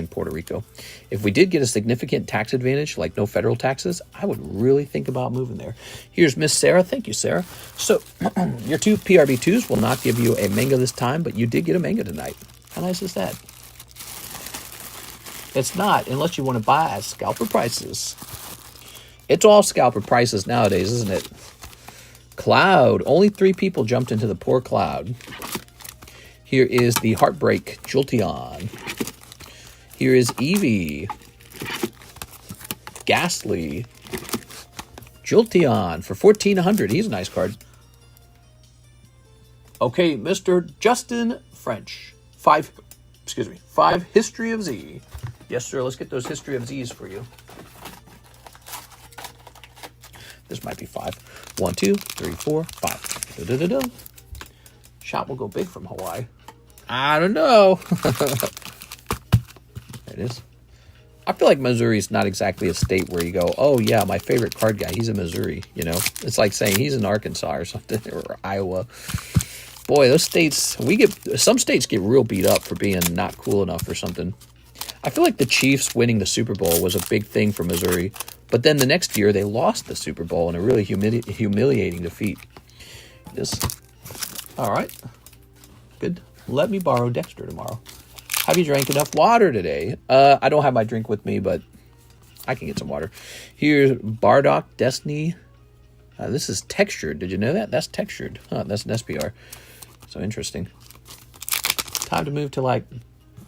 Puerto Rico. If we did get a significant tax advantage, like no federal taxes, I would really think about moving there. Here's Miss Sarah. Thank you, Sarah. So your two PRB2s will not give you a manga this time, but you did get a manga tonight. How nice is that? It's not, unless you want to buy at scalper prices. It's all scalper prices nowadays, isn't it? Cloud. Only 3 people jumped into the poor Cloud. Here is the Heartbreak Jolteon. Here is Eevee. Ghastly. Jolteon for 1,400. He's a nice card. Okay, Mr. Justin French. 5 History of Z. Yes, sir. Let's get those History of Z's for you. This might be 5. 1, 2, 3, 4, 5. Da-da-da-da. Shop will go big from Hawaii. I don't know. There it is. I feel like Missouri's not exactly a state where you go, oh yeah, my favorite card guy, he's in Missouri, It's like saying he's in Arkansas or something, or Iowa. Boy, those states, some states get real beat up for being not cool enough or something. I feel like the Chiefs winning the Super Bowl was a big thing for Missouri, but then the next year they lost the Super Bowl in a really humiliating defeat. All right. Good. Let me borrow Dexter tomorrow. Have you drank enough water today? I don't have my drink with me, but I can get some water. Here's Bardock Destiny. This is textured. Did you know that? That's textured. Huh, that's an SPR. So interesting. Time to move to like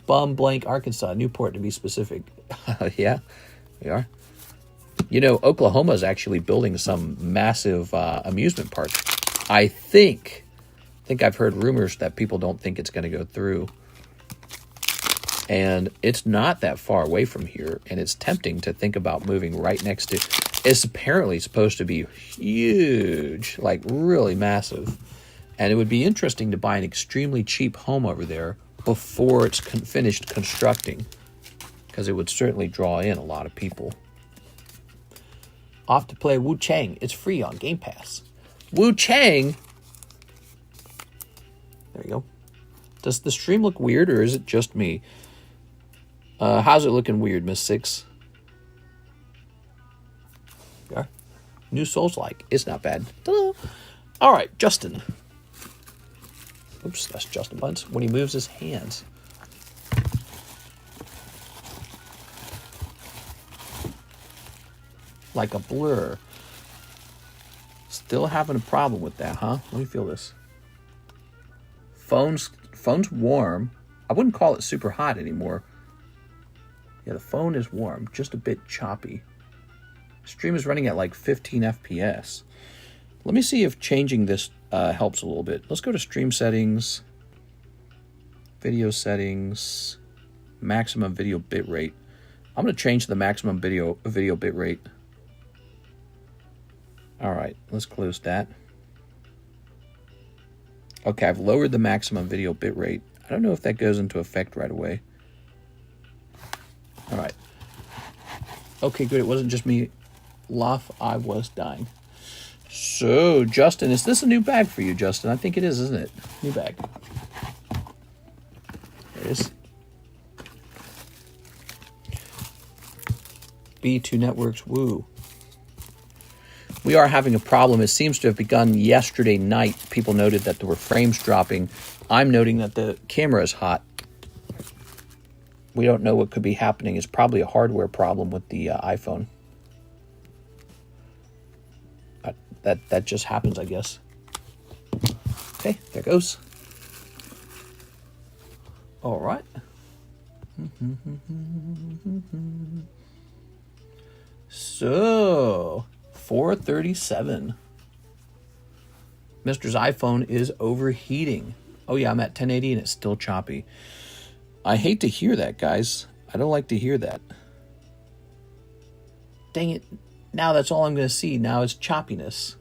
Bum Blank, Arkansas, Newport to be specific. Yeah, we are. Oklahoma is actually building some massive amusement park. I think I've heard rumors that people don't think it's going to go through. And it's not that far away from here, and it's tempting to think about moving right next to. It's apparently supposed to be huge, like really massive. And it would be interesting to buy an extremely cheap home over there before it's finished constructing, because it would certainly draw in a lot of people. Off to play Wu Chang. It's free on Game Pass. Wu Chang? There you go. Does the stream look weird, or is it just me? How's it looking weird, Miss Six? Yeah. New Souls-like. It's not bad. Ta-da. All right, Justin. Oops, that's Justin Bunce. When he moves his hands. Like a blur. Still having a problem with that, huh? Let me feel this. Phone's warm. I wouldn't call it super hot anymore. Yeah, the phone is warm, just a bit choppy. Stream is running at like 15 FPS. Let me see if changing this helps a little bit. Let's go to stream settings, video settings, maximum video bitrate. I'm going to change the maximum video bitrate. All right, let's close that. Okay, I've lowered the maximum video bitrate. I don't know if that goes into effect right away. All right. Okay, good. It wasn't just me. Laugh, I was dying. So, Justin, is this a new bag for you, Justin? I think it is, isn't it? New bag. There it is. B2 Networks, woo. We are having a problem. It seems to have begun yesterday night. People noted that there were frames dropping. I'm noting that the camera is hot. We don't know what could be happening. It's probably a hardware problem with the iPhone. That just happens, I guess. Okay, there goes. All right. So, 437. Mr.'s iPhone is overheating. Oh yeah, I'm at 1080 and it's still choppy. I hate to hear that, guys. I don't like to hear that. Dang it. Now that's all I'm going to see. Now is choppiness.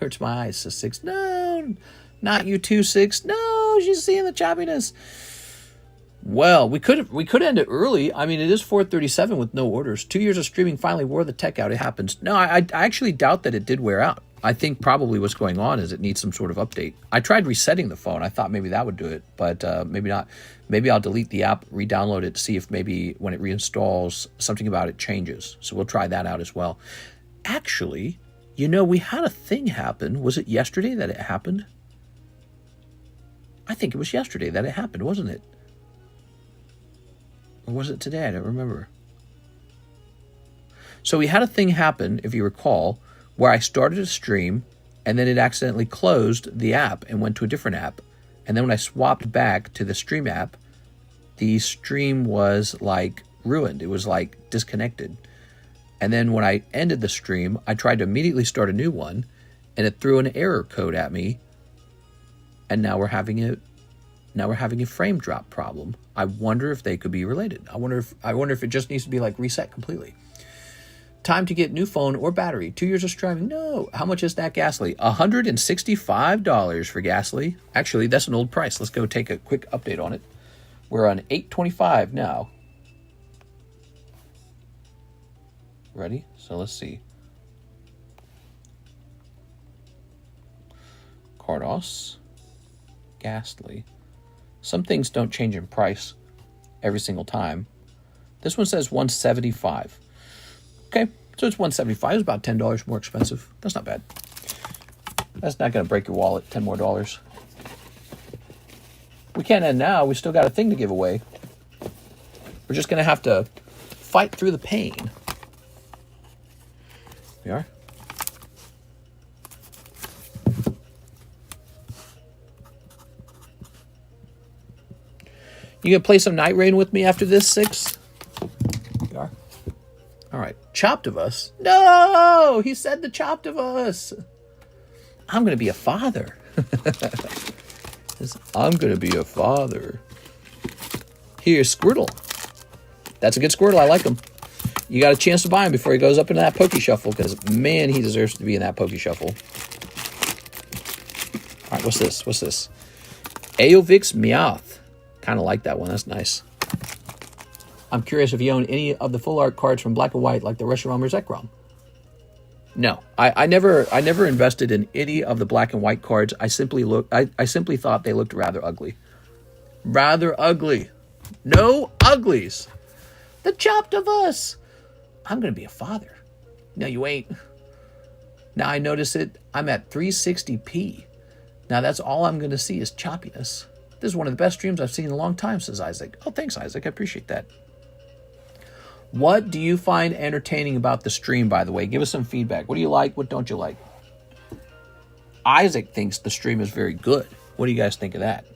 Hurts my eyes, says Six. No, not you too, Six. No, she's seeing the choppiness. Well, we could end it early. I mean, it is 4:37 with no orders. 2 years of streaming finally wore the tech out. It happens. No, I actually doubt that it did wear out. I think probably what's going on is it needs some sort of update. I tried resetting the phone. I thought maybe that would do it, but maybe not. Maybe I'll delete the app, re-download it, see if maybe when it reinstalls, something about it changes. So we'll try that out as well. Actually, you know, we had a thing happen. Was it yesterday that it happened? I think it was yesterday that it happened, wasn't it? Or was it today? I don't remember. So we had a thing happen, if you recall, where I started a stream and then it accidentally closed the app and went to a different app. And then when I swapped back to the stream app, the stream was like ruined. It was like disconnected. And then when I ended the stream, I tried to immediately start a new one and it threw an error code at me. And now we're having a frame drop problem. I wonder if they could be related. I wonder if it just needs to be like reset completely. Time to get new phone or battery. 2 years of streaming. No. How much is that Ghastly? $165 for Ghastly. Actually, that's an old price. Let's go take a quick update on it. We're on $825 now. Ready? So let's see. Carddass. Ghastly. Some things don't change in price every single time. This one says $175. Okay, so it's $175. It's about $10 more expensive. That's not bad. That's not going to break your wallet. $10 more. We can't end now. We still got a thing to give away. We're just going to have to fight through the pain. We are. You going to play some Night Rain with me after this, Six? We are. All right. Chopped of Us. No! He said the Chopped of Us. I'm going to be a father. I'm going to be a father. Here's Squirtle. That's a good Squirtle. I like him. You got a chance to buy him before he goes up into that Poke Shuffle, because, man, he deserves to be in that Poke Shuffle. All right, what's this? What's this? Aovix Meowth. Kind of like that one. That's nice. I'm curious if you own any of the full art cards from Black and White, like the Reshiram or Zekrom. No, I never invested in any of the black and white cards. I simply thought they looked rather ugly. Rather ugly. No uglies. The chopped of us. I'm going to be a father. No, you ain't. Now I notice it. I'm at 360p. Now that's all I'm going to see is choppiness. This is one of the best streams I've seen in a long time, says Isaac. Oh, thanks, Isaac. I appreciate that. What do you find entertaining about the stream, by the way? Give us some feedback. What do you like? What don't you like? Isaac thinks the stream is very good. What do you guys think of that?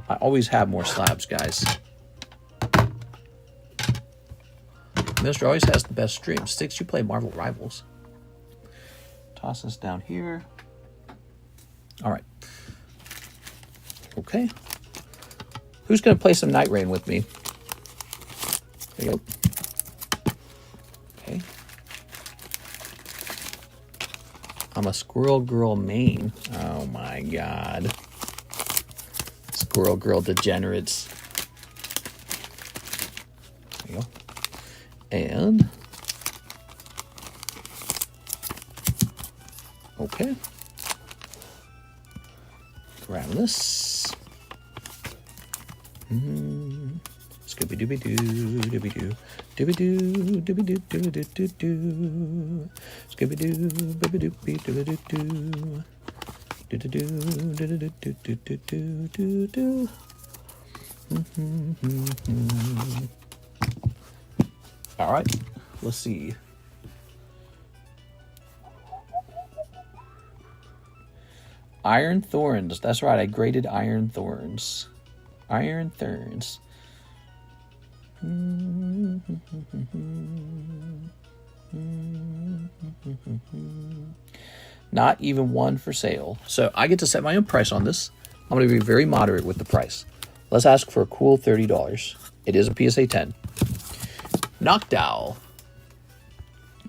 I always have more slabs, guys. Mr. always has the best streams. Six, you play Marvel Rivals. Toss this down here. All right. Okay. Who's going to play some Night Rain with me? There you go. Okay. I'm a Squirrel Girl main. Oh my god. Squirrel Girl degenerates. There you go. And okay. Grab this. Scooby Dooby Doo, Dooby Doo, Dooby Doo, Dooby Doo, Dooby Doo, Doo Doo, Scooby Doo, Dooby Dooby Dooby Doo Doo, Doo Doo Doo, Doo Doo Doo Doo Doo Doo Doo. All right, let's see. Iron Thorns. That's right. I graded Iron Thorns. Iron Thorns. Not even one for sale. So I get to set my own price on this. I'm going to be very moderate with the price. Let's ask for a cool $30. It is a PSA 10. Noctowl.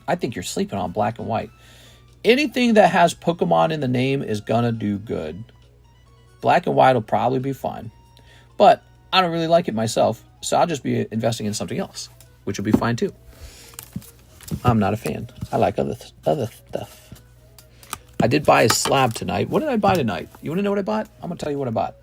I think you're sleeping on black and white. Anything that has Pokemon in the name is gonna do good. Black and white will probably be fine. But I don't really like it myself, so I'll just be investing in something else, which will be fine too. I'm not a fan. I like other stuff. I did buy a slab tonight. What did I buy tonight? You want to know what I bought? I'm going to tell you what I bought.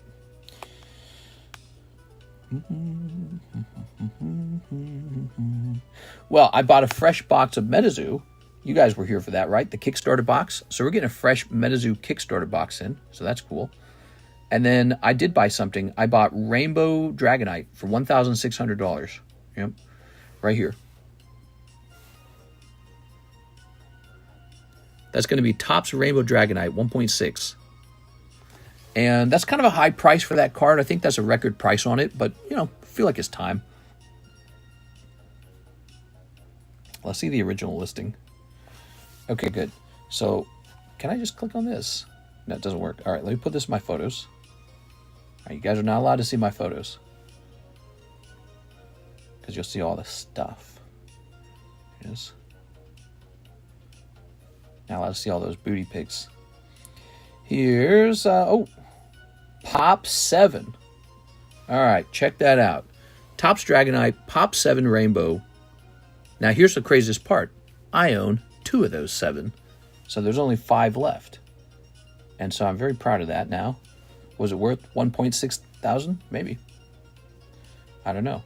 Well, I bought a fresh box of MetaZoo. You guys were here for that, right? The Kickstarter box. So we're getting a fresh MetaZoo Kickstarter box in. So that's cool. And then I did buy something. I bought Rainbow Dragonite for $1,600. Yep. Right here. That's going to be Topps Rainbow Dragonite 1.6. And that's kind of a high price for that card. I think that's a record price on it. But, you know, I feel like it's time. Let's see the original listing. Okay, good. So, can I just click on this? No, it doesn't work. All right, let me put this in my photos. All right, you guys are not allowed to see my photos, because you'll see all the stuff. Yes. Not allowed to see all those booty pics. Here's, Pop 7. All right, check that out. Topps Dragonite, Pop 7 Rainbow. Now, here's the craziest part. I own 2 of those 7. So there's only 5 left. And so I'm very proud of that now. Was it worth 1.6 thousand? Maybe. I don't know.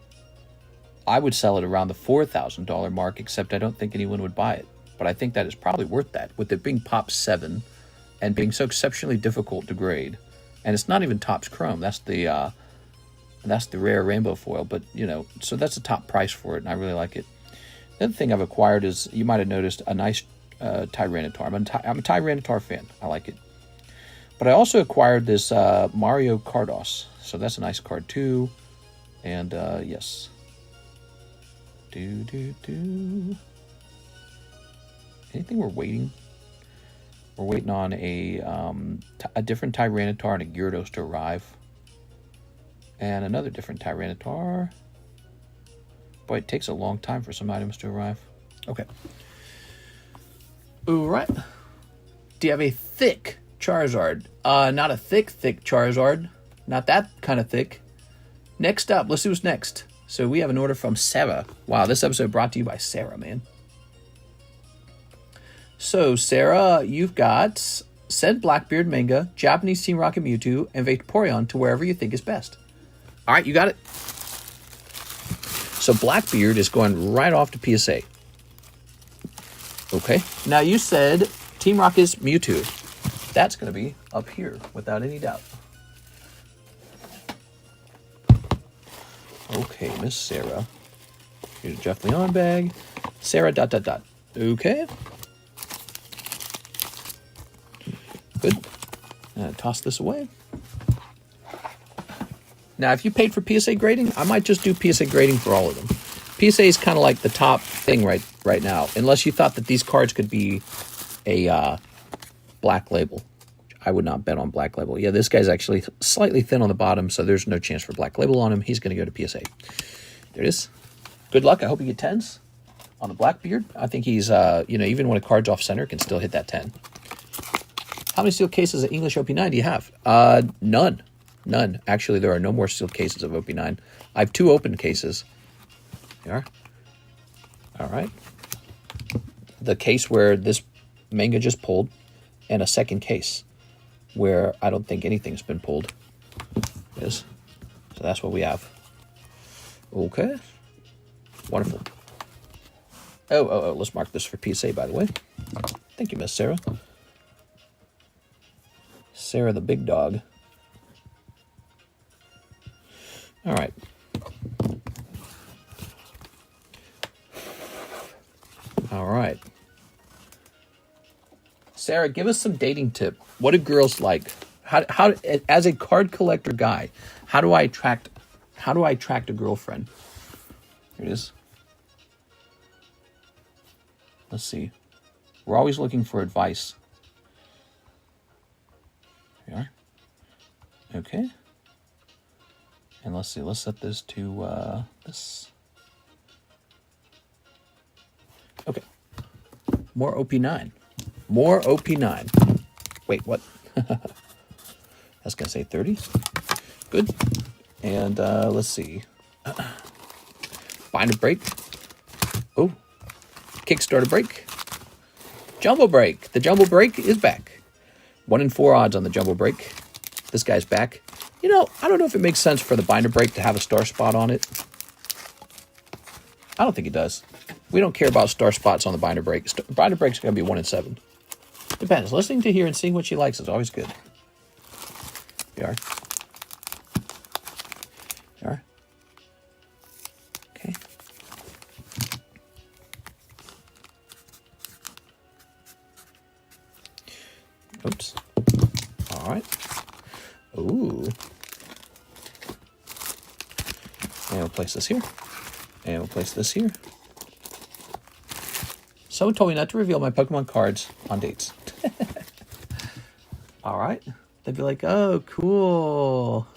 I would sell it around the $4,000 mark, except I don't think anyone would buy it. But I think that is probably worth that, with it being Pop 7 and being so exceptionally difficult to grade. And it's not even Topps Chrome. That's the rare rainbow foil. But, you know, so that's the top price for it, and I really like it. The other thing I've acquired is, you might have noticed, a nice Tyranitar. I'm a Tyranitar fan. I like it. But I also acquired this Mario Carddass. So that's a nice card too. And yes. Anything we're waiting? We're waiting on a different Tyranitar and a Gyarados to arrive. And another different Tyranitar. Boy, it takes a long time for some items to arrive. Okay. All right. Do you have a thick Charizard? Not a thick Charizard. Not that kind of thick. Next up, let's see what's next. So we have an order from Sarah. Wow, this episode brought to you by Sarah, man. So, Sarah, you've got send Blackbeard manga, Japanese Team Rocket Mewtwo, and Vaporeon to wherever you think is best. All right, you got it. So Blackbeard is going right off to PSA. Okay. Now you said Team Rocket's Mewtwo. That's going to be up here without any doubt. Okay, Miss Sarah. Here's a Jeff Leon bag. Sarah ... Okay. Good. Toss this away. Now, if you paid for PSA grading, I might just do PSA grading for all of them. PSA is kind of like the top thing right now, unless you thought that these cards could be a black label. I would not bet on black label. Yeah, this guy's actually slightly thin on the bottom, so there's no chance for black label on him. He's going to go to PSA. There it is. Good luck. I hope you get 10s on the Blackbeard. I think he's, even when a card's off center, can still hit that 10. How many sealed cases of English OP9 do you have? None. None. Actually, there are no more sealed cases of OP9. I have 2 open cases. There are. All right. The case where this manga just pulled, and a second case where I don't think anything's been pulled. Yes. So that's what we have. Okay. Wonderful. Oh, let's mark this for PSA, by the way. Thank you, Miss Sarah. Sarah the big dog. All right. All right. Sarah, give us some dating tip. What do girls like? How as a card collector guy, how do I attract a girlfriend? Here it is. Let's see. We're always looking for advice. Here we are. Okay. And let's see. Let's set this to this. Okay. More OP9. More OP9. Wait, what? I was going to say 30. Good. And let's see. Binder break. Oh. Kickstarter break. Jumbo break. The jumbo break is back. 1 in 4 odds on the jumbo break. This guy's back. You know, I don't know if it makes sense for the binder break to have a star spot on it. I don't think it does. We don't care about star spots on the binder break. Binder break's going to be 1 in 7. Depends. Listening to her and seeing what she likes is always good. Here are. Here are. Okay. Oops. All right. Ooh. And we'll place this here. And we'll place this here. Someone told me not to reveal my Pokemon cards on dates. All right. They'd be like, oh, cool.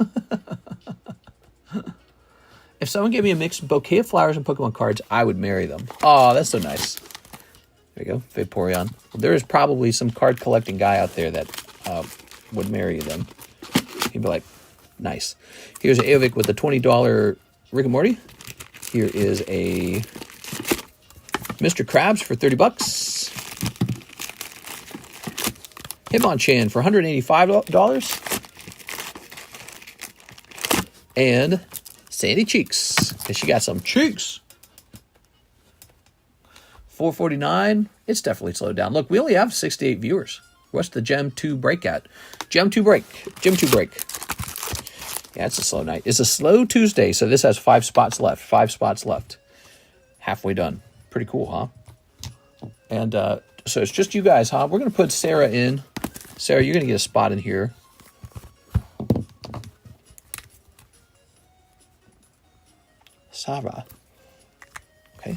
If someone gave me a mixed bouquet of flowers and Pokemon cards, I would marry them. Oh, that's so nice. There you go. Vaporeon. Well, there is probably some card collecting guy out there that would marry them. He'd be like, nice. Here's an Aovic with a $20 Rick and Morty. Here is a Mr. Krabs for $30. Hitmonchan for $185. And Sandy Cheeks, because she got some cheeks. $4.49. It's definitely slowed down. Look, we only have 68 viewers. What's the Gem 2 break at? Gem 2 break. Gem 2 break. Yeah, it's a slow night. It's a slow Tuesday, so this has 5 spots left. 5 spots left. Halfway done. Pretty cool, huh? And so it's just you guys, huh? We're going to put Sarah in. Sarah, you're going to get a spot in here. Sarah. Okay.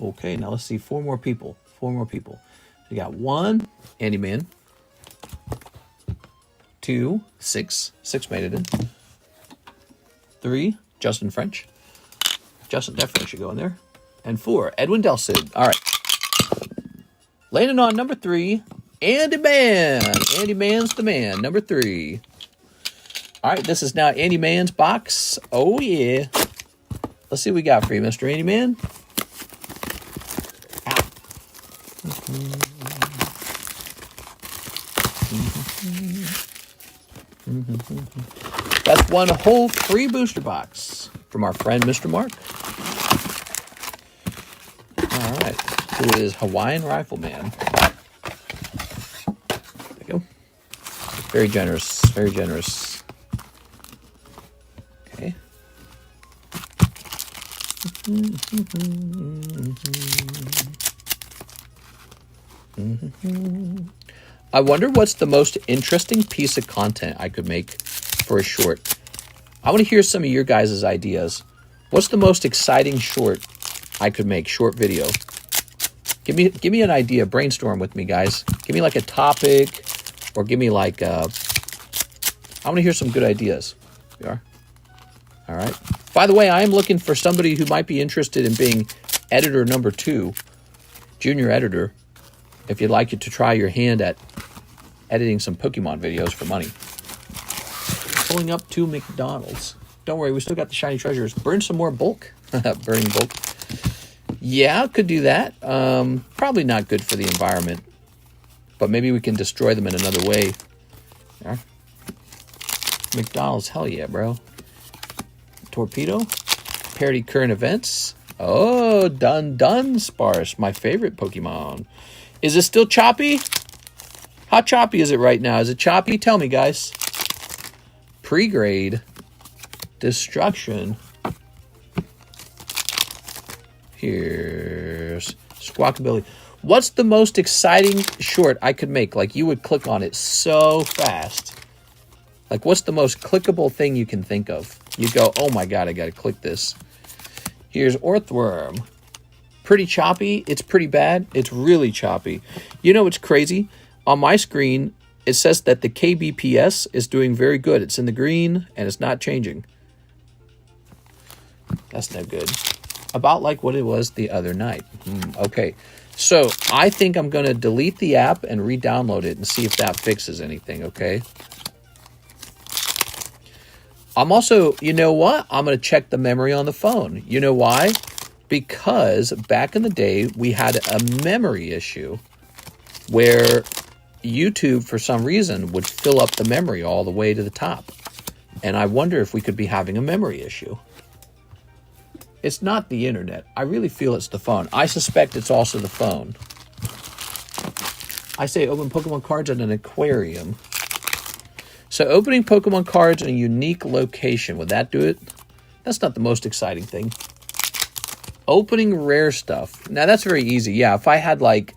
Okay, now let's see. 4 more people. 4 more people. We got 1, Andy Man. 2, 6. 6 made it in. 3, Justin French. Justin definitely should go in there. And 4, Edwin Delcid. All right. Landing on number 3, Andy Man. Andy Man's the man. Number 3. All right, this is now Andy Man's box. Oh, yeah. Let's see what we got for you, Mr. Andy Man. That's one whole free booster box from our friend, Mr. Mark. All right, who is Hawaiian Rifleman. There you go. Very generous, very generous. Okay. I wonder what's the most interesting piece of content I could make for a short. I want to hear some of your guys' ideas. What's the most exciting short I could make, short video? Give me an idea. Brainstorm with me, guys. Give me like a topic, or give me like I want to hear some good ideas. You are? All right. By the way, I am looking for somebody who might be interested in being editor number 2, junior editor, if you'd like to try your hand at editing some Pokemon videos for money. Pulling up to McDonald's. Don't worry, we still got the shiny treasures. Burn some more bulk. Burning bulk. Yeah, could do that. Probably not good for the environment, but maybe we can destroy them in another way. Yeah. McDonald's, hell yeah, bro. Torpedo. Parody current events. Oh, Dunsparce, my favorite Pokemon. Is it still choppy? How choppy is it right now? Is it choppy? Tell me, guys. Pre-grade. Destruction. Here's Squawkabilly. What's the most exciting short I could make? Like, you would click on it so fast. Like, what's the most clickable thing you can think of? You go, oh my god, I gotta click this. Here's Orthworm. Pretty choppy. It's pretty bad. It's really choppy. You know what's crazy? On my screen, it says that the KBPS is doing very good. It's in the green, and it's not changing. That's no good. About like what it was the other night. Okay. So, I think I'm going to delete the app and re-download it and see if that fixes anything, okay? I'm also, you know what? I'm going to check the memory on the phone. You know why? Because back in the day, we had a memory issue where YouTube, for some reason, would fill up the memory all the way to the top. And I wonder if we could be having a memory issue. It's not the internet. I really feel it's the phone. I suspect it's also the phone. I say open Pokemon cards at an aquarium. So opening Pokemon cards in a unique location, would that do it? That's not the most exciting thing. Opening rare stuff. Now that's very easy. Yeah, if I had like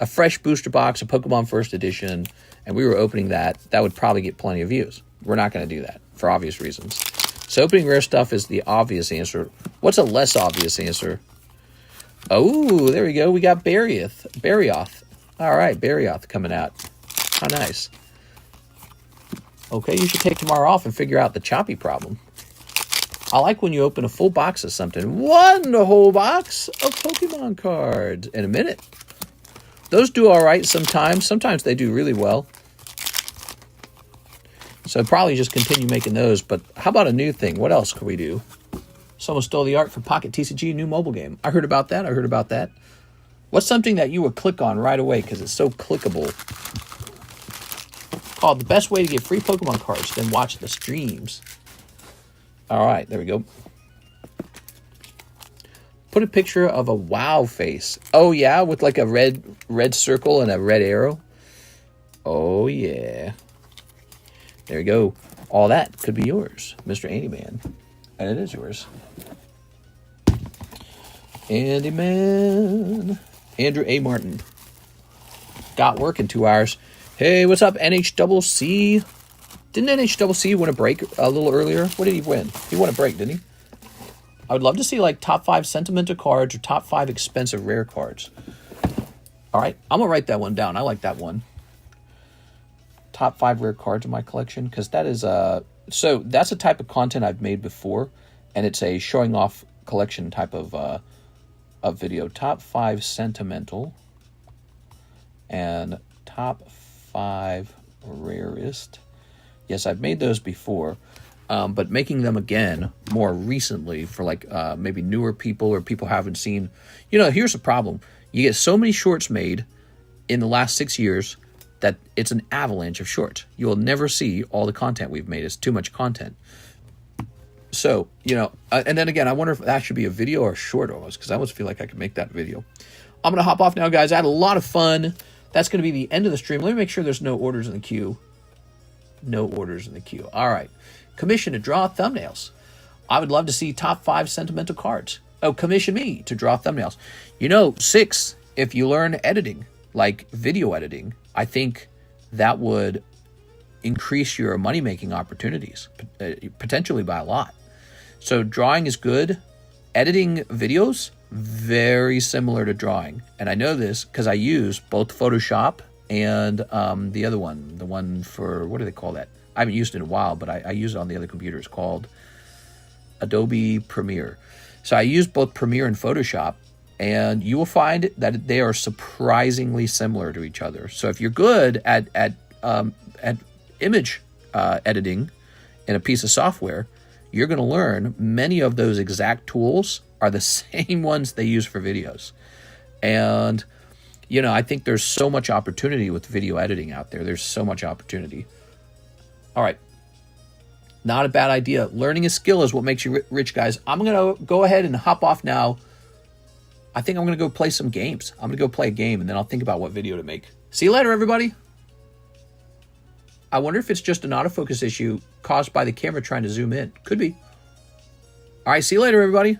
a fresh booster box, a Pokemon First Edition, and we were opening that, that would probably get plenty of views. We're not going to do that for obvious reasons. So opening rare stuff is the obvious answer. What's a less obvious answer? Oh, there we go. We got Barioth. All right, Barioth coming out. How nice. Okay, you should take tomorrow off and figure out the choppy problem. I like when you open a full box of something. One whole box of Pokemon cards in a minute. Those do all right sometimes. Sometimes they do really well. So probably just continue making those. But how about a new thing? What else could we do? Someone stole the art for Pocket TCG, new mobile game. I heard about that. What's something that you would click on right away because it's so clickable? Called the best way to get free Pokemon cards, then watch the streams. All right, there we go. Put a picture of a WoW face. Oh yeah, with like a red circle and a red arrow. Oh yeah. There you go. All that could be yours, Mr. Andy Man. And it is yours. Andy Man. Andrew A. Martin. Got work in 2 hours. Hey, what's up, NHCC? Didn't NHCC win a break a little earlier? What did he win? He won a break, didn't he? I would love to see like top 5 sentimental cards or top 5 expensive rare cards. All right, I'm going to write that one down. I like that one. Top 5 rare cards in my collection, because that is so that's a type of content I've made before, and it's a showing off collection type of video. Top 5 sentimental and top 5 rarest Yes, I've made those before, but making them again more recently for like maybe newer people or people haven't seen. You know, here's the problem. You get so many shorts made in the last 6 years that it's an avalanche of shorts. You will never see all the content we've made. It's too much content. So, you know, and then again, I wonder if that should be a video or a short almost, because I almost feel like I could make that video. I'm going to hop off now, guys. I had a lot of fun. That's going to be the end of the stream. Let me make sure there's no orders in the queue. No orders in the queue. All right. Commission to draw thumbnails. I would love to see top 5 sentimental cards. Oh, commission me to draw thumbnails. You know, 6, if you learn editing, like video editing, I think that would increase your money-making opportunities, potentially by a lot. So drawing is good. Editing videos, very similar to drawing. And I know this because I use both Photoshop and the other one, the one for, what do they call that? I haven't used it in a while, but I use it on the other computer. It's called Adobe Premiere. So I use both Premiere and Photoshop, and you will find that they are surprisingly similar to each other. So if you're good at image editing in a piece of software, you're going to learn many of those exact tools are the same ones they use for videos. And, you know, I think there's so much opportunity with video editing out there. There's so much opportunity. All right. Not a bad idea. Learning a skill is what makes you rich, guys. I'm going to go ahead and hop off now. I think I'm going to go play some games. I'm going to go play a game, and then I'll think about what video to make. See you later, everybody. I wonder if it's just an autofocus issue caused by the camera trying to zoom in. Could be. All right, see you later, everybody.